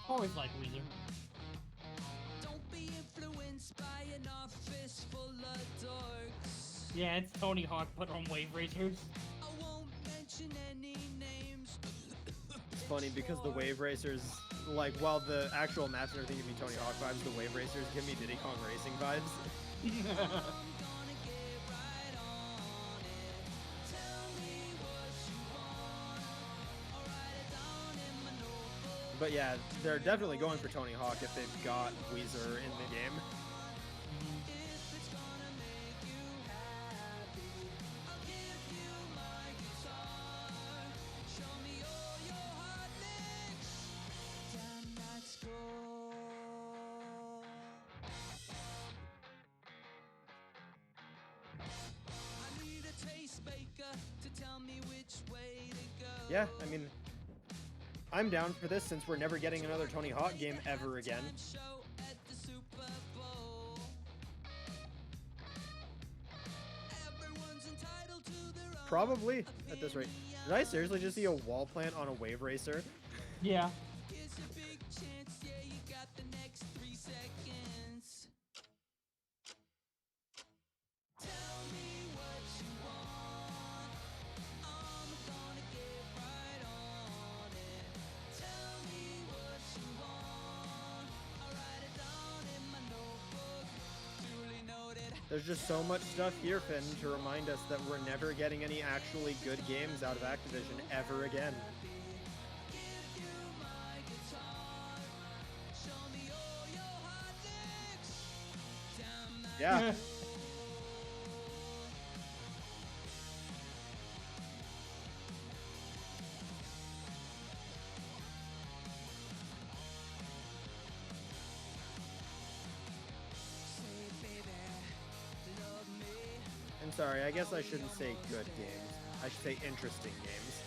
Always like Weezer. Don't be influenced by an office full of dorks. Yeah, it's Tony Hawk put on Wave Racers. I won't mention any names. It's funny because the Wave Racers, like, while the actual maps and everything give me Tony Hawk vibes, the Wave Racers give me Diddy Kong Racing vibes. But yeah, they're definitely going for Tony Hawk if they've got Weezer in the game. Yeah, I mean, I'm down for this since we're never getting another Tony Hawk game ever again. Probably, at this rate. Did I seriously just see a wall plant on a Wave Racer? Yeah. There's just so much stuff here, Finn, to remind us that we're never getting any actually good games out of Activision ever again. Yeah. I'm sorry, I guess I shouldn't say good games. I should say interesting games.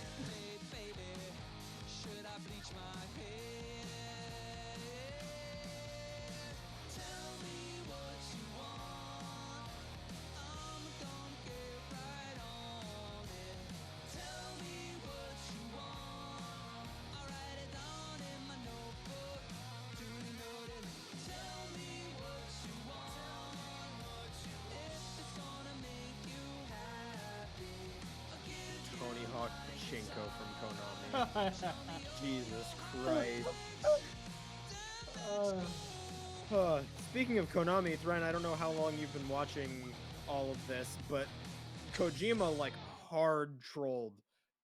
Tony Hawk Pachinko from Konami. Jesus Christ. Speaking of Konami, Thren, I don't know how long you've been watching all of this, but Kojima, like, hard trolled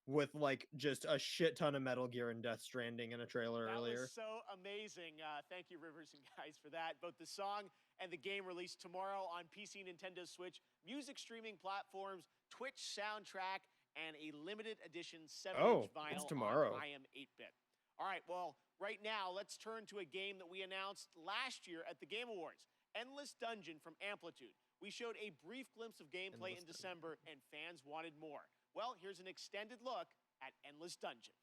with, like, just a shit ton of Metal Gear and Death Stranding in a trailer earlier. That was so amazing. Thank you, Rivers and guys, for that. Both the song and the game released tomorrow on PC, Nintendo Switch, music streaming platforms, Twitch soundtrack, and a limited edition 7-inch vinyl it's tomorrow. on I Am 8-Bit. All right, well, right now, let's turn to a game that we announced last year at the Game Awards, Endless Dungeon from Amplitude. We showed a brief glimpse of gameplay in December, and fans wanted more. Well, here's an extended look at Endless Dungeon.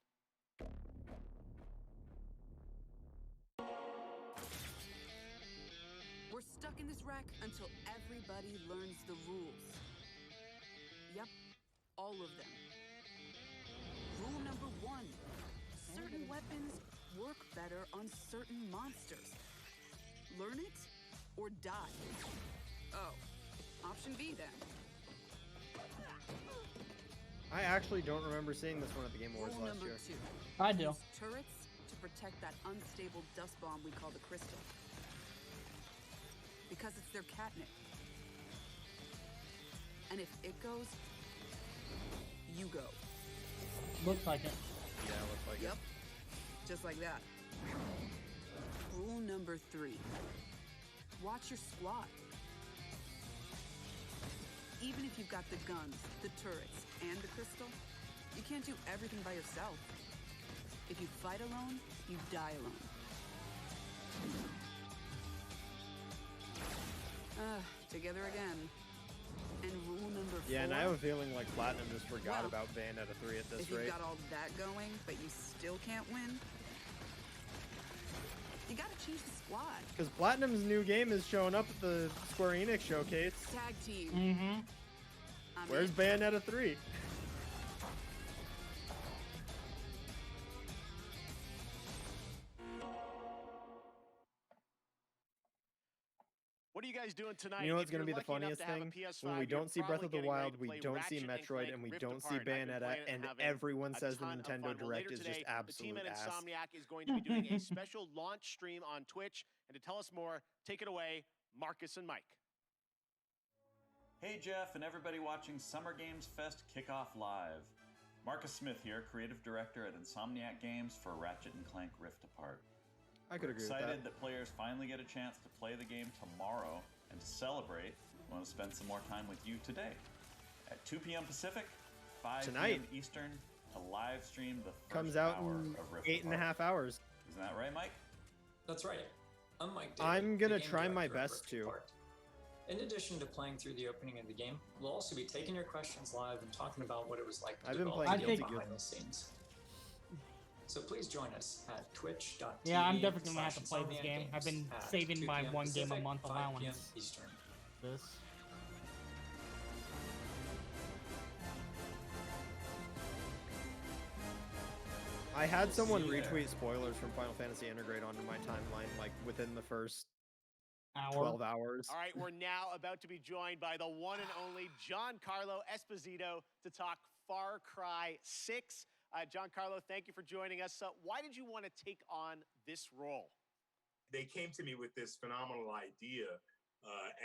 We're stuck in this wreck until everybody learns the rules. Yep, all of them. Rule number 1. Certain weapons work better on certain monsters. Learn it or die. Oh, option B then. I actually don't remember seeing this one at the Game Awards last year. 2. I do. Use turrets to protect that unstable dust bomb we call the crystal. Because it's their catnip. And if it goes, you go. Looks like it. Yeah, looks like Yep. Just like that. Rule number 3. Watch your squad. Even if you've got the guns, the turrets, and the crystal, you can't do everything by yourself. If you fight alone, you die alone. Together again. And rule number 4. Yeah, and I have a feeling like Platinum just forgot about Bayonetta 3 at this if rate. You've got all that going, but you still can't win, you gotta change the squad. Because Platinum's new game is showing up at the Square Enix showcase. Tag team. Mm-hmm. Where's Bayonetta 3? What are you guys doing tonight? You know what's going to be the funniest thing? When we don't see Breath of the Wild, we don't see Metroid, and we don't see Bayonetta, and everyone says the Nintendo Direct is just absolute the team at ass. Insomniac is going to be doing a special launch stream on Twitch. And to tell us more, take it away, Marcus and Mike. Hey Jeff and everybody watching Summer Games Fest Kickoff Live. Marcus Smith here, Creative Director at Insomniac Games for Ratchet and Clank Rift Apart. I could agree with that. Excited that players finally get a chance to play the game tomorrow, and to celebrate, I want to spend some more time with you today. At 2 p.m. Pacific, 5 Tonight. p.m. Eastern, to live stream the first Comes out hour in of Rift 8.5 hours. Isn't that right, Mike? That's right. I'm Mike David, I'm gonna the game try my director of best Rift to. Apart. In addition to playing through the opening of the game, we'll also be taking your questions live and talking about what it was like to I've been develop playing the game Guilty Gear. behind the scenes. So please join us at twitch.tv. Yeah, I'm definitely gonna have to play this /Insomniac game. I've been Games at saving 2 my p.m. 1 game a Pacific, month 5 p.m. allowance. Eastern. This. I had We'll someone see you there. retweet spoilers from Final Fantasy Integrate onto my timeline, like within the first Hour. 12 hours. All right, we're now about to be joined by the one and only Giancarlo Esposito to talk Far Cry 6. Giancarlo, thank you for joining us. Why did you want to take on this role? They came to me with this phenomenal idea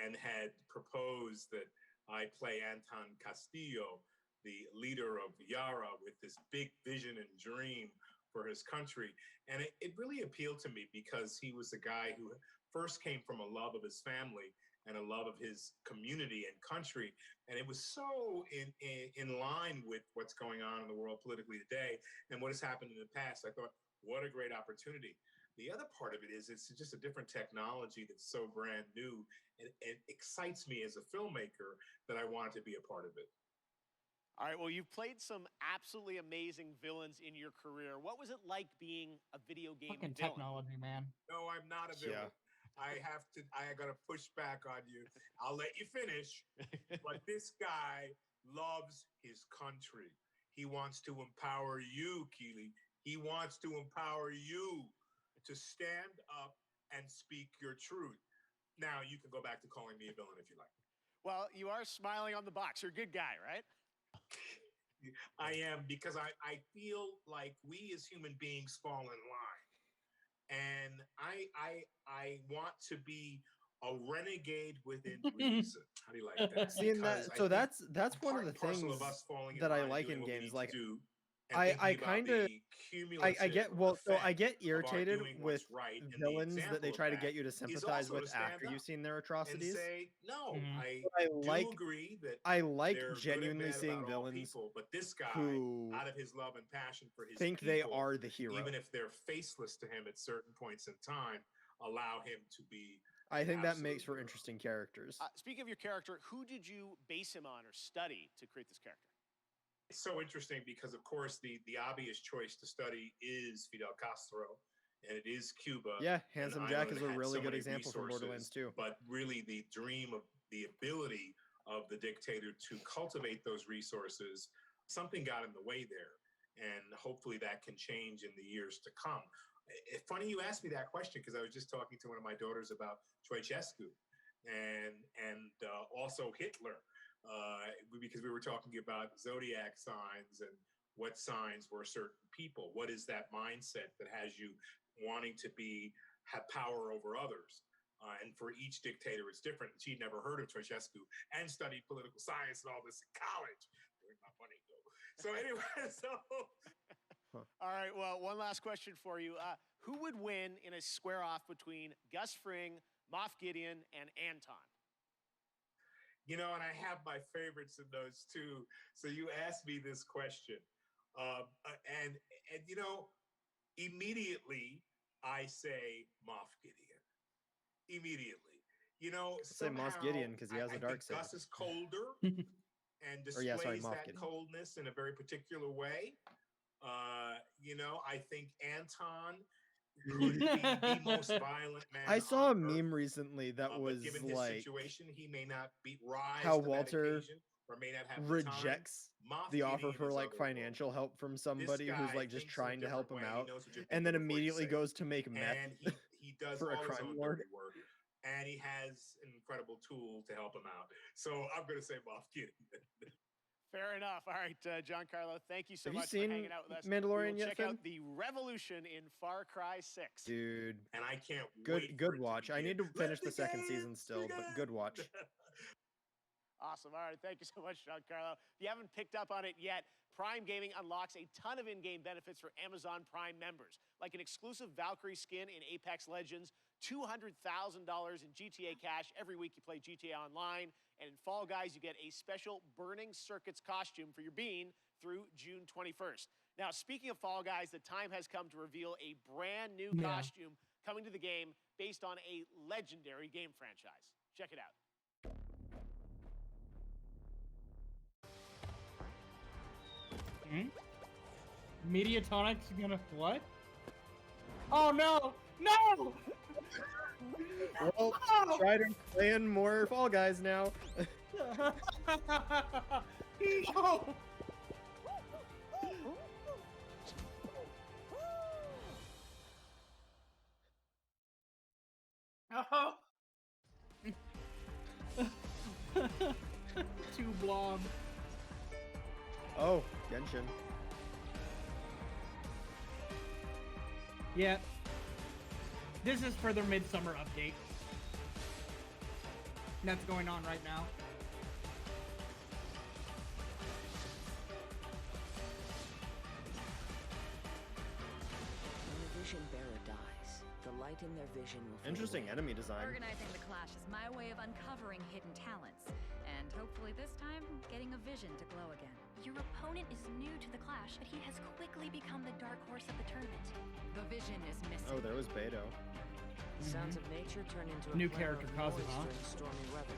and had proposed that I play Anton Castillo, the leader of Yara, with this big vision and dream for his country. And it really appealed to me because he was a guy who first came from a love of his family and a love of his community and country. And it was so in line with what's going on in the world politically today and what has happened in the past. I thought, what a great opportunity. The other part of it is it's just a different technology that's so brand new, and it excites me as a filmmaker that I wanted to be a part of it. All right, well, you've played some absolutely amazing villains in your career. What was it like being a video game Fucking villain? technology, man. No, I'm not a villain. I gotta push back on you. I'll let you finish. But this guy loves his country. He wants to empower you, Keighley. He wants to empower you to stand up and speak your truth. Now, you can go back to calling me a villain if you like. Well, you are smiling on the box. You're a good guy, right? I am, because I feel like we as human beings fall in line. And I want to be a renegade within reason. How do you like that? Seeing that, Because so I think that's one of the part and things parcel of us falling in that I line, like doing in what we games. need Like, to do, and I thinking about kind of the I get well, so I get effect of our irritated doing with what's right, and the villains that they example of try to that get you to is sympathize also with to stand after up you've seen their and atrocities. say, no, Mhm. I But I do like agree that I like they're good and genuinely bad seeing about all villains people, but this guy, who out of his love and passion for his think people, they are the hero. even if they're faceless to him at certain points in time, allow him to be. I think that makes absolute for hero. interesting characters. Speaking of your character, who did you base him on or study to create this character? It's so interesting because, of course, the obvious choice to study is Fidel Castro, and it is Cuba. Yeah, an Handsome Jack island is that a had really so good many example from Borderlands resources, 2. But really, the dream of the ability of the dictator to cultivate those resources, something got in the way there, and hopefully that can change in the years to come. It's funny you asked me that question because I was just talking to one of my daughters about Ceausescu and also Hitler. Because we were talking about zodiac signs and what signs were certain people. What is that mindset that has you wanting to have power over others? And for each dictator, it's different. She'd never heard of Ceausescu and studied political science and all this in college. During my money, though. So anyway, All right, well, one last question for you. Who would win in a square-off between Gus Fring, Moff Gideon, and Anton? You know, and I have my favorites in those too. So you asked me this question, and you know, immediately I say Moff Gideon. Immediately. You know, say Moff Gideon because he has a dark side. Gus is colder and displays that Gideon. coldness in a very particular way. You know, I think Anton could be the most violent man. I saw a meme recently that was given his like situation, he may not rise how to Walter that occasion, or may not have rejects the offer for like financial help from somebody who's like just trying to help him out, and then immediately goes to make meth. And he does for all a his crime own lord. dirty work, and he has an incredible tool to help him out. So I'm going to say Moff Gideon. Fair enough. All right, Giancarlo, thank you so Have you much for seen hanging out with us. Mandalorian we will yet, check Finn? out the revolution in Far Cry 6. Dude, and I can't wait. Good watch. I need to finish the second season still, but good watch. Awesome. All right. Thank you so much, Giancarlo. If you haven't picked up on it yet, Prime Gaming unlocks a ton of in-game benefits for Amazon Prime members, like an exclusive Valkyrie skin in Apex Legends, $200,000 in GTA cash every week you play GTA Online, and in Fall Guys, you get a special Burning Circuits costume for your bean through June 21st. Now, speaking of Fall Guys, the time has come to reveal a brand new costume coming to the game based on a legendary game franchise. Check it out. Mediatonic's gonna what? Oh no! No! Well, try to plan more Fall Guys now. No! Oh! Two blob. Oh, Genshin. Yeah. This is for their midsummer update. That's going on right now. When a vision bearer dies, the light in their vision will fade Interesting away. enemy design. Organizing the clash is my way of uncovering hidden talents, and hopefully this time, getting a vision to glow again. Your opponent is new to the clash, but he has quickly become the dark horse of the tournament. The vision is missing. Oh, there was Beto. Sounds of nature turn into a New flare character, of Kazuma. noise during stormy weather.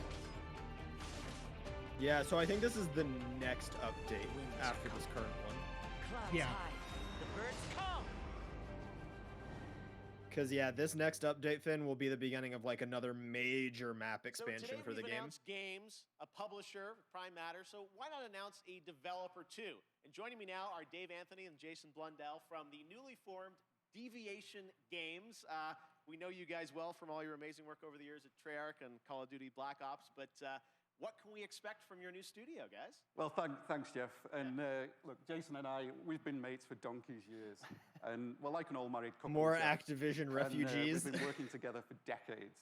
Yeah, so I think this is the next update after this current one. Clouds Yeah. high. The birds come. Because, yeah, this next update, Finn, will be the beginning of, like, another major map expansion today for the we've game. announced games, a publisher, Prime Matter, so why not announce a developer too? And joining me now are Dave Anthony and Jason Blundell from the newly formed Deviation Games. We know you guys well from all your amazing work over the years at Treyarch and Call of Duty Black Ops, but what can we expect from your new studio, guys? Well, thanks, Jeff. And look, Jason and I, we've been mates for donkey's years. And we're like an all-married couple. More Jeff. Activision And, refugees. we've been working together for decades.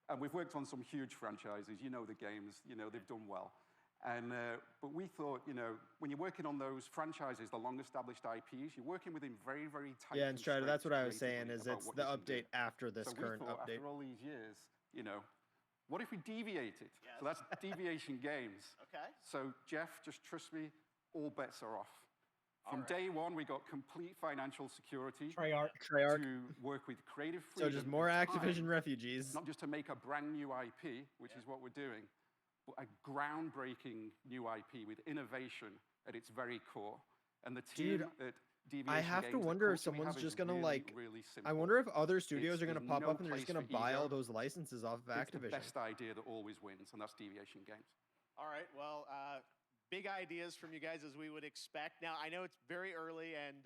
And we've worked on some huge franchises. You know the games. You know, they've done well. And but we thought, you know, when you're working on those franchises, the long-established IPs, you're working within very, very tight. Yeah, and Strider, that's what I was constraints saying, is about it's what the you can do. update after this So we current thought, update. After all these years, you know, what if we deviated? So that's Deviation Games. Okay. So Jeff, just trust me, all bets are off. From day one, we got complete financial security Treyarch. to work with creative freedom. So just more and Activision time, refugees. Not just to make a brand new IP, which is what we're doing, but a groundbreaking new IP with innovation at its very core. And the team Dude, at Deviation I have Games, to the wonder if culture we someone's have just is gonna really, like. really I simple. wonder if other studios are There's gonna pop no up and they're just place gonna for buy all ego. those licenses off of It's the Activision. best idea that always wins, and that's Deviation Games. All right, well, big ideas from you guys as we would expect. Now, I know it's very early and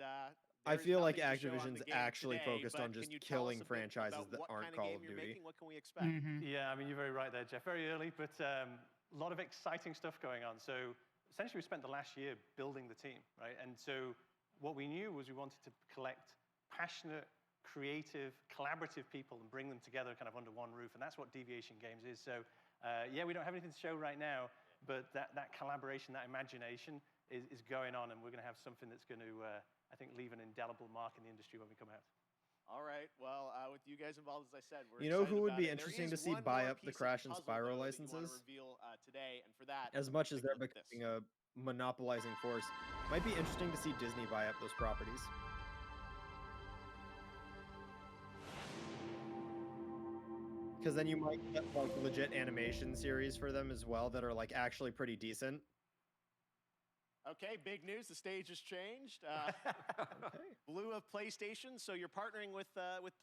I there's feel like nothing to show on the Activision's game actually today, focused but on can just you tell us killing a bit franchises about that what aren't kind of Call game of you're Duty. making? What can we expect? Yeah, I mean, you're very right there, Jeff. Very early, but a lot of exciting stuff going on. So essentially, we spent the last year building the team, right? And so what we knew was we wanted to collect passionate, creative, collaborative people and bring them together kind of under one roof. And that's what Deviation Games is. So yeah, we don't have anything to show right now, but that collaboration, that imagination is going on, and we're going to have something that's going to, I think, leave an indelible mark in the industry when we come out. All right. Well, with you guys involved, as I said, we're You know excited who would about be it. There interesting is to see one buy more up the piece of Crash and puzzle, Spyro though, that you wanna licenses? reveal, today, and for that, As much as take a they're look at this. becoming a monopolizing force, might be interesting to see Disney buy up those properties. Because then you might get like legit animation series for them as well that are like actually pretty decent. Okay, big news. The stage has changed. Blue of PlayStation. So you're partnering with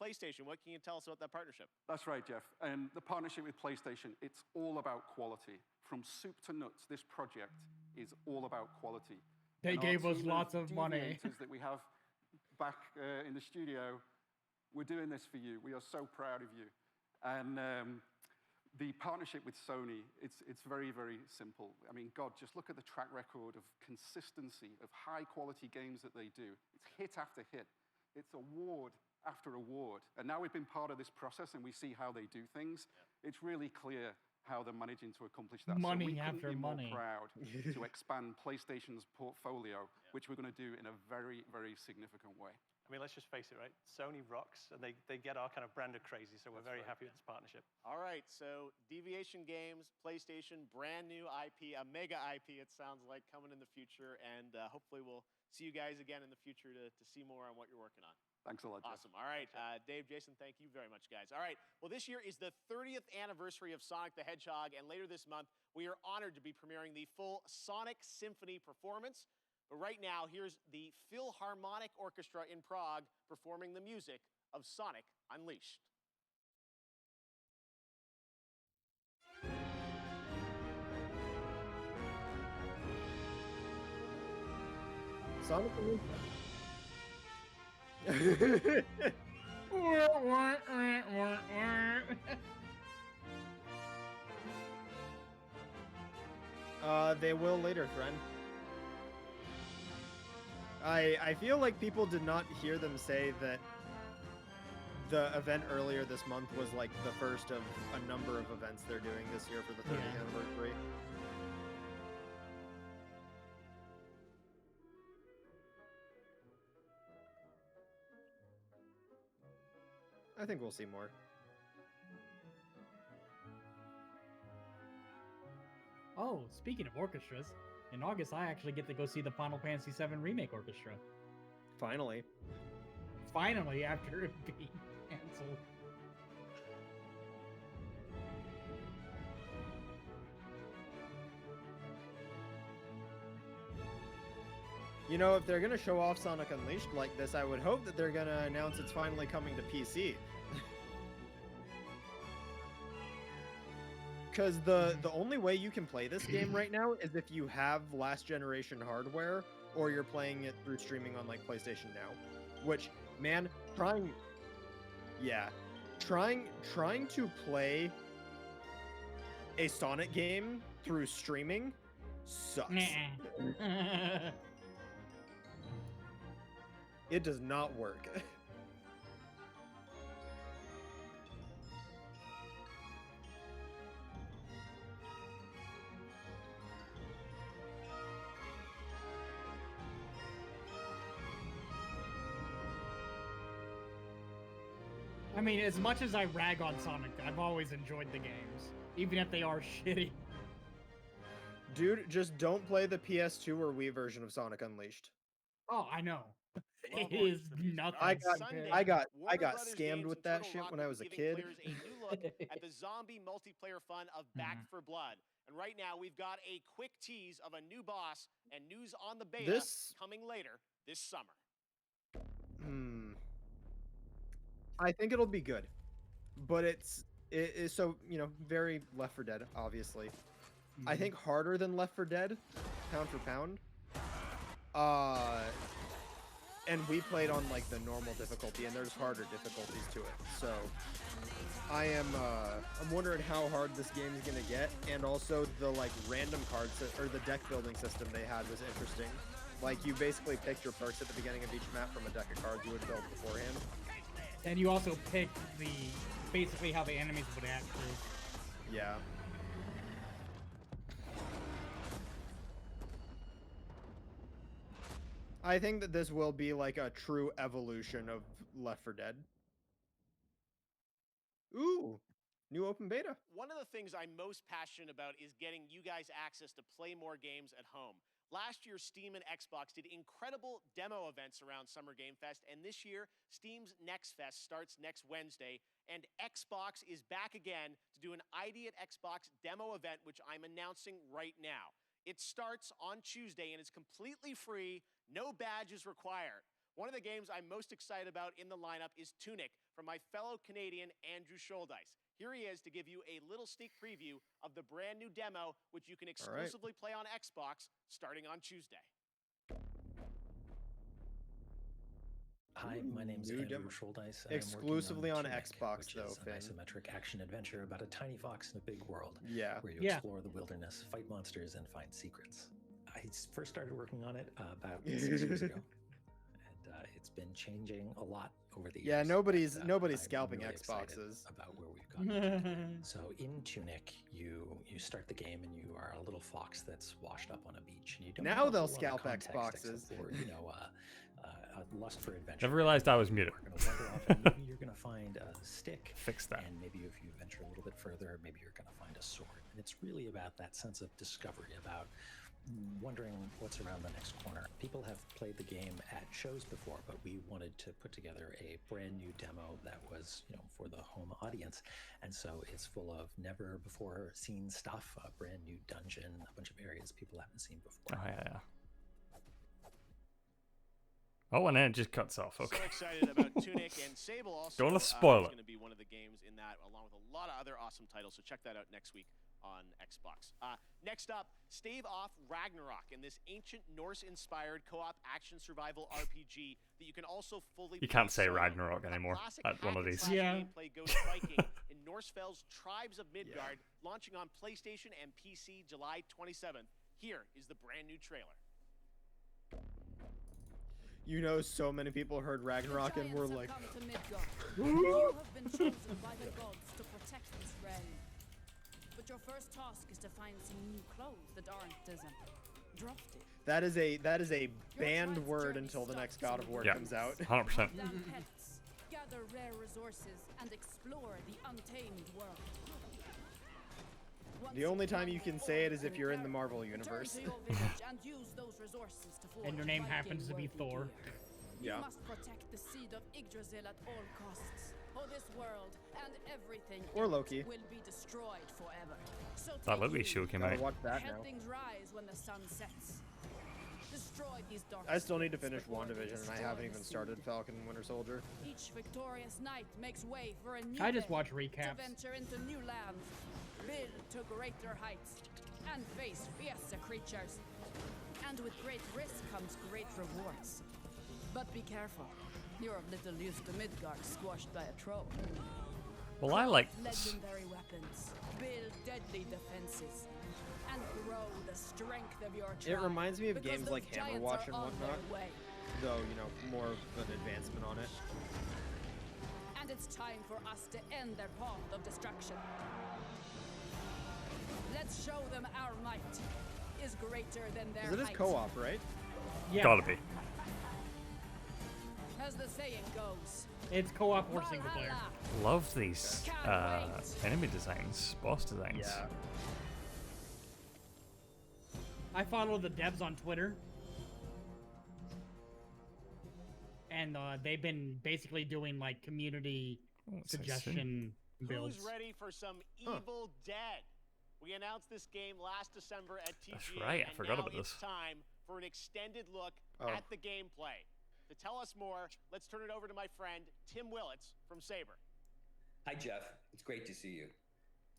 PlayStation. What can you tell us about that partnership? That's right, Geoff. And the partnership with PlayStation, it's all about quality. From soup to nuts, this project is all about quality. They gave us lots of money. That we have back in the studio, we're doing this for you. We are so proud of you. And the partnership with Sony, it's very, very simple. I mean, God, just look at the track record of consistency, of high-quality games that they do. It's hit after hit. It's award after award. And now we've been part of this process and we see how they do things. It's really clear how they're managing to accomplish that. Money so we couldn't after be money. more proud to expand PlayStation's portfolio, which we're going to do in a very, very significant way. I mean, let's just face it, right? Sony rocks, and they get our kind of brand of crazy, so we're very happy with this partnership. All right, so Deviation Games, PlayStation, brand new IP, a mega IP, it sounds like, coming in the future, and hopefully we'll see you guys again in the future to see more on what you're working on. Thanks a lot, Jeff. Awesome. All right, Dave, Jason, thank you very much, guys. All right, well, this year is the 30th anniversary of Sonic the Hedgehog, and later this month, we are honored to be premiering the full Sonic Symphony performance. But right now, here's the Philharmonic Orchestra in Prague performing the music of Sonic Unleashed. Sonic Unleashed. They will later, friend. I feel like people did not hear them say that the event earlier this month was like the first of a number of events they're doing this year for the 30th anniversary. I think we'll see more. Oh, speaking of orchestras, in August I actually get to go see the Final Fantasy VII Remake Orchestra. Finally. Finally, after it being canceled. You know, if they're gonna show off Sonic Unleashed like this, I would hope that they're gonna announce it's finally coming to PC. Because the only way you can play this game right now is if you have last generation hardware, or you're playing it through streaming on like PlayStation Now. Which, man, trying to play a Sonic game through streaming sucks. It does not work. I mean, as much as I rag on Sonic, I've always enjoyed the games, even if they are shitty. Dude, just don't play the PS2 or Wii version of Sonic Unleashed. Oh, I know. It is nothing. I got scammed with that shit when I was a kid. A new look at the zombie multiplayer fun of Back 4 Blood. And right now, we've got a quick tease of a new boss and news on the beta coming later this summer. I think it'll be good, but it is so, you know, very Left 4 Dead, obviously. I think harder than Left 4 Dead, pound for pound. And we played on like the normal difficulty, and there's harder difficulties to it. So I'm wondering how hard this game is gonna get, and also the like random cards or the deck building system they had was interesting. Like you basically picked your perks at the beginning of each map from a deck of cards you would build beforehand. And you also picked basically how the enemies would act too. Yeah. I think that this will be like a true evolution of Left 4 Dead. Ooh, new open beta. One of the things I'm most passionate about is getting you guys access to play more games at home. Last year, Steam and Xbox did incredible demo events around Summer Game Fest, and this year, Steam's Next Fest starts next Wednesday, and Xbox is back again to do an ID at Xbox demo event, which I'm announcing right now. It starts on Tuesday and is completely free, no badges required. One of the games I'm most excited about in the lineup is Tunic from my fellow Canadian Andrew Scholdice. Here he is to give you a little sneak preview of the brand new demo, which you can exclusively play on Xbox starting on Tuesday. Hi, my name's Andrew Scholdice. Exclusively on Tunic, Xbox, which though, is an Finn. isometric action adventure about a tiny fox in a big world. Yeah. Where you explore the wilderness, fight monsters, and find secrets. I first started working on it about 6 years ago. It's been changing a lot over the years. Yeah, nobody's I'm scalping really Xboxes. About where we've gone. So in Tunic, you start the game and you are a little fox that's washed up on a beach. And you don't Now have a they'll whole lot of scalp context Xboxes. except for, a lust for adventure. Never realized I was muted. You're gonna wander off and maybe you're gonna find a stick. Fix that. And maybe if you venture a little bit further, maybe you're gonna find a sword. And it's really about that sense of discovery, about wondering what's around the next corner. People have played the game at shows before, but we wanted to put together a brand new demo that was, for the home audience. And so it's full of never before seen stuff, a brand new dungeon, a bunch of areas people haven't seen before. Oh, yeah. Oh, and then it just cuts off. Okay. So excited about Tunic, and Sable also Don't want to spoil is going to be one of the games in that, along with a lot of other awesome titles. So check that out next week on Xbox. Next up, stave off Ragnarok in this ancient Norse-inspired co-op action survival RPG that you can also fully. You can't say Ragnarok anymore at one of these. Gameplay goes Viking in Norsefeld's Tribes of Midgard, launching on PlayStation and PC July 27th. Here is the brand new trailer. So many people heard Ragnarok and were like, You have been chosen by the gods to protect this realm. But your first task is to find some new clothes that aren't as drafted. that is a banned word until the next God of War comes out. 100%. Gather rare resources and explore the untamed world. The only time you can say it is if you're in the Marvel universe. And your name happens to be Thor. Yeah. You must protect the seed of Yggdrasil at all costs, or this world and everything Or Loki. will be destroyed forever. So That Loki show came out. Watch that help now. things rise when the sun sets. Destroy these dark I still need to spirits finish before they WandaVision, and I destroy haven't the even seed. started Falcon and Winter Soldier. Each victorious knight makes way for a new I just day watch to recaps. venture into new lands, build to greater heights, and face fiercer creatures. And with great risk comes great rewards. But be careful. You're of little use to Midgard squashed by a troll. Well, I like this. Legendary weapons, build deadly defenses, and grow the strength of your tribe. It reminds me of because games those like giants Hammerwatch are and on their whatnot. way. Though, more of an advancement on it. And it's time for us to end their path of destruction. Let's show them our might is greater than their Because it is height. co-op, right? Yeah. Gotta be. As the saying goes. It's co-op or single player. Love these enemy designs, boss designs. Yeah. I follow the devs on Twitter. And they've been basically doing like community suggestion builds. Who's ready for some Evil Dead? We announced this game last December at TGA. That's right, I forgot about it's this. time for an extended look at the gameplay. To tell us more, let's turn it over to my friend Tim Willits from Saber. Hi, Jeff. It's great to see you.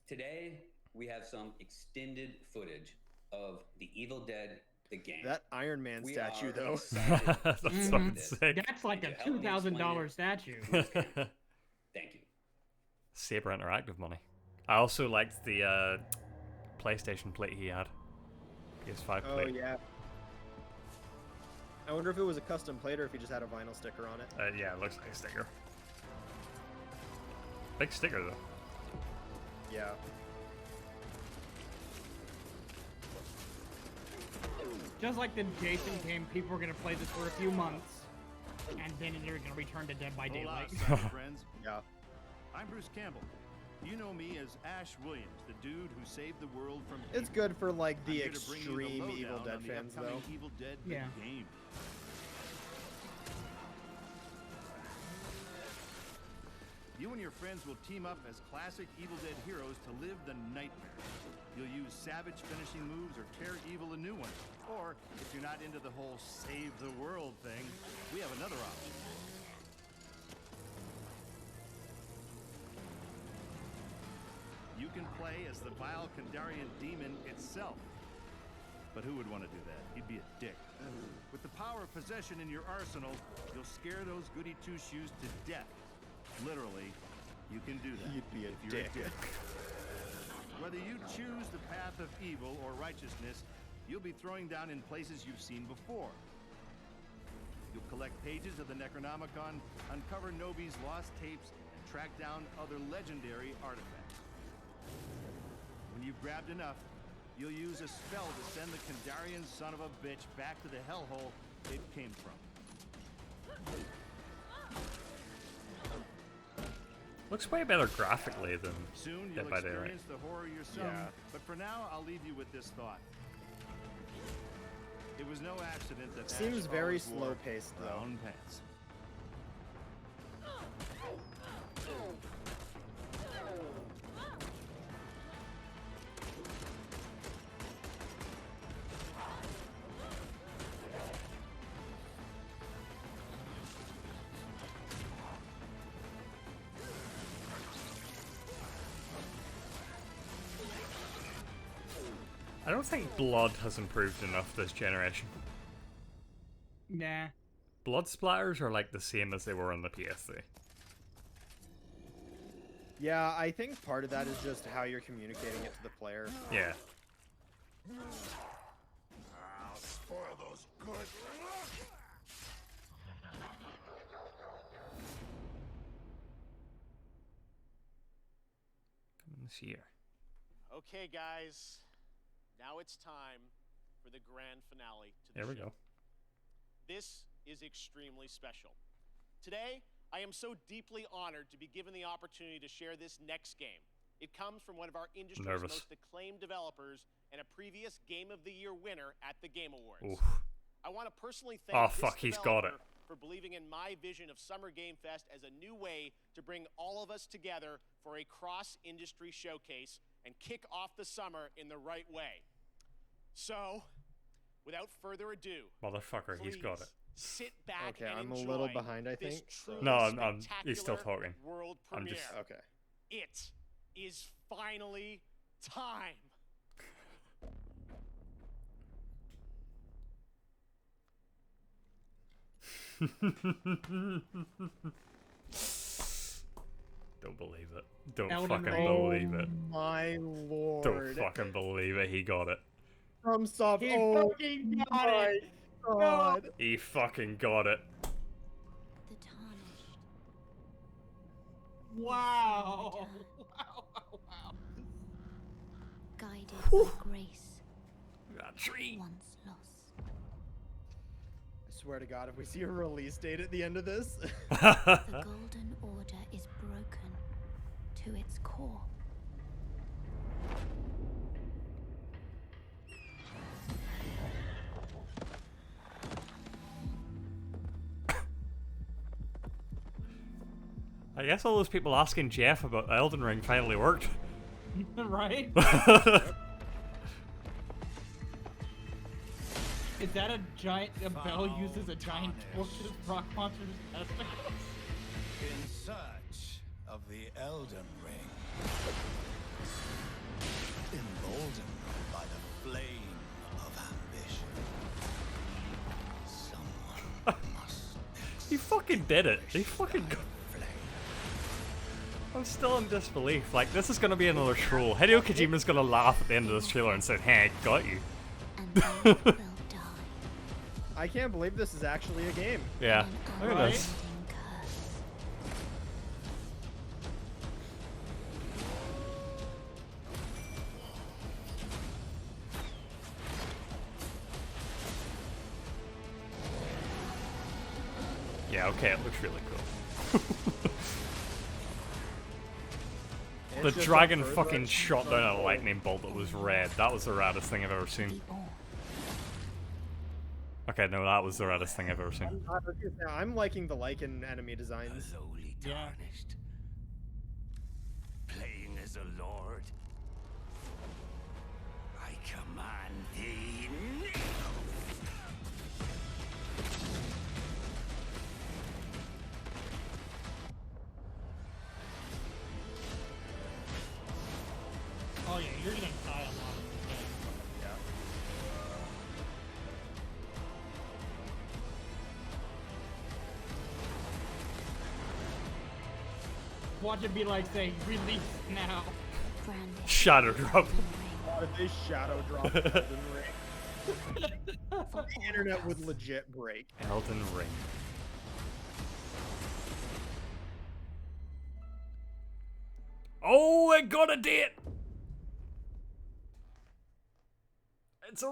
Today, we have some extended footage of The Evil Dead, the game. That Iron Man We statue, are though. That's fucking sick. That's like a $2,000 statue. Thank you. Saber Interactive money. I also liked the PlayStation plate he had. PS5 Oh, plate. yeah. I wonder if it was a custom plate or if he just had a vinyl sticker on it. Yeah, it looks like a sticker. Big sticker, though. Yeah. Just like the Jason game, people are going to play this for a few months, and then they're going to return to Dead by Daylight. Hola, cyber friends. Yeah. I'm Bruce Campbell. You know me as Ash Williams, the dude who saved the world from It's good for like I'm the here to bring you the extreme Evil lowdown Dead on the fans, upcoming though. Evil Dead Yeah. game. You and your friends will team up as classic Evil Dead heroes to live the nightmare. You'll use savage finishing moves or tear evil a new one. Or, if you're not into the whole save the world thing, we have another option. You can play as the vile Kandarian demon itself. But who would want to do that? He'd be a dick. With the power of possession in your arsenal, you'll scare those goody two-shoes to death. Literally, you can do that. You'd be a if you're dick. a dick. Whether you choose the path of evil or righteousness, you'll be throwing down in places you've seen before. You'll collect pages of the Necronomicon, uncover Nobi's lost tapes, and track down other legendary artifacts. When you've grabbed enough, you'll use a spell to send the Kandarian son of a bitch back to the hellhole it came from. Looks way better graphically than Soon Dead you'll by Daylight. experience the horror yourself. Yeah. But for now, I'll leave you with this thought. It was no accident that Seems Ash very always wore slow-paced, though. brown pants. I don't think blood has improved enough this generation. Nah. Blood splatters are like the same as they were on the PS3. Yeah, I think part of that is just how you're communicating it to the player. Yeah. I'll spoil those good. Coming this year. Okay, guys. Now it's time for the grand finale to the There we show. go. This is extremely special. Today, I am so deeply honored to be given the opportunity to share this next game. It comes from one of our industry's Nervous. most acclaimed developers and a previous Game of the Year winner at the Game Awards. Oof. I want to personally thank Oh, this fuck, he's got it. developer for believing in my vision of Summer Game Fest as a new way to bring all of us together for a cross-industry showcase and kick off the summer in the right way. So, without further ado, Motherfucker, he's got please it. sit back Okay, and I'm a enjoy little behind, I this think. so- truly No, I'm he's still spectacular talking. World I'm premiere. just Okay. It is finally time. Don't believe it. Don't Elden fucking Ring. believe it. My lord. Don't fucking believe it. He got it. From soft. He Oh fucking got my it. god. He fucking got it. The tarnished. Wow. Wow, wow, wow. Guided by grace. That tree. Once lost. I swear to God, if we see a release date at the end of this. The Golden Order is broken to its core. I guess all those people asking Geoff about Elden Ring finally worked. Right? Is that a giant? A bell uses a giant torch as rock monsters testicles? In search of the Elden Ring. Emboldened by the flame of ambition. Someone must. He fucking did it. He fucking got I'm still in disbelief. Like, this is gonna be another troll. Hideo Kojima's gonna laugh at the end of this trailer and say, hey, got you. I can't believe this is actually a game. Yeah. Look at this. Yeah, okay, it looks really cool. It's just dragon a bird fucking right? shot down a lightning bolt that was red. That was the raddest thing I've ever seen. Okay, no, that was the raddest thing I've ever seen. I'm liking the Lycan enemy designs. Yeah. Playing as a lord, I command thee now. Oh yeah, you're gonna die a lot of this game. Watch it be like saying, release now. Shadow drop. What if they shadow drop Elden Ring? The internet would legit break. Elden Ring. Oh, it got a date. It's a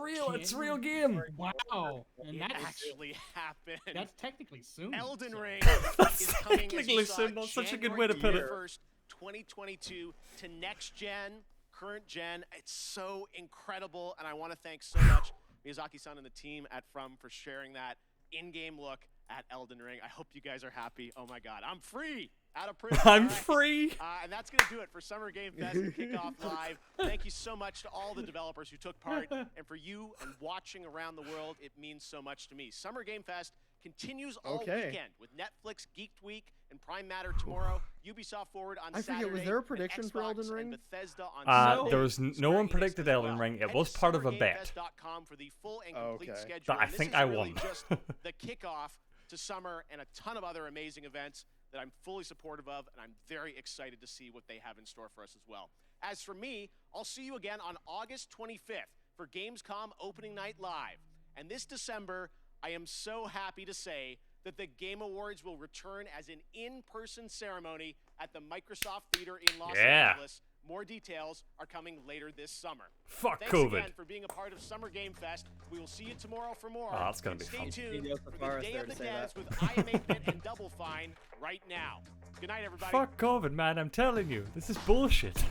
real game. Wow. And It that's actually happened. That's technically soon. Elden so- Ring That's is coming as technically you saw, soon. That's such a good way to put it. January 1st, 2022 to next gen, current gen. It's so incredible, and I want to thank so much Miyazaki-san and the team at From for sharing that in-game look at Elden Ring. I hope you guys are happy. Oh my God, I'm free out of prison. I'm all right? free. And that's gonna do it for Summer Game Fest and Kickoff Live. Thank you so much to all the developers who took part, and for you and watching around the world. It means so much to me. Summer Game Fest continues all weekend with Netflix Geeked Week and Prime Matter tomorrow. Ubisoft Forward on Saturday. I forget, was there a prediction and for Xbox Elden Ring? and Bethesda on Sunday. There was no one predicted Elden Ring. It was part of a bet SummerGameFest.com for the full and complete schedule. that I And this think is I really won. just the kickoff to summer and a ton of other amazing events that I'm fully supportive of, and I'm very excited to see what they have in store for us as well. As for me, I'll see you again on August 25th for Gamescom Opening Night Live. And this December, I am so happy to say that the Game Awards will return as an in-person ceremony at the Microsoft Theater in Los Angeles. More details are coming later this summer. Fuck Thanks COVID. again for being a part of Summer Game Fest. We will see you tomorrow for more. Oh, that's gonna And be stay fun. tuned Hideo for the Kojima Day there of to the say Devs that. with I Am 8-Bit and Double Fine right now. Good night, everybody. Fuck COVID, man. I'm telling you, this is bullshit.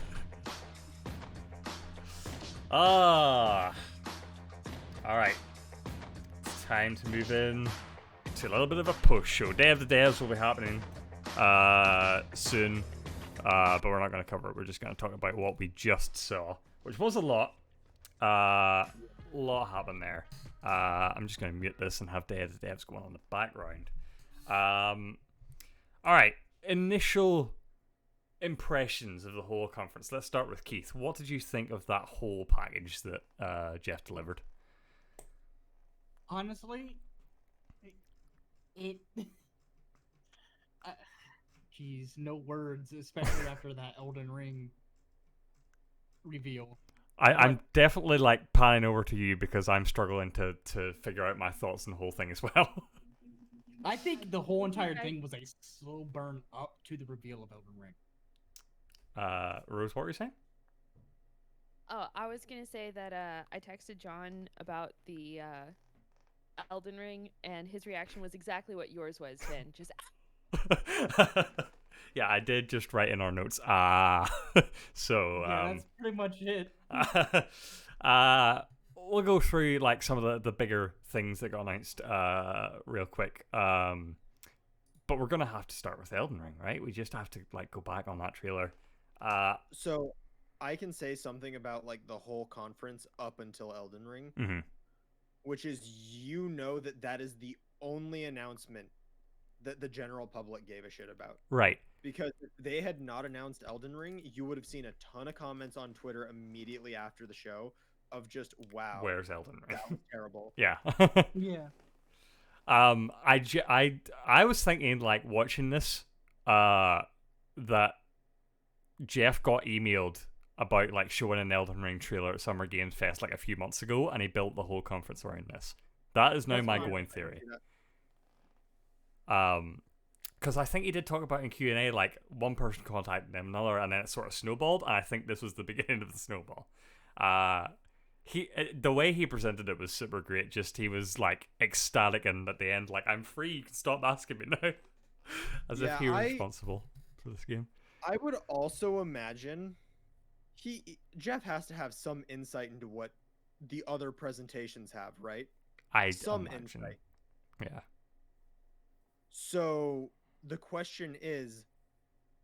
All right. It's time to move in to a little bit of a push show. Day of the Devs will be happening soon, but we're not going to cover it. We're just going to talk about what we just saw, which was a lot. Lot happened there. I'm just going to mute this and have Day of the Devs going on the background. All right. Initial impressions of the whole conference. Let's start with Keith. What did you think of that whole package that Geoff delivered? Honestly, it. Jeez, no words, especially after that Elden Ring reveal. I'm definitely like panning over to you because I'm struggling to figure out my thoughts on the whole thing as well. I think the whole entire thing was a slow burn up to the reveal of Elden Ring. Rose, what were you saying? Oh, I was gonna say that I texted John about the Elden Ring, and his reaction was exactly what yours was, Finn. Just yeah, I did just write in our notes. So yeah, that's pretty much it. We'll go through like some of the bigger things that got announced real quick. But we're gonna have to start with Elden Ring, right? We just have to like go back on that trailer. So I can say something about like the whole conference up until Elden Ring, which is that is the only announcement that the general public gave a shit about. Right. Because if they had not announced Elden Ring, you would have seen a ton of comments on Twitter immediately after the show of just, wow. Where's Elden Ring? That was terrible. Yeah. Yeah. I was thinking like watching this, that Geoff got emailed about like showing an Elden Ring trailer at Summer Games Fest like a few months ago, and he built the whole conference around this. That is now That's my fine. going theory. Because I think he did talk about in Q&A like one person contacted him, another, and then it sort of snowballed, and I think this was the beginning of the snowball. The way he presented it was super great. Just he was like ecstatic, and at the end like, I'm free, you can stop asking me now. As if he was responsible for this game. I would also imagine Geoff has to have some insight into what the other presentations have, right? Some imagine. insight. Yeah. So the question is,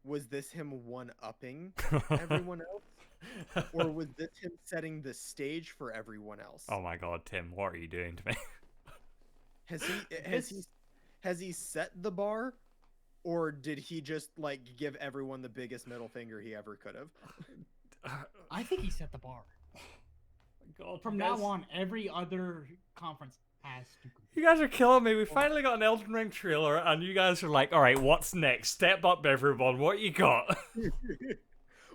was this him one-upping everyone else? Or was this him setting the stage for everyone else? Oh my god, Tim, what are you doing to me? Has he set the bar? Or did he just like give everyone the biggest middle finger he ever could have? I think he set the bar. God, From now on, every other conference has to. You guys are killing me. We finally got an Elden Ring trailer, and you guys are like, all right, what's next? Step up, everyone. What you got?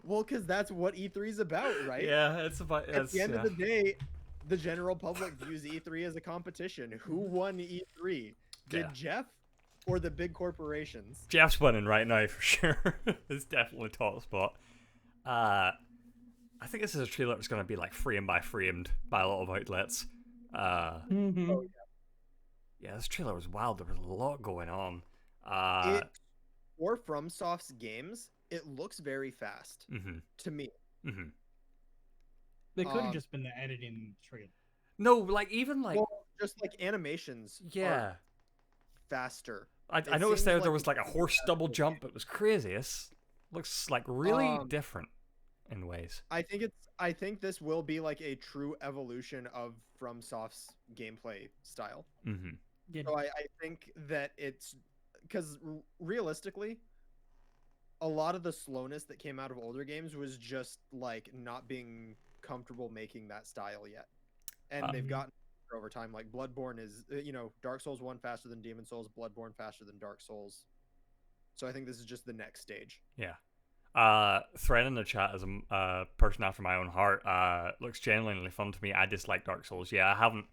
Well, because that's what E3's about, right? Yeah, it's about... At the end of the day, the general public views E3 as a competition. Who won E3? Did Geoff or the big corporations? Geoff's winning right now, for sure. It's definitely top spot. I think this is a trailer that's going to be like frame by framed by a lot of outlets. Oh, yeah, this trailer was wild. There was a lot going on. For FromSoft's games, it looks very fast to me. They could have just been the editing trailer. No, like even like just like animations. Yeah, faster. I noticed there was like a horse double jump. It was crazy. This looks like really different in ways. I think this will be like a true evolution of FromSoft's gameplay style. So I think that it's because realistically, a lot of the slowness that came out of older games was just like not being comfortable making that style yet, and they've gotten over time. Like Bloodborne is, Dark Souls 1 faster than Demon Souls, Bloodborne faster than Dark Souls. So I think this is just the next stage. Yeah. Thread in the chat as a person after my own heart. Looks genuinely fun to me. I dislike Dark Souls. Yeah, I haven't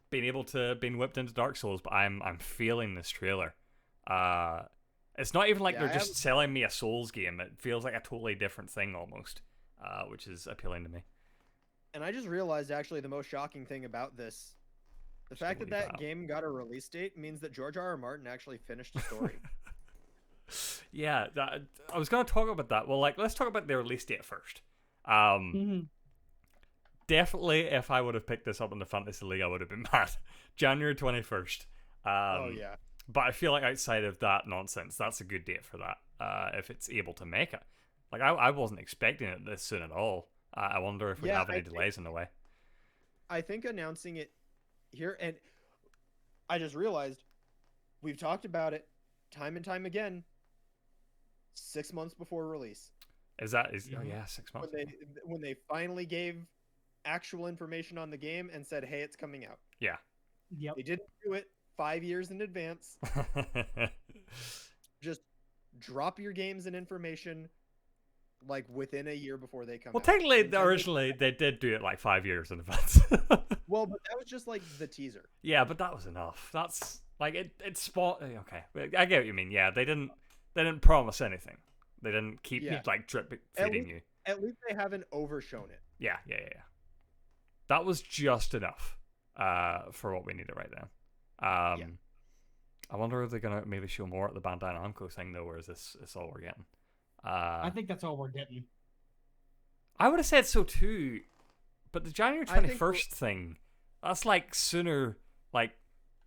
been whipped into Dark Souls, but I'm feeling this trailer. It's not even like they're just selling me a Souls game. It feels like a totally different thing almost, which is appealing to me. And I just realized actually the most shocking thing about this, the fact that that game got a release date means that George R.R. Martin actually finished the story. Yeah, I was going to talk about that. Well, let's talk about the release date first. Definitely, if I would have picked this up in the Fantasy League, I would have been mad. January 21st. Oh, yeah. But I feel like outside of that nonsense, that's a good date for that, if it's able to make it. Like, I wasn't expecting it this soon at all. I wonder if we have any delays in the way. I think announcing it here, and I just realized we've talked about it time and time again. 6 months before release. Oh yeah, 6 months. When they finally gave actual information on the game and said, "Hey, it's coming out." Yeah. Yep. They didn't do it 5 years in advance. Just drop your games and information like within a year before they come out. Well, technically, originally they did do it like 5 years in advance. Well, but that was just like the teaser. Yeah, but that was enough. That's like it's spot. Okay, I get what you mean. Yeah, they didn't promise anything. They didn't keep like drip feeding you. At least they haven't overshown it. Yeah. That was just enough for what we needed right now. I wonder if they're gonna maybe show more at the Bandai Namco thing though, or is this all we're getting? I think that's all we're getting. I would have said so too, but the January 21st thing, that's like sooner. Like,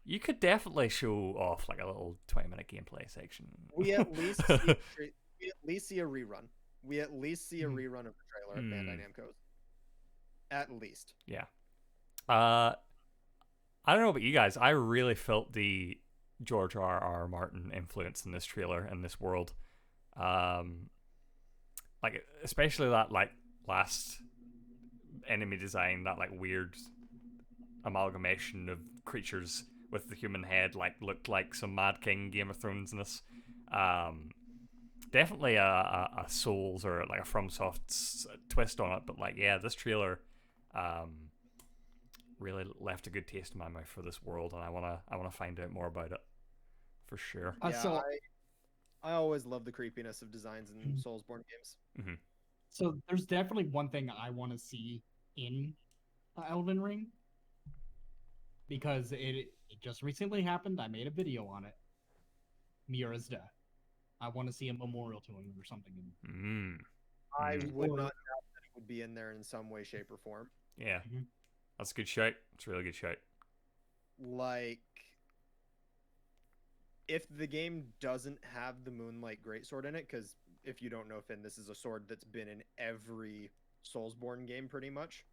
you could definitely show off like a little 20-minute gameplay section. We at least see a rerun. We at least see a rerun of the trailer at Bandai Namco's. At least. Yeah. I don't know about you guys. I really felt the George R.R. Martin influence in this trailer and this world. Like, especially that like last enemy design, that like weird amalgamation of creatures with the human head, like looked like some Mad King Game of Thrones in this. Definitely a Souls or like a FromSoft twist on it, but like this trailer really left a good taste in my mouth for this world, and I wanna find out more about it for sure. Yeah, I always love the creepiness of designs in Soulsborne games. So there's definitely one thing I want to see in Elden Ring, because it just recently happened. I made a video on it. Miura's death. I want to see a memorial to him or something. I would Or- not doubt that it would be in there in some way, shape, or form. Yeah, that's a good shout. It's a really good shout. Like, if the game doesn't have the Moonlight Greatsword in it, because if you don't know, Finn, this is a sword that's been in every Soulsborne game pretty much.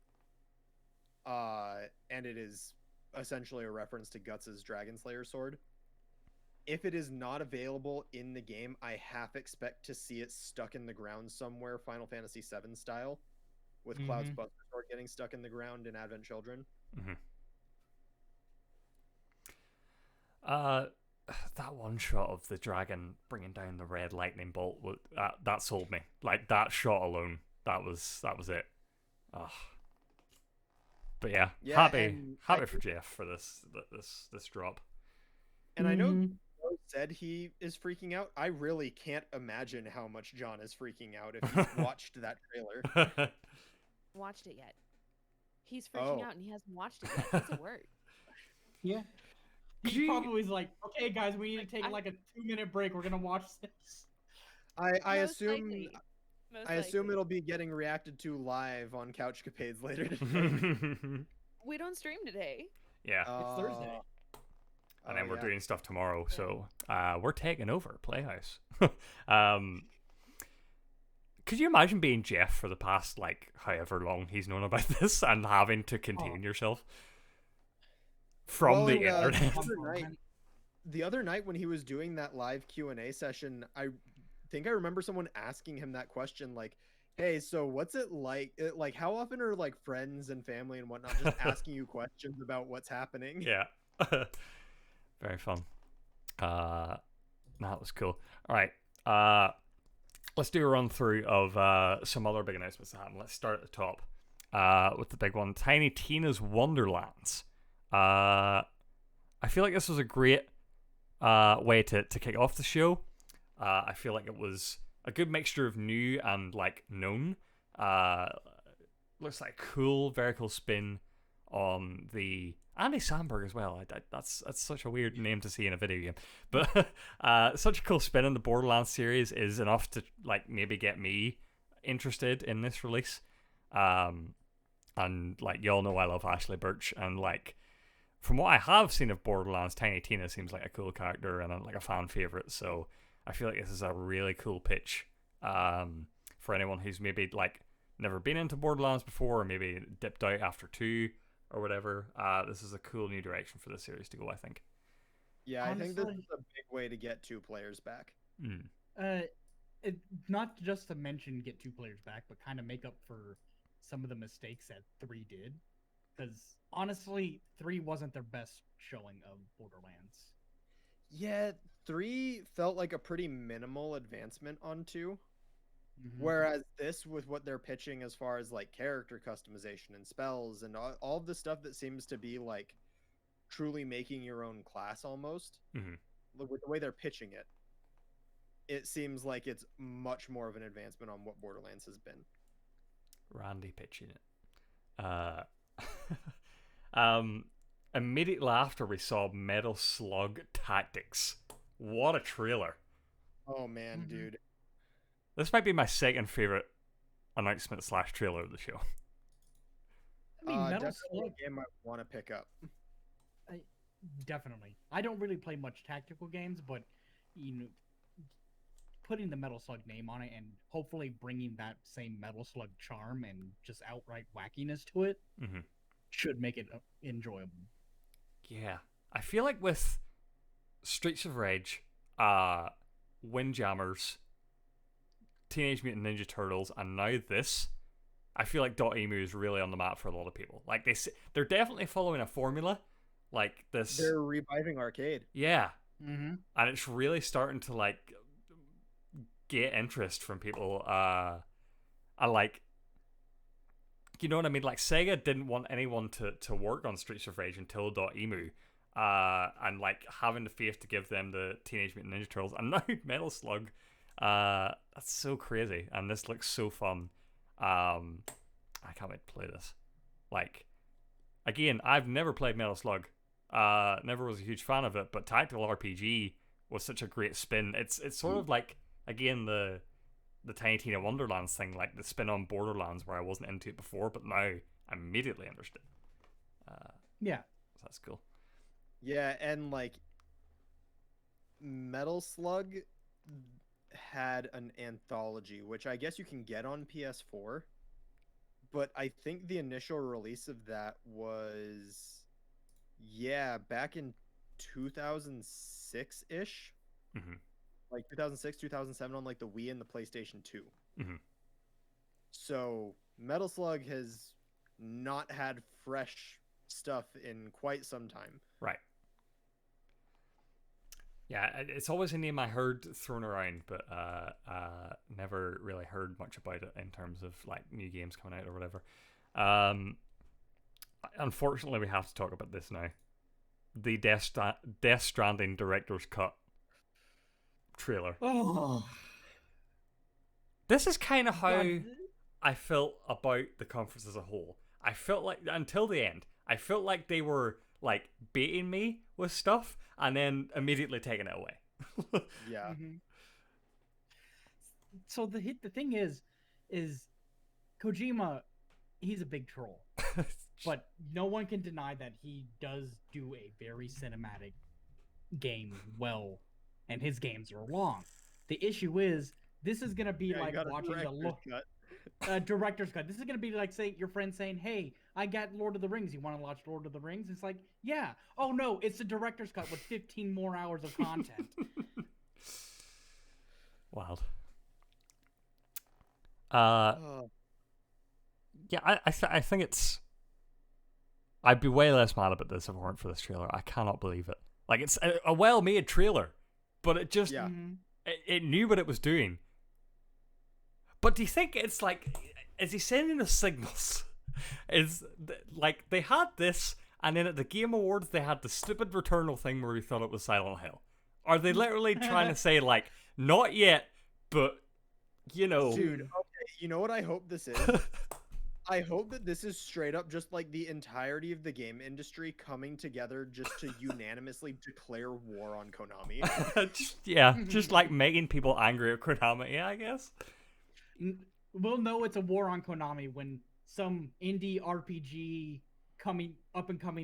And it is essentially a reference to Guts' Dragon Slayer sword. If it is not available in the game, I half expect to see it stuck in the ground somewhere, Final Fantasy VII style, with Cloud's Buster Sword getting stuck in the ground in Advent Children. That one shot of the dragon bringing down the red lightning bolt, that sold me. Like, that shot alone, that was it. Ugh. But yeah, happy for Geoff for this drop. And I know Joe said he is freaking out. I really can't imagine how much John is freaking out if he's watched that trailer. Watched it yet? He's freaking out and he hasn't watched it yet. He's at work. Yeah. He probably was like, "Okay, guys, we need to take like a 2-minute break. We're gonna watch this." I assume likely. I assume it'll be getting reacted to live on Couchcapades later today. We don't stream today. Yeah. It's Thursday. And then we're doing stuff tomorrow, so we're taking over Playhouse. Could you imagine being Geoff for the past, like, however long he's known about this and having to contain yourself from the internet? The other night when he was doing that live Q&A session, I think I remember someone asking him that question, like, hey, so what's it like? Like, how often are, like, friends and family and whatnot just asking you questions about what's happening? Yeah. Very fun. That was cool. All right. Let's do a run through of some other big announcements that happened. Let's start at the top with the big one. Tiny Tina's Wonderlands. I feel like this was a great way to kick off the show. I feel like it was a good mixture of new and, like, known. Looks like a cool, very cool spin on the Andy Samberg as well. That's such a weird name to see in a video game, but such a cool spin on the Borderlands series is enough to, like, maybe get me interested in this release. And, like, y'all know I love Ashley Birch, and, like, from what I have seen of Borderlands, Tiny Tina seems like a cool character and like a fan favorite. So I feel like this is a really cool pitch for anyone who's maybe, like, never been into Borderlands before, or maybe dipped out after 2 or whatever. This is a cool new direction for this series to go, I think. Yeah, I think this is a big way to get 2 players back. Not just to mention get 2 players back, but kind of make up for some of the mistakes that 3 did. Because honestly, 3 wasn't their best showing of Borderlands. Yeah, 3 felt like a pretty minimal advancement on 2. Whereas this, with what they're pitching as far as, like, character customization and spells and all of the stuff that seems to be, like, truly making your own class almost, with the way they're pitching it, it seems like it's much more of an advancement on what Borderlands has been. Randy pitching it. Immediately after we saw Metal Slug Tactics. What a trailer. Oh man, dude. This might be my second favorite announcement / trailer of the show. I mean, Metal definitely Slug a game I want to pick up. Definitely. I don't really play much tactical games, but, you know, putting the Metal Slug name on it and hopefully bringing that same Metal Slug charm and just outright wackiness to it should make it enjoyable. Yeah. I feel like with Streets of Rage, Windjammers, Teenage Mutant Ninja Turtles, and now this, I feel like .emu is really on the map for a lot of people. Like, they're definitely following a formula. Like this, they're reviving arcade. Yeah, and it's really starting to, like, get interest from people. I like, you know what I mean? Like, Sega didn't want anyone to work on Streets of Rage until .emu, and, like, having the faith to give them the Teenage Mutant Ninja Turtles, and now Metal Slug. That's so crazy, and this looks so fun. I can't wait to play this. Like, again, I've never played Metal Slug. Never was a huge fan of it, but tactical RPG was such a great spin. It's sort of like, again, the Tiny Tina Wonderlands thing, like the spin on Borderlands where I wasn't into it before, but now I immediately understood. Yeah. So that's cool. Yeah, and like Metal Slug had an anthology, which I guess you can get on PS4, but I think the initial release of that was, back in 2006-ish. Mm-hmm. Like 2006, 2007 on like the Wii and the PlayStation 2. Mm-hmm. So Metal Slug has not had fresh stuff in quite some time. Right. Yeah, it's always a name I heard thrown around, but never really heard much about it in terms of like new games coming out or whatever. Unfortunately, we have to talk about this now. The Death Stranding Director's Cut trailer. Oh. This is kind of how I felt about the conference as a whole. I felt like, until the end, I felt like they were like baiting me with stuff and then immediately taking it away. Yeah. Mm-hmm. So the thing is Kojima, he's a big troll. But no one can deny that he does do a very cinematic game well, and his games are long. The issue is, this is gonna be like watching director's cut. This is gonna be like your friend saying, "Hey, I got Lord of the Rings. You want to watch Lord of the Rings?" It's like, yeah. Oh no, it's a director's cut with 15 more hours of content. Wild. Yeah, I think it's. I'd be way less mad about this if it weren't for this trailer. I cannot believe it. Like, it's a well-made trailer, but it just it knew what it was doing. But do you think it's like, is he sending the signals? Like, they had this, and then at the Game Awards they had the stupid Returnal thing where we thought it was Silent Hill. Are they literally trying to say like, not yet, but you know? Dude, okay, you know what I hope this is? I hope that this is straight up just like the entirety of the game industry coming together just to unanimously declare war on Konami. just like making people angry at Konami, yeah, I guess. We'll know it's a war on Konami when some indie RPG coming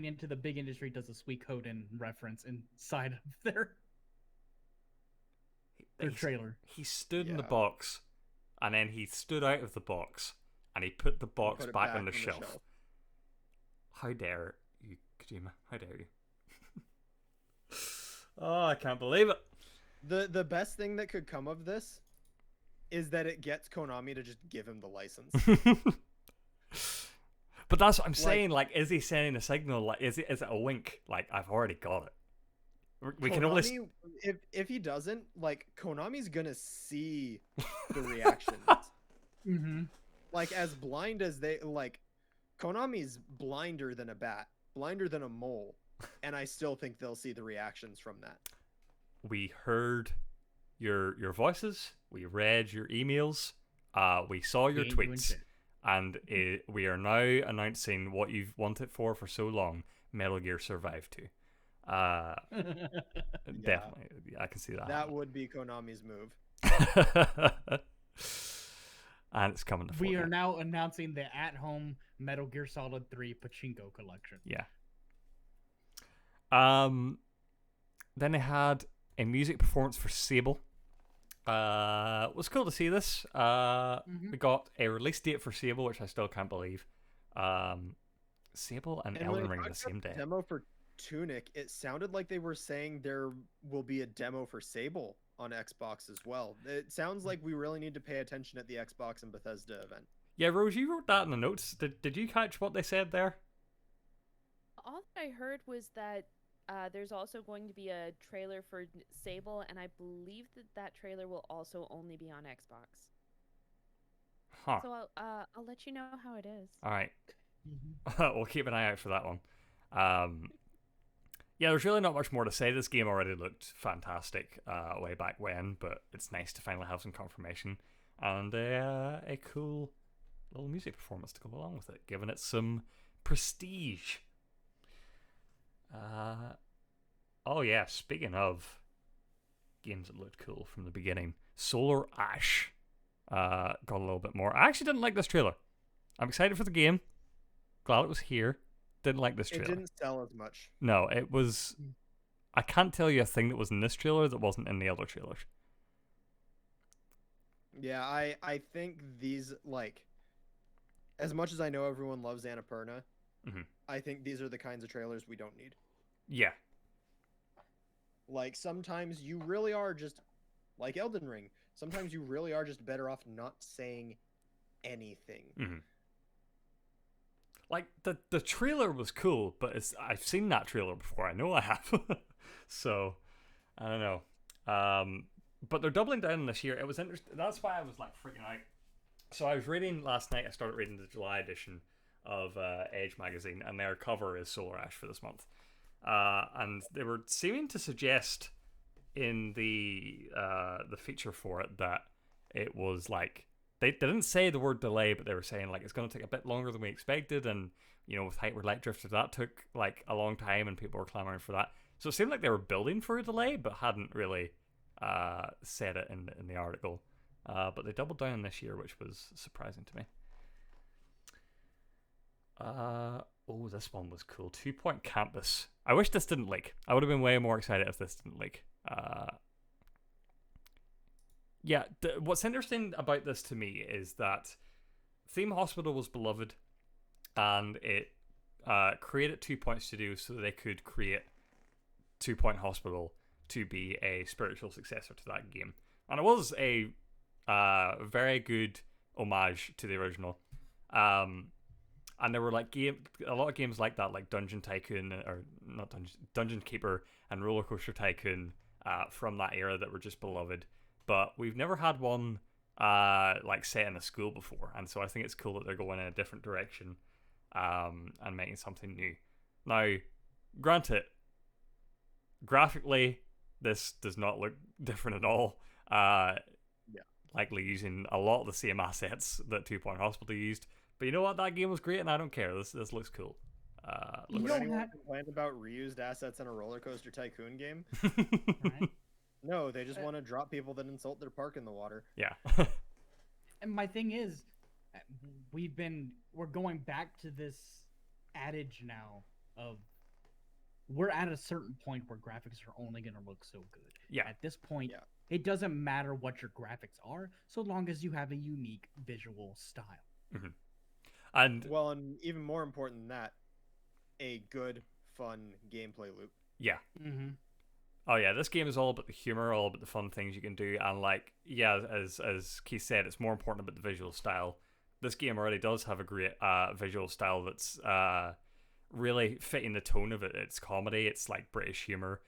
into the big industry does a Suikoden reference inside of their trailer. He stood in the box, and then he stood out of the box. And he put the box back on the shelf. How dare you, Kojima? How dare you? Oh, I can't believe it. The best thing that could come of this is that it gets Konami to just give him the license. But that's what I'm saying. Like, is he sending a signal? Like, is it a wink? Like, I've already got it. We can only. If he doesn't, like, Konami's gonna see the reactions. Mm-hmm. Like, as blind as they, like, Konami's blinder than a bat, blinder than a mole, and I still think they'll see the reactions from that. We heard your voices, we read your emails, we saw your tweets, and we are now announcing what you've wanted for so long, Metal Gear Survive 2. Definitely, I can see that. That would be Konami's move. And it's coming to Fortnite. We are now announcing the at-home Metal Gear Solid 3 Pachinko collection. Yeah. Then they had a music performance for Sable. It was cool to see this. We got a release date for Sable, which I still can't believe. Sable and Elden Ring the same day. Demo for Tunic, it sounded like they were saying there will be a demo for Sable on Xbox as well. It sounds like we really need to pay attention at the Xbox and Bethesda event. Yeah, Rose, you wrote that in the notes. Did you catch what they said there? All that I heard was that there's also going to be a trailer for Sable, and I believe that trailer will also only be on Xbox. Huh. So I'll let you know how it is. All right. We'll keep an eye out for that one. Yeah, there's really not much more to say. This game already looked fantastic way back when, but it's nice to finally have some confirmation and a cool little music performance to go along with it, giving it some prestige. Oh yeah, speaking of games that looked cool from the beginning. Solar Ash got a little bit more. I actually didn't like this trailer. I'm excited for the game. Glad it was here. Didn't like this trailer. It didn't sell as much. No, it was... I can't tell you a thing that was in this trailer that wasn't in the other trailers. Yeah, I think these, like... As much as I know everyone loves Annapurna, I think these are the kinds of trailers we don't need. Yeah. Like, sometimes you really are just... Like Elden Ring. Sometimes you really are just better off not saying anything. Like, the trailer was cool, but I've seen that trailer before. I know I have. So, I don't know. But they're doubling down this year. It was interesting. That's why I was, like, freaking out. So I was reading last night. I started reading the July edition of Edge magazine, and their cover is Solar Ash for this month. And they were seeming to suggest in the feature for it that it was like they didn't say the word delay, but they were saying like it's going to take a bit longer than we expected, and you know with Hyper Light Drifter that took like a long time, and people were clamoring for that. So it seemed like they were building for a delay, but hadn't really said it in the article. But they doubled down this year, which was surprising to me. Oh, this one was cool. 2 Pont Campus. I wish this didn't leak. I would have been way more excited if this didn't leak. Yeah, what's interesting about this to me is that Theme Hospital was beloved, and it created 2 Point Studios so that they could create 2 Point Hospital to be a spiritual successor to that game. And it was a very good homage to the original. And there were like a lot of games like that, like Dungeon Tycoon, or not Dungeon Keeper and Roller Coaster Tycoon from that era that were just beloved. But we've never had one like set in a school before, and so I think it's cool that they're going in a different direction and making something new. Now, granted, graphically, this does not look different at all. Likely using a lot of the same assets that 2 Point Hospital used. But you know what? That game was great, and I don't care. This looks cool. Would anyone complain about reused assets in a Roller Coaster Tycoon game? Right. No, they just want to drop people that insult their park in the water. Yeah. And my thing is, we're going back to this adage now of we're at a certain point where graphics are only going to look so good. Yeah. At this point, it doesn't matter what your graphics are, so long as you have a unique visual style. And even more important than that, a good, fun gameplay loop. Yeah. Oh yeah, this game is all about the humor, all about the fun things you can do, and like, yeah, as Keith said, it's more important about the visual style. This game already does have a great visual style that's really fitting the tone of it. It's comedy, it's like British humor.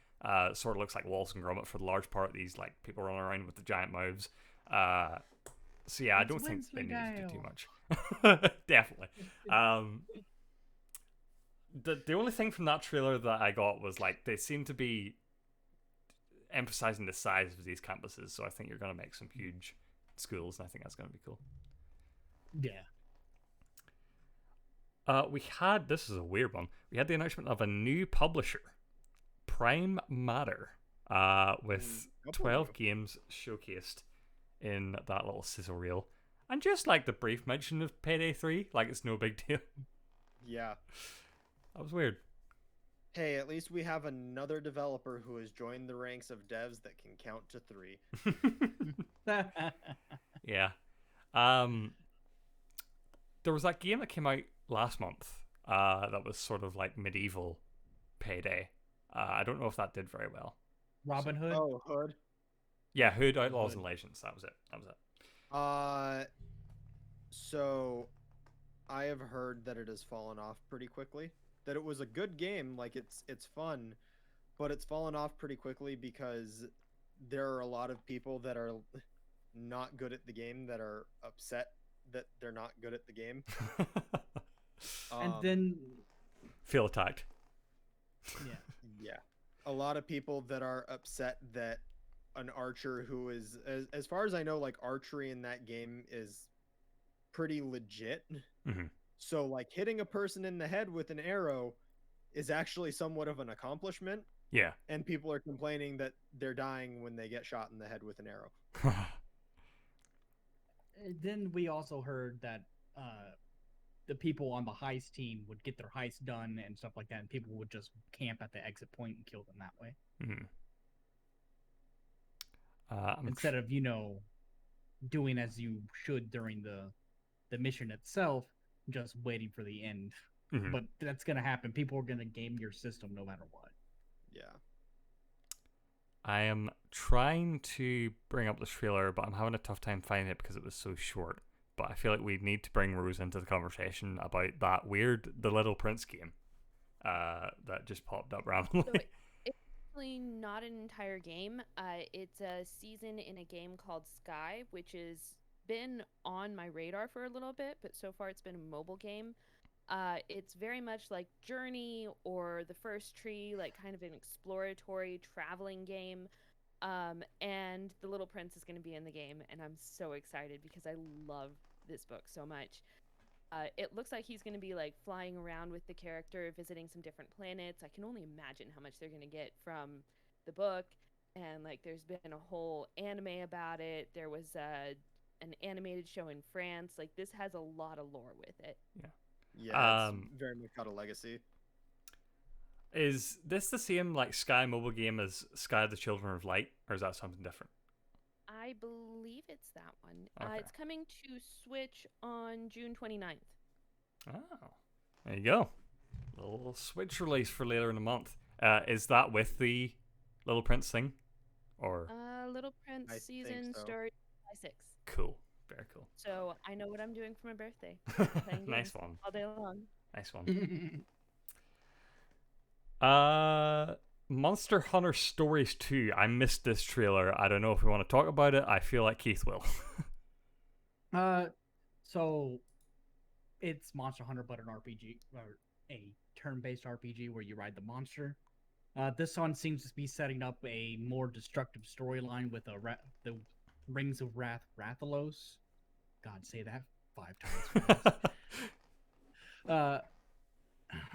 Sort of looks like Wallace and Gromit for the large part. These like people running around with the giant mouths. So yeah, I don't think they needed to do too much. Definitely. The only thing from that trailer that I got was like they seem to be emphasizing the size of these campuses, so I think you're going to make some huge schools, and I think that's going to be cool. Yeah. This is a weird one. We had the announcement of a new publisher, Prime Matter, with 12 games showcased in that little sizzle reel, and just like the brief mention of Payday 3, like it's no big deal. Yeah. That was weird. Hey, at least we have another developer who has joined the ranks of devs that can count to 3. Yeah. There was that game that came out last month that was sort of like medieval Payday. I don't know if that did very well. Robin Hood? Oh, Hood. Yeah, Hood, Outlaws and Legends. That was it. So I have heard that it has fallen off pretty quickly. That it was a good game, like it's fun, but it's fallen off pretty quickly because there are a lot of people that are not good at the game that are upset that they're not good at the game. And then feel attacked. Yeah. A lot of people that are upset that an archer who is, as far as I know, like archery in that game is pretty legit. So like hitting a person in the head with an arrow is actually somewhat of an accomplishment. Yeah. And people are complaining that they're dying when they get shot in the head with an arrow. Then we also heard that the people on the heist team would get their heist done and stuff like that, and people would just camp at the exit point and kill them that way. Instead of, doing as you should during the mission itself, just waiting for the end. But that's going to happen. People are going to game your system no matter what. Yeah. I am trying to bring up the trailer, but I'm having a tough time finding it because it was so short. But I feel like we need to bring Rose into the conversation about that weird The Little Prince game that just popped up randomly. So it's actually not an entire game. It's a season in a game called Sky, which has been on my radar for a little bit, but so far it's been a mobile game. It's very much like Journey or The First Tree, like kind of an exploratory traveling game. And The Little Prince is going to be in the game, and I'm so excited because I love this book so much. It looks like he's going to be like flying around with the character, visiting some different planets. I can only imagine how much they're going to get from the book. And like, there's been a whole anime about it. There was an animated show in France. Like, this has a lot of lore with it. Yeah, it's very much got a legacy. Is this the same like Sky mobile game as Sky the Children of Light, or is that something different? I believe it's that one. Okay. It's coming to Switch on June 29th. Oh, there you go. A little Switch release for later in the month. Is that with the Little Prince thing, or? Little Prince I season think so. starts July 6th. Cool. Very cool. So I know what I'm doing for my birthday. Playing Nice games one. all day long. Nice one. Monster Hunter Stories 2. I missed this trailer. I don't know if we want to talk about it. I feel like Keith will. So it's Monster Hunter, but an RPG, or a turn-based RPG where you ride the monster. This one seems to be setting up a more destructive storyline with the Rings of Wrath Rathalos. God, say that 5 times.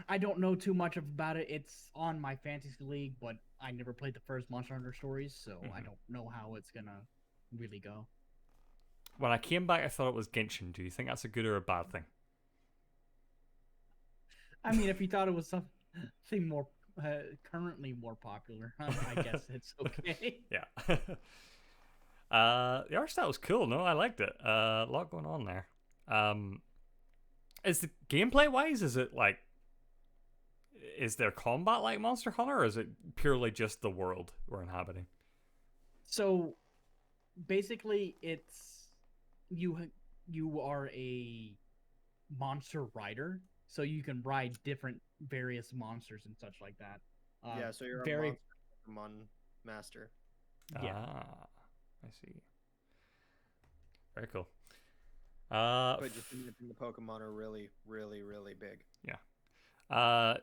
I don't know too much about it. It's on my fantasy league, but I never played the first Monster Hunter Stories, so I don't know how it's gonna really go. When I came back, I thought it was Genshin. Do you think that's a good or a bad thing? I mean, if you thought it was something more currently more popular, I guess it's okay. Yeah. The art style was cool. No, I liked it. A lot going on there. Is the gameplay wise? Is it like? Is there combat like Monster Hunter, or is it purely just the world we're inhabiting? So, basically, it's you are a monster rider, so you can ride different various monsters and such like that. Yeah, so you're very a Pokemon master. Yeah. Ah, I see. Very cool. But just the Pokemon are really, really, really big. Yeah.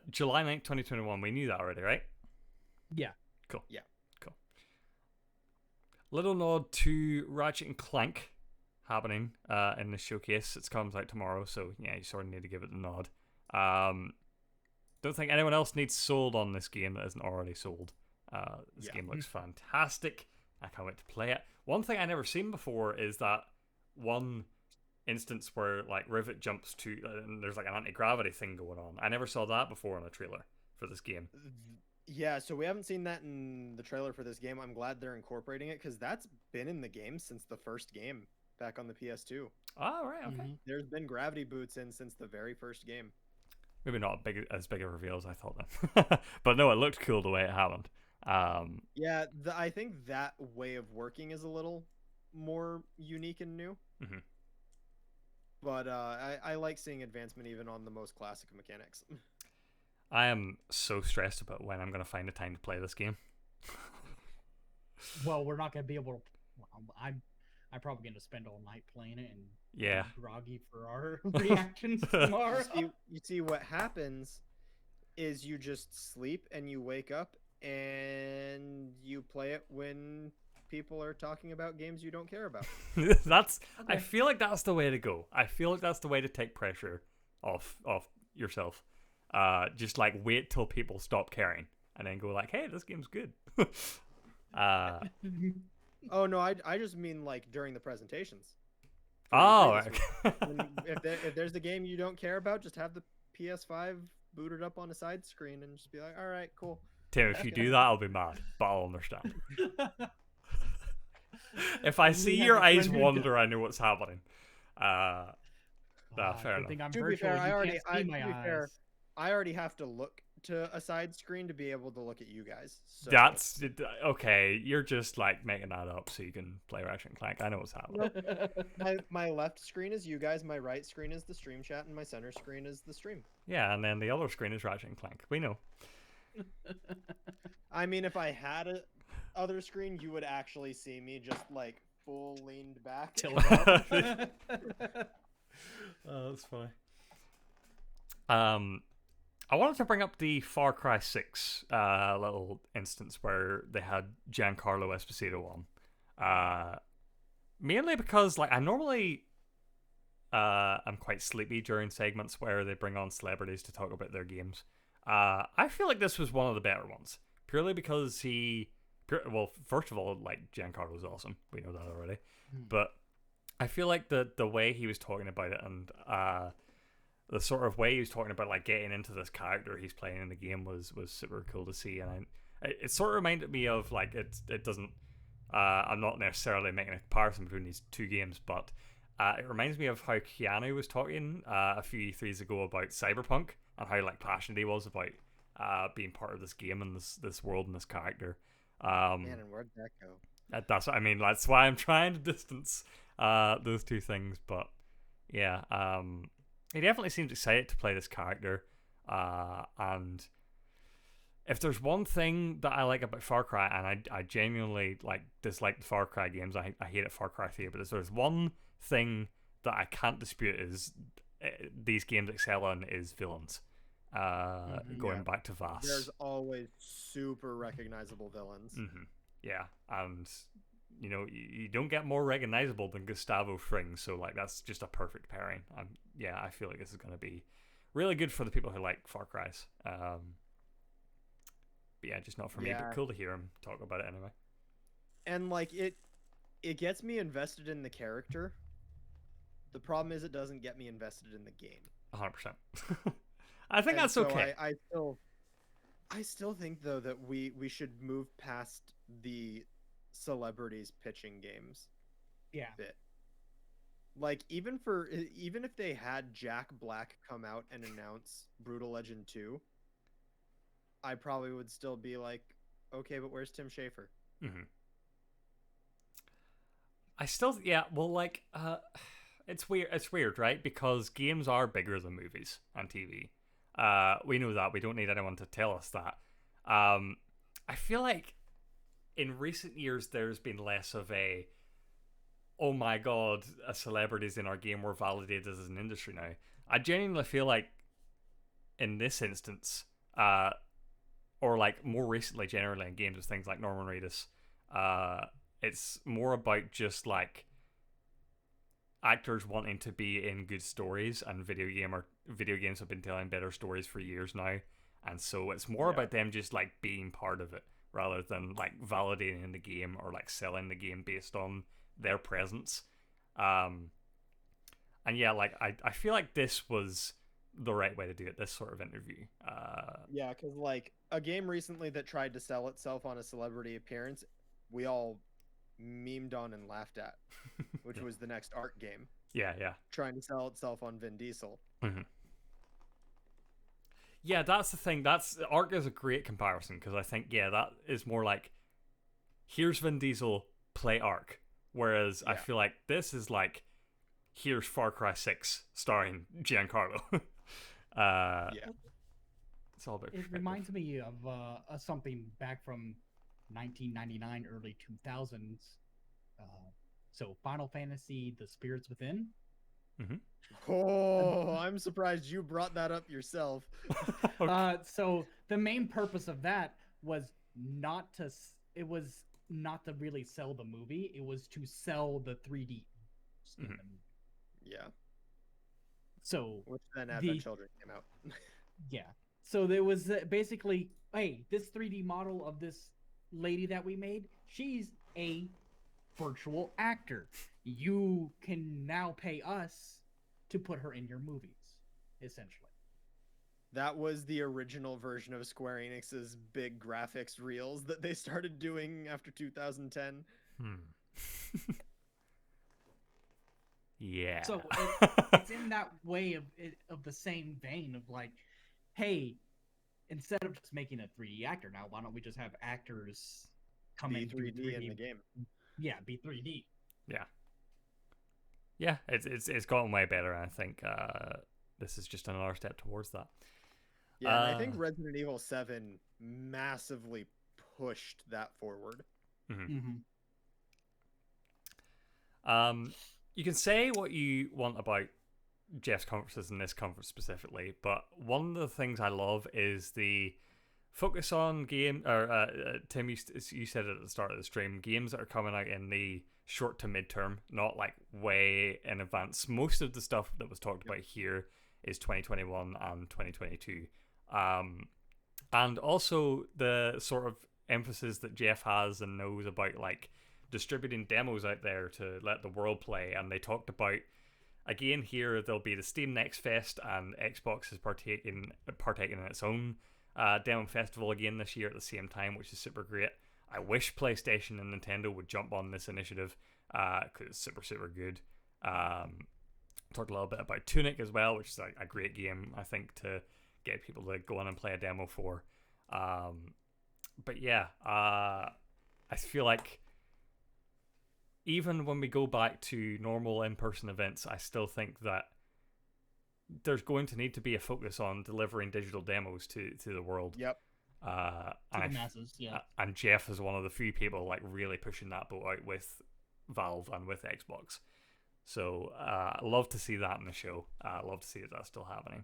July 9th, 2021. We knew that already, right? Yeah. Cool. Yeah. Cool. Little nod to Ratchet and Clank happening in the showcase. It comes out tomorrow, so yeah, you sort of need to give it a nod. Don't think anyone else needs sold on this game that isn't already sold. This game looks fantastic. I can't wait to play it. One thing I never seen before is that one instance where like Rfit jumps to and there's like an anti-gravity thing going on. I never saw that before in a trailer for this game. Yeah, so we haven't seen that in the trailer for this game. I'm glad they're incorporating it because that's been in the game since the first game back on the PS2. Oh, right, okay. There's been gravity boots in since the very first game. Maybe not as big a reveal as I thought then. But no, it looked cool the way it happened. Yeah, I think that way of working is a little more unique and new. Mm-hmm. But I like seeing advancement even on the most classic mechanics. I am so stressed about when I'm going to find the time to play this game. Well, we're not going to be able to... I'm probably going to spend all night playing it and yeah, groggy for our reactions tomorrow. You see, what happens is you just sleep and you wake up and you play it when people are talking about games you don't care about. That's okay. I feel like that's the way to go. I feel like that's the way to take pressure off yourself. Just like wait till people stop caring, and then go like, "Hey, this game's good." Oh no, I just mean like during the presentations. Oh, if there's a game you don't care about, just have the PS5 booted up on a side screen and just be like, all right, cool. Tim, if you do that, I'll be mad, but I'll understand. If I see your eyes wander, I know what's happening. Fair enough. To be fair, I already have to look to a side screen to be able to look at you guys. So. That's okay. You're just like making that up so you can play Ratchet and Clank. I know what's happening. my left screen is you guys, my right screen is the stream chat, and my center screen is the stream. Yeah, and then the other screen is Ratchet and Clank. We know. I mean, if I had a other screen, you would actually see me just like full leaned back. Oh, that's funny. I wanted to bring up the Far Cry 6 little instance where they had Giancarlo Esposito on. Mainly because like I normally I'm quite sleepy during segments where they bring on celebrities to talk about their games. I feel like this was one of the better ones. Purely because well, first of all, like Giancarlo's awesome. We know that already. But I feel like the way he was talking about it and the sort of way he was talking about like getting into this character he's playing in the game was super cool to see, and it sort of reminded me of like it doesn't. I'm not necessarily making a comparison between these two games, but it reminds me of how Keanu was talking a few E3s ago about Cyberpunk and how like passionate he was about being part of this game and this world and this character. Man, and where'd that go? That's what I mean. That's why I'm trying to distance those two things. But yeah, he definitely seems excited to play this character. And if there's one thing that I like about Far Cry, and I genuinely like dislike the Far Cry games, I hate it Far Cry 3, but if there's one thing that I can't dispute is these games excel on is villains. Going back to Vaas. There's always super recognizable villains. Yeah, and you know you don't get more recognizable than Gustavo Fring, so like that's just a perfect pairing. Yeah, I feel like this is going to be really good for the people who like Far Cry's. But yeah, just not for me. But cool to hear him talk about it anyway. And like it gets me invested in the character. The problem is it doesn't get me invested in the game. 100%. I think that's okay. I still think though that we should move past the celebrities pitching games. Yeah. Bit. Like even if they had Jack Black come out and announce Brutal Legend 2, I probably would still be like, okay, but where's Tim Schafer? I still like it's weird, right? Because games are bigger than movies and TV. We know that. We don't need anyone to tell us that. I feel like in recent years there's been less of a, oh my god, a celebrities in our game, we're validated as an industry now. I genuinely feel like in this instance, or like more recently generally in games with things like Norman Reedus, it's more about just like actors wanting to be in good stories, and video games have been telling better stories for years now, and so it's more about them just like being part of it rather than like validating the game or like selling the game based on their presence. And yeah, like I feel like this was the right way to do it, this sort of interview. Yeah, because like a game recently that tried to sell itself on a celebrity appearance, we all memed on and laughed at, which was the next Ark game. Yeah. Trying to sell itself on Vin Diesel. Yeah, that's the thing. Ark is a great comparison because I think that is more like, here's Vin Diesel, play Ark. Whereas I feel like this is like, here's Far Cry 6 starring Giancarlo. It's all about it reminds me of something back from 1999, early 2000s. So Final Fantasy: The Spirits Within. Oh, I'm surprised you brought that up yourself. So the main purpose of that was not to really sell the movie. It was to sell the 3D. Yeah. So which then Advent Children came out. Yeah. So there was basically, hey, this 3D model of this lady that we made, she's a virtual actor. You can now pay us to put her in your movies, essentially. That was the original version of Square Enix's big graphics reels that they started doing after 2010. Yeah. So it's in that way of the same vein of like, hey, instead of just making a 3D actor now, why don't we just have actors come in 3D in the game? Yeah, be 3D. Yeah. Yeah, it's gotten way better, and I think this is just another step towards that. Yeah, and I think Resident Evil 7 massively pushed that forward. You can say what you want about Geoff's conferences and this conference specifically, but one of the things I love is the focus on game, or Tim, you said it at the start of the stream, games that are coming out in the short to midterm, not like way in advance. Most of the stuff that was talked about here is 2021 and 2022. And also the sort of emphasis that Geoff has and knows about like distributing demos out there to let the world play. And they talked about, again here, there'll be the Steam Next Fest, and Xbox is partaking in its own demo festival again this year at the same time, which is super great. I wish PlayStation and Nintendo would jump on this initiative because it's super, super good. Talked a little bit about Tunic as well, which is a great game, I think, to get people to go on and play a demo for. But yeah, I feel like even when we go back to normal in-person events, I still think that there's going to need to be a focus on delivering digital demos to the world. Yep. To the masses, yeah. And Geoff is one of the few people like really pushing that boat out with Valve and with Xbox. So I love to see that in the show. I love to see that still happening.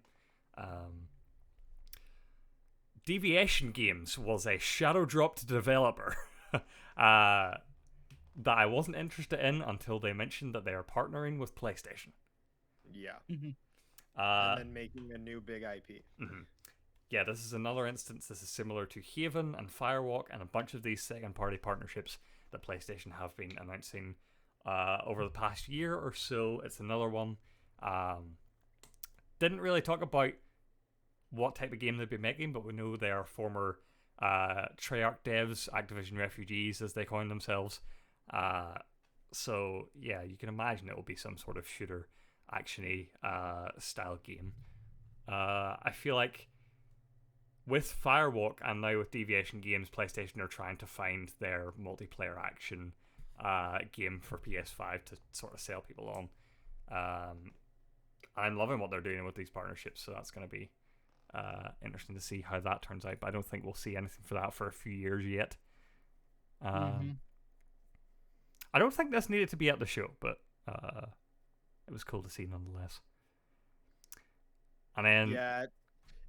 Deviation Games was a shadow dropped developer that I wasn't interested in until they mentioned that they are partnering with PlayStation. Yeah. And then making a new big IP. Yeah, this is another instance. This is similar to Haven and Firewalk and a bunch of these second-party partnerships that PlayStation have been announcing over the past year or so. It's another one. Didn't really talk about what type of game they'd be making, but we know they are former Treyarch devs, Activision refugees, as they coin themselves. So, yeah, you can imagine it will be some sort of shooter, action-y style game. I feel like with Firewalk and now with Deviation Games, PlayStation are trying to find their multiplayer action game for PS5 to sort of sell people on. I'm loving what they're doing with these partnerships, so that's going to be interesting to see how that turns out. But I don't think we'll see anything for that for a few years yet. I don't think this needed to be at the show, but it was cool to see nonetheless. And then, yeah,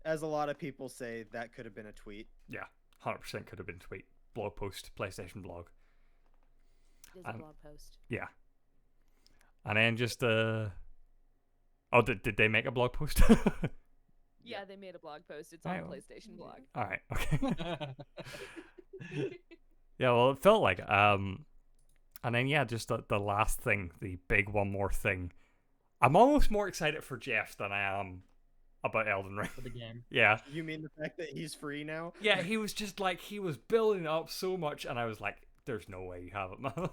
as a lot of people say, that could have been a tweet. Yeah, 100% could have been a tweet, blog post, PlayStation blog. It is a blog post. Yeah. And then just oh, did they make a blog post? Yeah, they made a blog post. It's on the PlayStation blog. All right. Okay. Yeah, well, it felt like it. And then, yeah, just the last thing, the big one more thing. I'm almost more excited for Geoff than I am about Elden Ring. For the game. Yeah. You mean the fact that he's free now? Yeah, he was just like, he was building up so much, and I was like, there's no way you have it, man.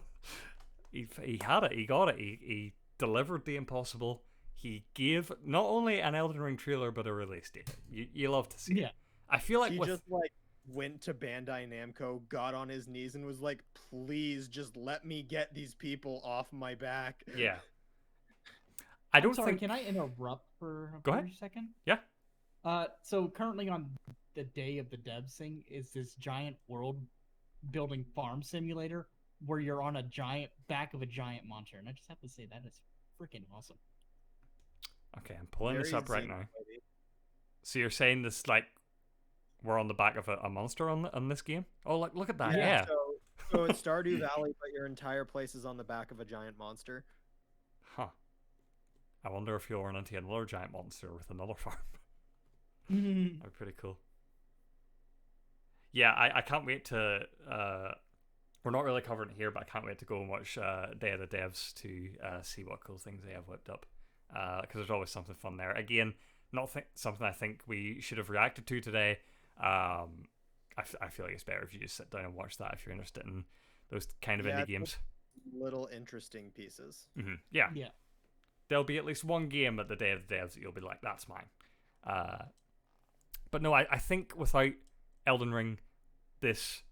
He had it. He got it. He delivered the impossible. He gave not only an Elden Ring trailer, but a release date. You love to see it. I feel like he just like went to Bandai Namco, got on his knees, and was like, please just let me get these people off my back. Yeah. I'm sorry, can I interrupt for a second? Yeah. So currently on the day of the devs thing is this giant world building farm simulator where you're on a back of a giant monster, and I just have to say that is freaking awesome. Okay, I'm pulling this up right now. So you're saying this like we're on the back of a monster on this game? Oh, look at that! Yeah. So it's Stardew Valley, but your entire place is on the back of a giant monster. Huh. I wonder if you'll run into another giant monster with another farm. That'd be pretty cool. Yeah, I can't wait to. We're not really covering it here, but I can't wait to go and watch Day of the Devs to see what cool things they have whipped up. Because there's always something fun there. Again, not something I think we should have reacted to today. I feel like it's better if you just sit down and watch that if you're interested in those kind of indie games. Little interesting pieces. Mm-hmm. Yeah. There'll be at least one game at the Day of the Devs that you'll be like, that's mine. But no, I think without Elden Ring, this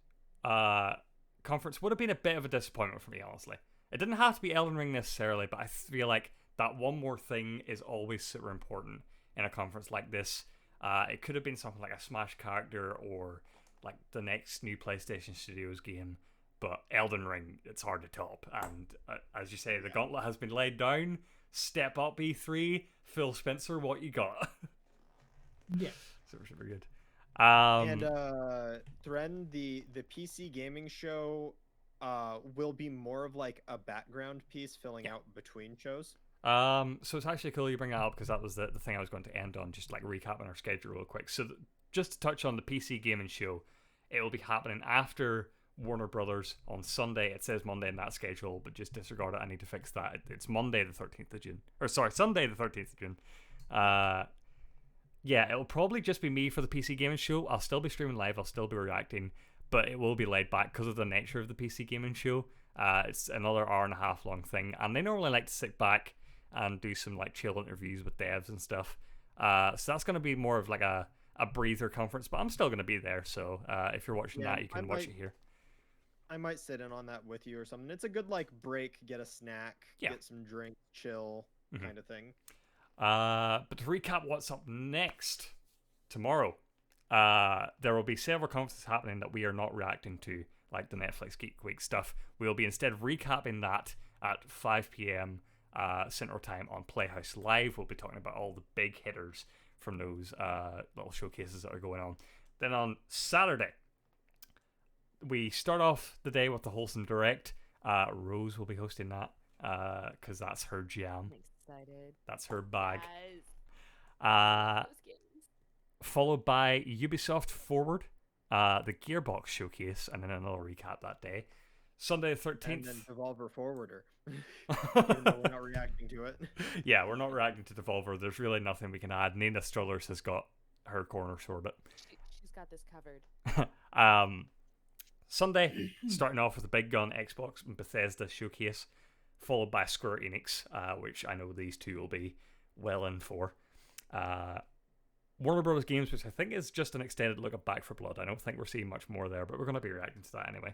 conference would have been a bit of a disappointment for me, honestly. It didn't have to be Elden Ring necessarily, but I feel like that one more thing is always super important in a conference like this. It could have been something like a Smash character or like the next new PlayStation Studios game, but Elden Ring, it's hard to top. And as you say, the gauntlet has been laid down. Step up, E3. Phil Spencer, what you got? Yeah. Super good. And Thren, the PC gaming show will be more of like a background piece filling out between shows. So it's actually cool you bring that up because that was the thing I was going to end on, just like recapping our schedule real quick. So just to touch on the PC gaming show, it will be happening after Warner Brothers on Sunday. It says Monday in that schedule, but just disregard it. I need to fix that. It's Monday the 13th of June. Or sorry, Sunday the 13th of June. Yeah, it'll probably just be me for the PC gaming show. I'll still be streaming live. I'll still be reacting, but it will be laid back because of the nature of the PC gaming show. It's another hour-and-a-half long thing, and they normally like to sit back and do some like chill interviews with devs and stuff. So that's going to be more of like a breather conference, but I'm still going to be there. So if you're watching that, you can watch it here. I might sit in on that with you or something. It's a good like break, get a snack, get some drink, chill kind of thing. But to recap what's up next, tomorrow, there will be several conferences happening that we are not reacting to, like the Netflix Geek Week stuff. We'll be instead recapping that at 5 p.m. Central Time on Playhouse Live. We'll be talking about all the big hitters from those little showcases that are going on. Then on Saturday, we start off the day with the Wholesome Direct. Rose will be hosting that because that's her jam. Excited. That's her bag. Yes. Followed by Ubisoft Forward, the Gearbox Showcase, and then another recap that day. Sunday the 13th. And then Devolver Forwarder. Even though we're not reacting to it. Yeah, we're not reacting to Devolver. There's really nothing we can add. Nina Strollers has got her corner sorted. She's got this covered. Sunday, starting off with the big gun Xbox and Bethesda Showcase, followed by Square Enix, which I know these two will be well in for. Warner Bros. Games, which I think is just an extended look at Back 4 Blood. I don't think we're seeing much more there, but we're going to be reacting to that anyway.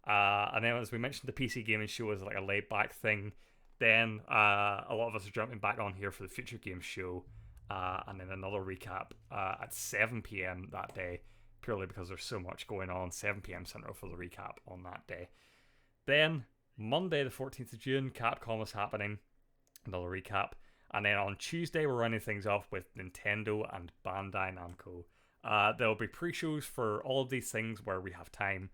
And then, as we mentioned, the PC gaming show is like a laid-back thing. Then a lot of us are jumping back on here for the Future Games show, and then another recap at 7 p.m. that day, purely because there's so much going on. 7 p.m. Central for the recap on that day. Then Monday, the 14th of June, Capcom is happening. Another recap. And then on Tuesday, we're running things off with Nintendo and Bandai Namco. There'll be pre-shows for all of these things where we have time.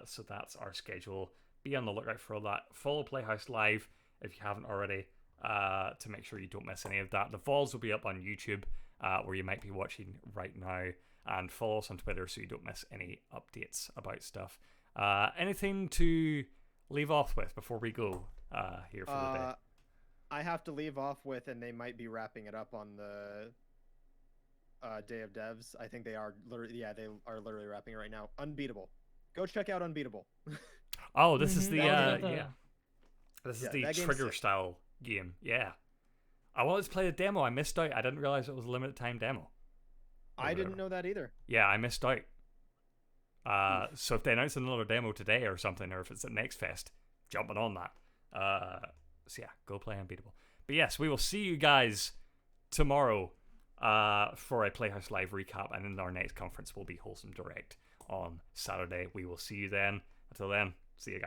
So that's our schedule. Be on the lookout for all that. Follow Playhouse Live if you haven't already, to make sure you don't miss any of that. The VODs will be up on YouTube, where you might be watching right now. And follow us on Twitter so you don't miss any updates about stuff. Anything to leave off with before we go here for the day? I have to leave off with, and they might be wrapping it up on the Day of Devs. I think they are literally, they are literally wrapping it right now. Unbeatable. Go check out Unbeatable. Oh, this is the This is the trigger sick. style game. Yeah. I wanted to play the demo. I missed out. I didn't realize it was a limited time demo. I didn't know that either. Yeah, I missed out. So if they announce another demo today or something, or if it's at Next Fest, jumping on that. So yeah, go play Unbeatable. But yes, we will see you guys tomorrow for a Playhouse Live recap, and then our next conference will be Wholesome Direct on Saturday. We will see you then. Until then, see you guys.